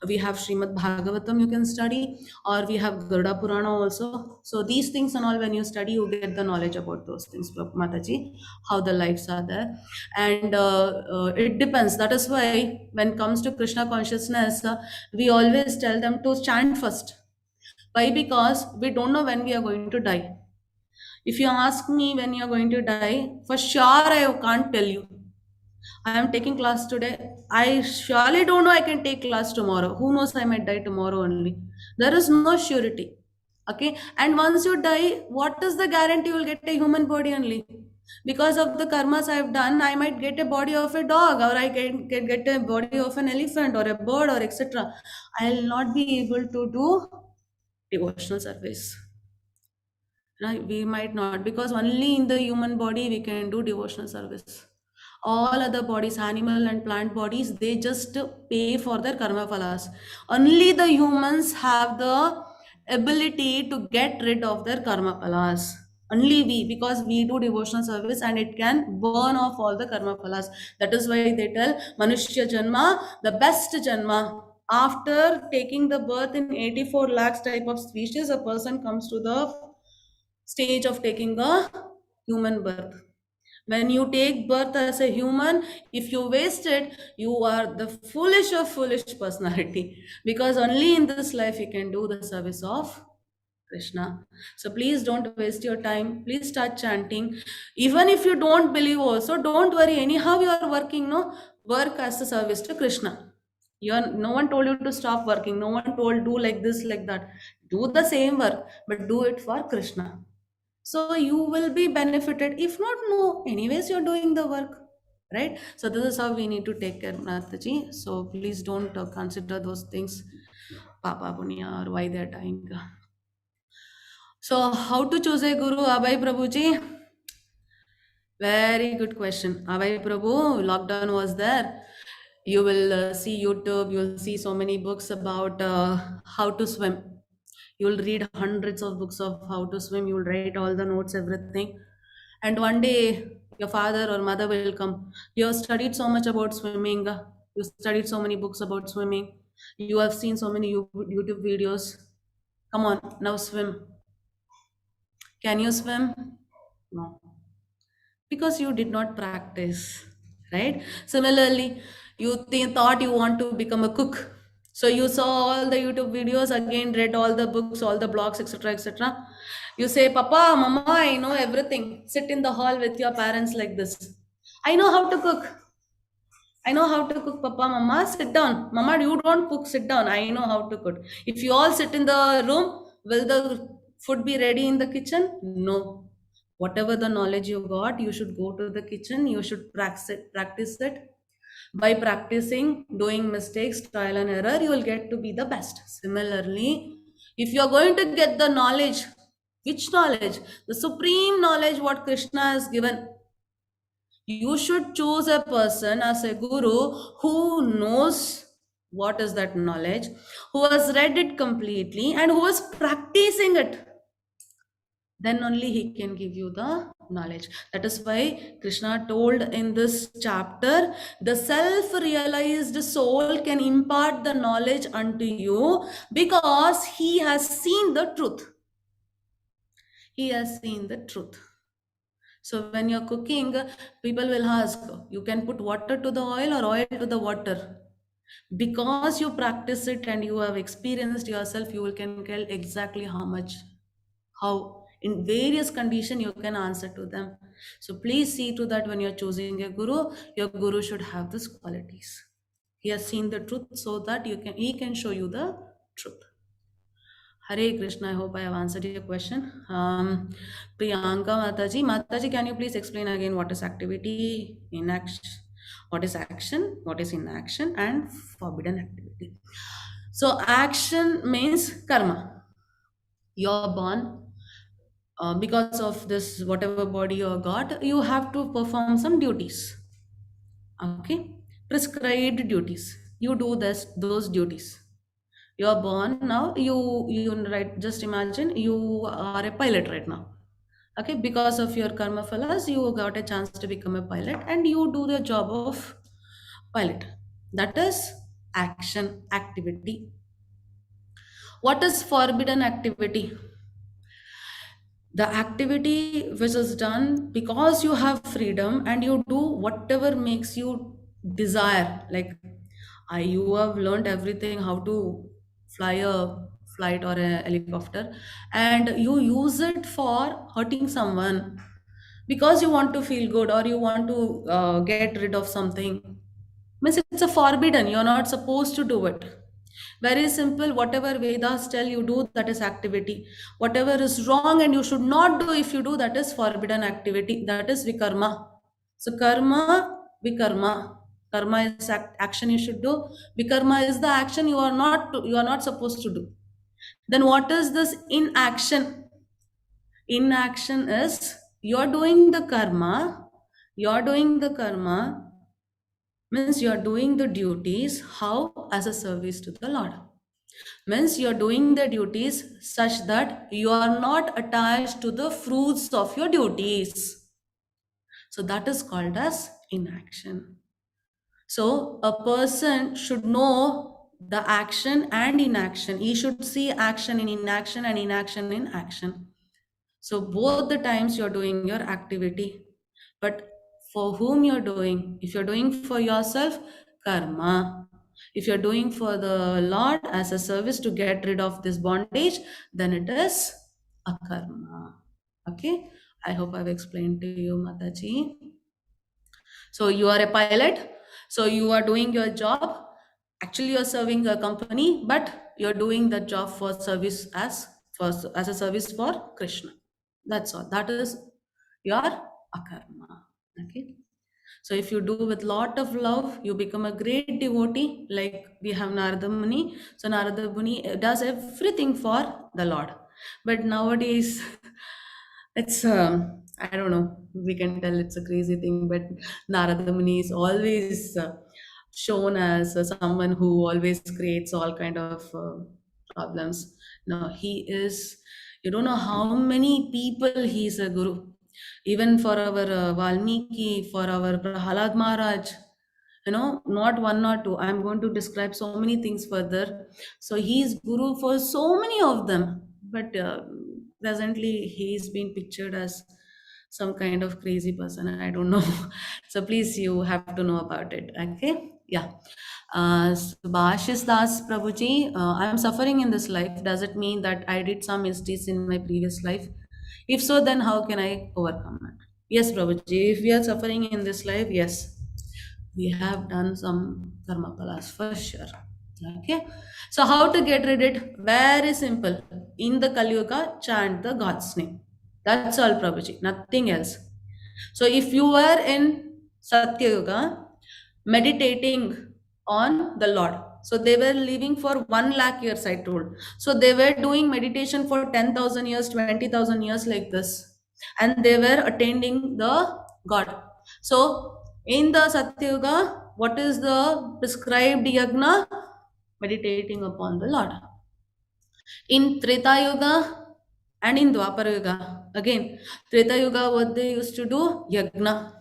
Speaker 1: we have Srimad Bhagavatam you can study, or we have Garuda Purana also. So these things and all, when you study, you get the knowledge about those things, Mataji, how the lives are there. And it depends. That is why when it comes to Krishna consciousness, we always tell them to chant first. Why? Because we don't know when we are going to die. If you ask me when you are going to die, for sure I can't tell you. I am taking class today. I surely don't know I can take class tomorrow. Who knows, I might die tomorrow only. There is no surety. Okay. And once you die, what is the guarantee you will get a human body only? Because of the karmas I have done, I might get a body of a dog, or I can get a body of an elephant or a bird, or etc. I will not be able to do devotional service. We might not, because only in the human body we can do devotional service. All other bodies, animal and plant bodies, they just pay for their karma phalas. Only the humans have the ability to get rid of their karma phalas. Only we, because we do devotional service, and it can burn off all the karma phalas. That is why they tell Manushya Janma, the best Janma. After taking the birth in 84 lakhs type of species, a person comes to the stage of taking a human birth. When you take birth as a human, if you waste it, you are the foolish of foolish personality, because only in this life you can do the service of Krishna. So please don't waste your time. Please start chanting. Even if you don't believe also, don't worry. Anyhow you are working, no? Work as a service to Krishna. No one told you to stop working. No one told do like this, like that. Do the same work, but do it for Krishna. So you will be benefited. If not, no. Anyways, you're doing the work, right? So this is how we need to take care, Mataji. So please don't consider those things. papa punya or why they are dying. So how to choose a guru, Abhay Prabhuji? Very good question. Abhay Prabhu, lockdown was there. You will see YouTube, you will see so many books about how to swim. You will read hundreds of books of how to swim. You will write all the notes, everything. And one day your father or mother will come. You have studied so much about swimming. You studied so many books about swimming. You have seen so many YouTube videos. Come on, now swim. Can you swim? No. Because you did not practice, right? Similarly, you thought you want to become a cook. So you saw all the YouTube videos, again read all the books, all the blogs, etc., etc. You say, Papa, Mama, I know everything. Sit in the hall with your parents like this. I know how to cook. I know how to cook, Papa, Mama. Sit down. Mama, you don't cook. Sit down. I know how to cook. If you all sit in the room, will the food be ready in the kitchen? No. Whatever the knowledge you got, you should go to the kitchen. You should practice it. By practicing, doing mistakes, trial and error, you will get to be the best. Similarly, if you are going to get the knowledge, which knowledge? The supreme knowledge what Krishna has given. You should choose a person as a guru who knows what is that knowledge, who has read it completely and who is practicing it. Then only he can give you the knowledge. That is why Krishna told in this chapter, the self-realized soul can impart the knowledge unto you because he has seen the truth. He has seen the truth. So when you're cooking, people will ask, you can put water to the oil or oil to the water. Because you practice it and you have experienced yourself, you can tell exactly how much, how in various conditions you can answer to them. So please see to that when you're choosing a guru, your guru should have these qualities. He has seen the truth so that he can show you the truth. Hare Krishna, I hope I have answered your question. Priyanka Mataji. Mataji, can you please explain again what is activity, inaction, what is action, what is inaction, and forbidden activity? So action means karma. You're born. Because of this, whatever body you got, you have to perform some duties. Okay, prescribed duties. You do those duties. You are born now. You right. Just imagine you are a pilot right now. Okay, because of your karma phalas, you got a chance to become a pilot, and you do the job of pilot. That is action, activity. What is forbidden activity? The activity which is done because you have freedom and you do whatever makes you desire. Like you have learned everything how to fly a flight or a helicopter, and you use it for hurting someone because you want to feel good or you want to get rid of something. Means it's a forbidden. You're not supposed to do it. Very simple. Whatever Vedas tell you do, that is activity. Whatever is wrong and you should not do, if you do, that is forbidden activity. That is vikarma. So karma, vikarma. Karma is action you should do. Vikarma is the action you are not supposed to do. Then what is this inaction? Inaction is you're doing the karma. You're doing the karma. Means you are doing the duties how? As a service to the Lord. Means you are doing the duties such that you are not attached to the fruits of your duties. So that is called as inaction. So a person should know the action and inaction. He should see action in inaction and inaction in action. So both the times you are doing your activity. But for whom you're doing? If you're doing for yourself, karma. If you're doing for the Lord as a service to get rid of this bondage, then it is akarma. Okay, I hope I've explained to you, Mataji. So you are a pilot. So you are doing your job. Actually, you're serving a company, but you're doing the job for service as a service for Krishna. That's all. That is your akarma. Okay. So if you do with lot of love, you become a great devotee. Like we have Narada Muni. So Narada Muni does everything for the Lord. But nowadays it's I don't know, we can tell it's a crazy thing, but Narada Muni is always shown as someone who always creates all kind of problems. No, he is, you don't know how many people he is a guru. Even for our Valmiki, for our Prahalad Maharaj, you know, not one or two, I'm going to describe so many things further. So he is guru for so many of them, but presently he's been pictured as some kind of crazy person, I don't know. So please, you have to know about it. Okay, yeah. Subhashis Das Prabhuji, I am suffering in this life. Does it mean that I did some misdeeds in my previous life? If so, then how can I overcome it? Yes, Prabhuji, if we are suffering in this life, yes, we have done some karma palas for sure. Okay, so how to get rid of it? Very simple. In the Kali Yuga, chant the God's name. That's all, Prabhuji, nothing else. So if you were in Satya Yuga, meditating on the Lord, so they were living for 1 lakh years, I told. So they were doing meditation for 10,000 years, 20,000 years like this, and they were attending the God. So in the Satya Yuga, what is the prescribed yagna? Meditating upon the Lord. In Treta Yuga and in Dwapara Yuga, again, Treta Yuga, what they used to do? Yagna.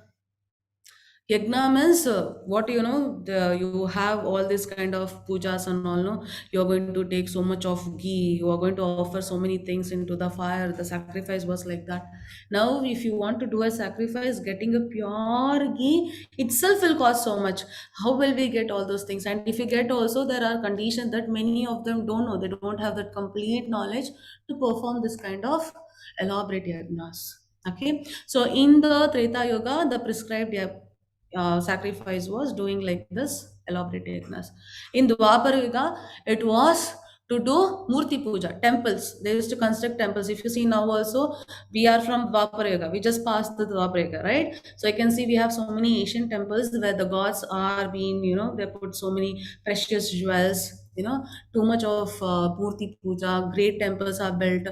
Speaker 1: Yagna means what, you know, you have all this kind of pujas and all, no? You're going to take so much of ghee, you are going to offer so many things into the fire. The sacrifice was like that. Now, if you want to do a sacrifice, getting a pure ghee itself will cost so much. How will we get all those things? And if you get also, there are conditions that many of them don't know. They don't have that complete knowledge to perform this kind of elaborate yagnas. Okay, so in the Treta Yuga, the prescribed sacrifice was doing like this elaborate yagnas. In Dwapara Yuga, it was to do Murti Puja, temples. They used to construct temples. If you see now also, we are from Dwapara Yuga. We just passed the Dwapara Yuga, right? So you can see we have so many ancient temples where the gods are being, you know, they put so many precious jewels, you know, too much of Murti Puja, great temples are built.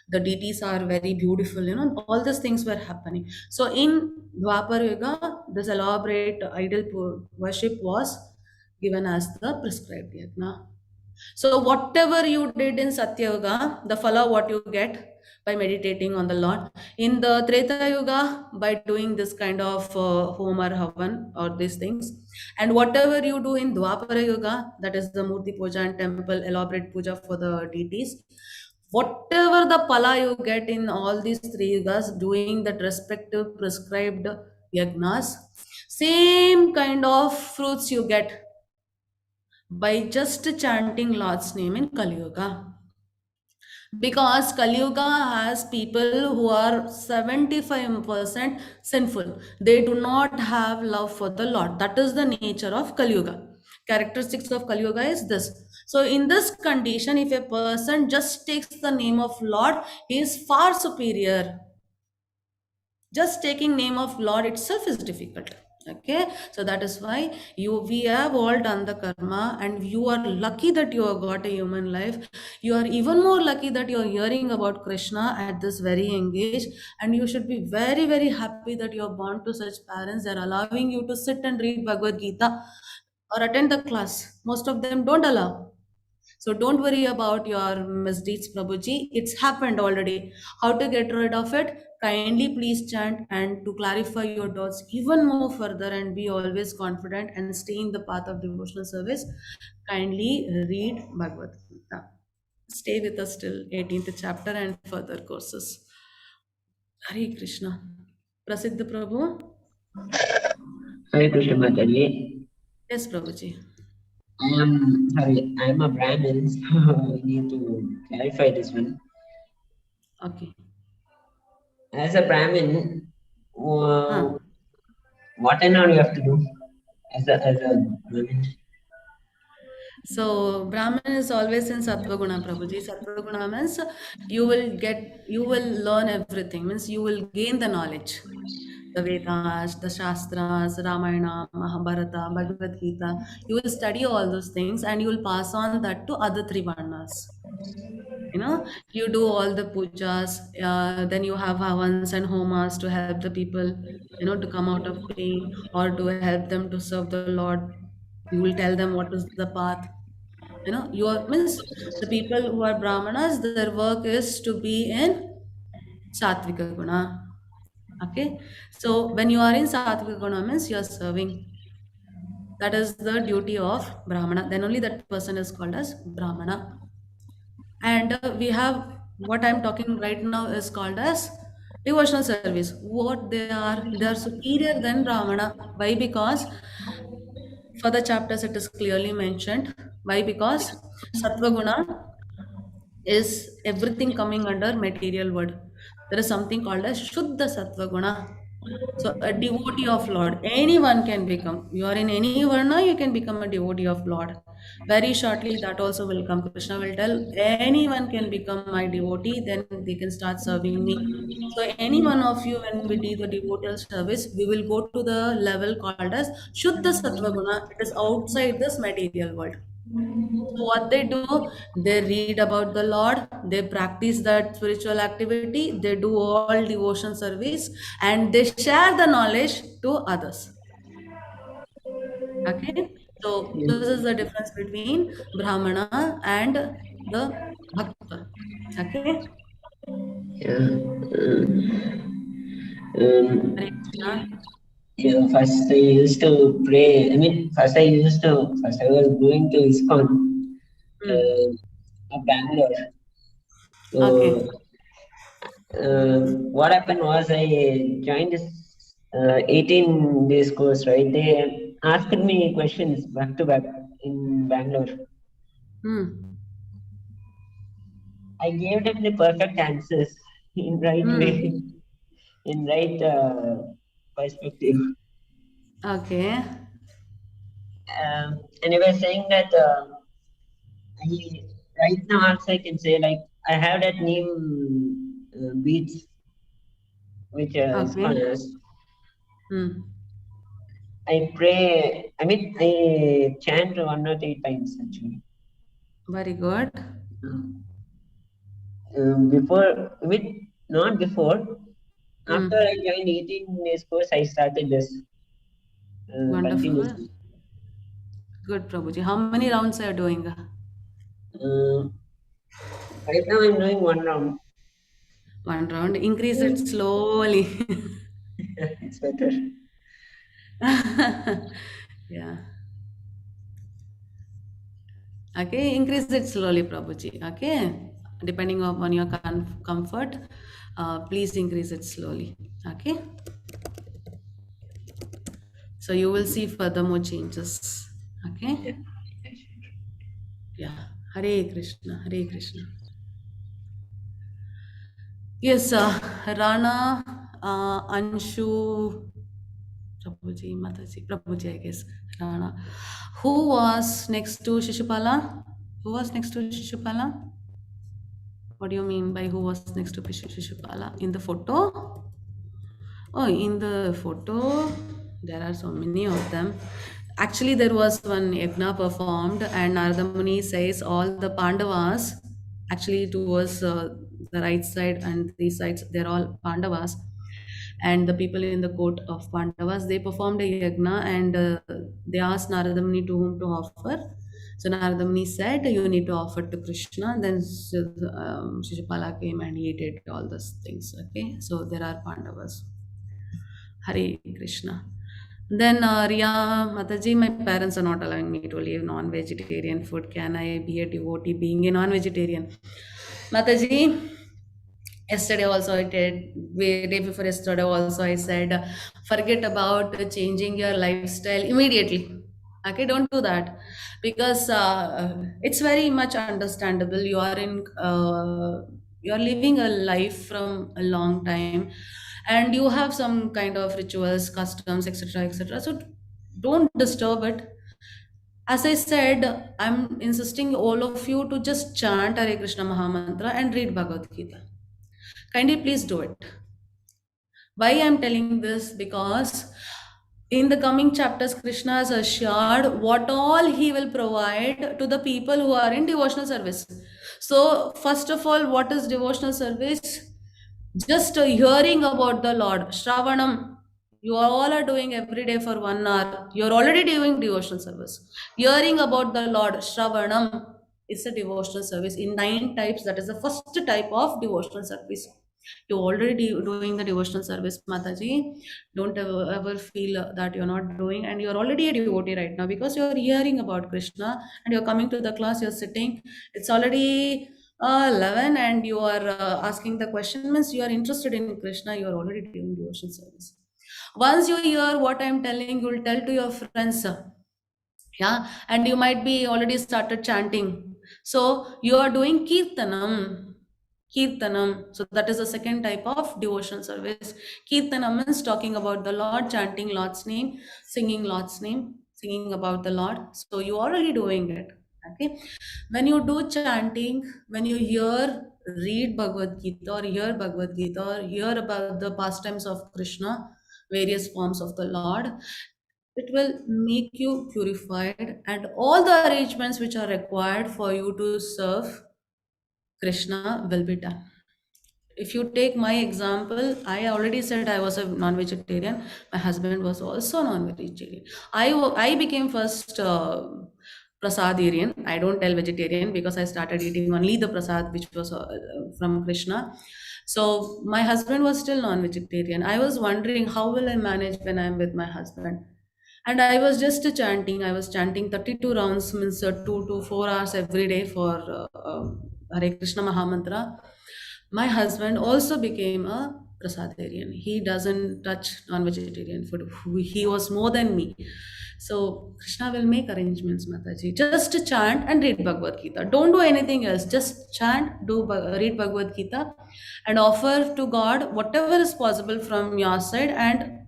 Speaker 1: The deities are very beautiful, you know, all these things were happening. So in Dwapara Yuga, this elaborate idol worship was given as the prescribed yagna. So whatever you did in Satya Yuga, the phala what you get by meditating on the Lord. In the Treta Yuga, by doing this kind of home or havan or these things. And whatever you do in Dwapara Yuga, that is the Murti Puja and temple elaborate puja for the deities. Whatever the pala you get in all these 3 yugas, doing that respective prescribed yagnas, same kind of fruits you get by just chanting Lord's name in Kali Yuga. Because Kali Yuga has people who are 75% sinful. They do not have love for the Lord. That is the nature of Kali Yuga. Characteristics of Kali Yuga is this. So in this condition, if a person just takes the name of Lord, he is far superior. Just taking name of Lord itself is difficult. Okay, so that is why we have all done the karma, and you are lucky that you have got a human life. You are even more lucky that you are hearing about Krishna at this very young age, and you should be very, very happy that you are born to such parents. They are allowing you to sit and read Bhagavad Gita or attend the class. Most of them don't allow. So don't worry about your misdeeds, Prabhuji. It's happened already. How to get rid of it? Kindly please chant, and to clarify your doubts even more further and be always confident and stay in the path of devotional service, kindly read Bhagavad Gita. Stay with us till 18th chapter and further courses. Hare Krishna. Prasiddha Prabhu.
Speaker 7: Hare Krishna Mataji.
Speaker 1: Yes, Prabhuji.
Speaker 7: I am a Brahmin, so we need to clarify this one.
Speaker 1: Okay.
Speaker 7: As a Brahmin, what and all you have to do as a Brahmin?
Speaker 1: So Brahman is always in Sattva Guna, Prabhuji. Sattva Guna means you will learn everything, means you will gain the knowledge. the Vedas, the Shastras, Ramayana, Mahabharata, Bhagavad Gita. You will study all those things and you will pass on that to other three varnas. You know, you do all the pujas, then you have havans and homas to help the people, you know, to come out of pain or to help them to serve the Lord. You will tell them what is the path. You know, your means the people who are brahmanas, their work is to be in satvika guna. Okay, so when you are in satvika guna means you are serving. That is the duty of brahmana. Then only that person is called as brahmana. And we have what I'm talking right now is called as devotional service. What they are superior than brahmana. Why? Because for the chapters it is clearly mentioned. Why? Because sattva guna is everything coming under material word. There is something called as Shuddha Sattva Guna. So a devotee of Lord, anyone can become. You are in any varna, you can become a devotee of Lord. Very shortly, that also will come. Krishna will tell anyone can become my devotee, then they can start serving me. So any one of you, when we do the devotional service, we will go to the level called as Shuddha Sattva Guna. It is outside this material world. So what they do, they read about the Lord, they practice that spiritual activity, they do all devotion service, and they share the knowledge to others. Okay, so this is the difference between Brahmana and the Bhakta. Okay.
Speaker 7: Yeah.
Speaker 1: Hare Krishna.
Speaker 7: Yeah, first I used to pray. I mean, first I was going to ISKCON, Bangalore. So,
Speaker 1: Okay.
Speaker 7: what happened was I joined this 18 days course, right? They asked me questions back to back in Bangalore. I gave them the perfect answers in right way, in right perspective.
Speaker 1: Okay.
Speaker 7: And they were saying that right now also I can say like I have that name beats which scholars. I pray. I mean, I chant 1 or 3 times actually.
Speaker 1: Very good.
Speaker 7: Before, not before. After I joined 18 days course, I started this.
Speaker 1: Wonderful.
Speaker 7: Continuously.
Speaker 1: Good, Prabhuji. How many rounds are you doing?
Speaker 7: Right now I'm doing 1 round.
Speaker 1: 1 round. Increase it slowly.
Speaker 7: It's better.
Speaker 1: Yeah. Okay, increase it slowly, Prabhuji. Okay, depending upon your comfort, please increase it slowly. Okay. So you will see further more changes. Okay. Yeah. Hare Krishna. Hare Krishna. Yes, Rana, Anshu, Prabhuji, Mataji, Prabhuji, I guess. Rana. Who was next to Shishupala? Who was next to Shishupala? What do you mean by who was next to Shishupala? In the photo? Oh, in the photo, there are so many of them. Actually, there was one yagna performed, and Narada Muni says all the Pandavas, actually towards the right side and these sides, they're all Pandavas. And the people in the court of Pandavas, they performed a yagna and they asked Narada Muni to whom to offer. So Narada Muni said, you need to offer to Krishna. Then Shishupala came and he did all those things. Okay, so there are Pandavas. Hare Krishna. Then Riya Mataji, my parents are not allowing me to leave non-vegetarian food. Can I be a devotee being a non-vegetarian? Mataji, yesterday also I did, day before yesterday also I said, forget about changing your lifestyle immediately. Okay, don't do that because it's very much understandable. You are you're living a life from a long time and you have some kind of rituals, customs, etc., etc. So don't disturb it. As I said, I'm insisting all of you to just chant Hare Krishna Mahamantra and read Bhagavad Gita. Kindly please do it. Why I'm telling this? Because in the coming chapters, Krishna has assured what all he will provide to the people who are in devotional service. So, first of all, what is devotional service? Just hearing about the Lord, Shravanam. You all are doing every day for 1 hour. You're already doing devotional service. Hearing about the Lord, Shravanam, is a devotional service in 9 types. That is the first type of devotional service. You're already doing the devotional service, Mataji. Don't ever feel that you're not doing, and you're already a devotee right now because you're hearing about Krishna and you're coming to the class, you're sitting. It's already 11 and you are asking the question, means you are interested in Krishna, you are already doing devotional service. Once you hear what I'm telling, you will tell to your friends. Yeah, and you might be already started chanting. So you are doing kirtanam. Kirtanam. So that is the second type of devotional service. Kirtanam means talking about the Lord, chanting Lord's name, singing Lord's name, singing about the Lord. So you are already doing it. Okay. When you do chanting, when you read Bhagavad Gita or hear Bhagavad Gita or hear about the pastimes of Krishna, various forms of the Lord, it will make you purified, and all the arrangements which are required for you to serve Krishna will be done. If you take my example, I already said I was a non-vegetarian. My husband was also non-vegetarian. I became first prasadarian. I don't tell vegetarian because I started eating only the prasad which was from Krishna. So my husband was still non-vegetarian. I was wondering how will I manage when I'm with my husband. And I was just chanting. I was chanting 32 rounds, means 2 to 4 hours every day for Hare Krishna Mahamantra. My husband also became a prasadarian. He doesn't touch non-vegetarian food. He was more than me. So Krishna will make arrangements, Mataji. Just chant and read Bhagavad Gita. Don't do anything else. Just chant, read Bhagavad Gita, and offer to God whatever is possible from your side and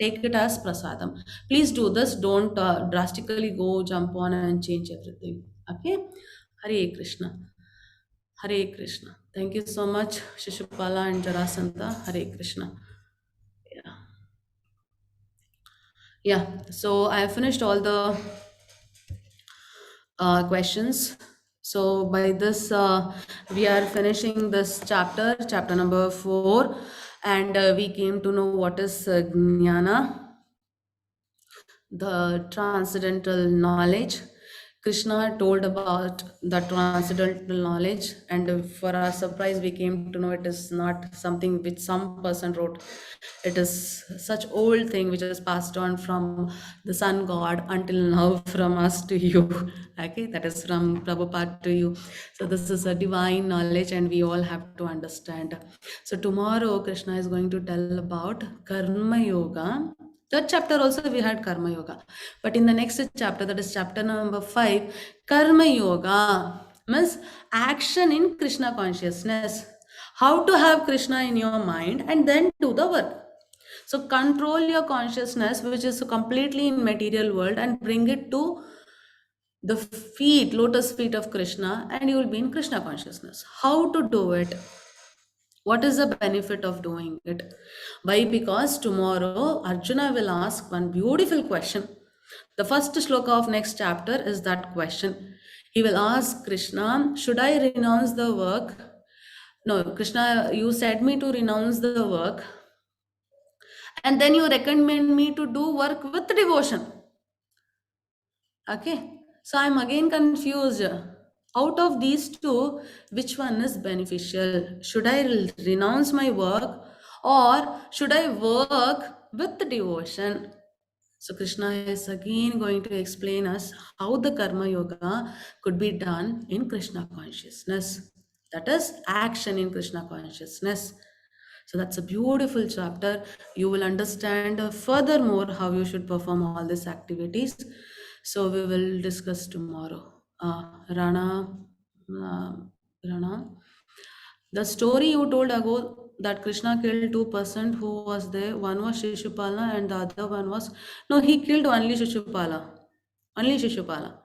Speaker 1: take it as prasadam. Please do this. Don't drastically go jump on and change everything. Okay? Hare Krishna. Hare Krishna. Thank you so much, Shishupala and Jarasanta. Hare Krishna. Yeah. Yeah. So I have finished all the questions. So by this, we are finishing this chapter number 4, and we came to know what is jnana, the transcendental knowledge. Krishna told about the transcendental knowledge, and for our surprise, we came to know it is not something which some person wrote. It is such old thing which is passed on from the sun god until now from us to you. Okay, that is from Prabhupada to you. So this is a divine knowledge, and we all have to understand. So tomorrow, Krishna is going to tell about Karma Yoga. That chapter also we had Karma Yoga. But in the next chapter, that is chapter number 5, Karma Yoga means action in Krishna consciousness. How to have Krishna in your mind and then do the work. So control your consciousness, which is completely in material world, and bring it to the feet, lotus feet of Krishna, and you will be in Krishna consciousness. How to do it? What is the benefit of doing it? Why? Because tomorrow Arjuna will ask one beautiful question. The first shloka of next chapter is that question. He will ask Krishna, should I renounce the work? No, Krishna, you said me to renounce the work, and then you recommend me to do work with devotion. Okay, so I'm again confused. Out of these two, which one is beneficial? Should I renounce my work, or should I work with devotion? So Krishna is again going to explain us how the Karma Yoga could be done in Krishna consciousness. That is action in Krishna consciousness. So that's a beautiful chapter. You will understand furthermore how you should perform all these activities. So we will discuss tomorrow. Rana, the story you told ago that Krishna killed 2% who was there. One was Shishupala and the other one was, no, he killed only Shishupala. Only Shishupala.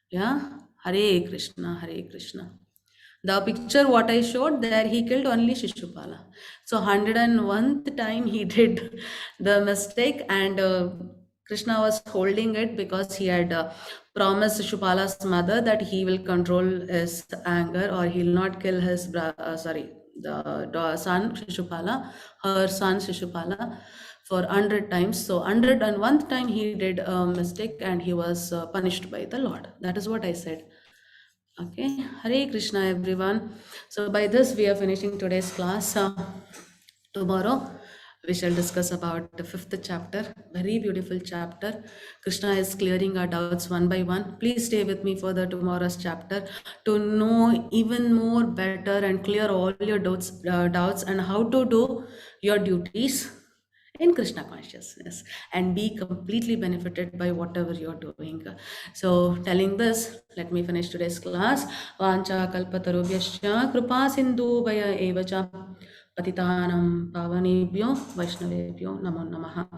Speaker 1: Yeah. Hare Krishna, Hare Krishna. The picture what I showed there, he killed only Shishupala. So 101th time he did the mistake, and Krishna was holding it because he had promised Shishupala's mother that he will control his anger, or he will not kill his the son Shishupala, her son Shishupala, for 100 times. So 101th time he did a mistake and he was punished by the Lord. That is what I said. Okay, Hare Krishna everyone. So by this we are finishing today's class. Tomorrow we shall discuss about the 5th chapter, very beautiful chapter. Krishna is clearing our doubts one by one. Please stay with me for the tomorrow's chapter to know even more better and clear all your doubts and how to do your duties in Krishna consciousness and be completely benefited by whatever you're doing. So telling this, let me finish today's class. Vancha kalpatarubhyascha kripa sindhu vaya evacha patitanam pavanebhyo vaishnavebhyo namo namaha.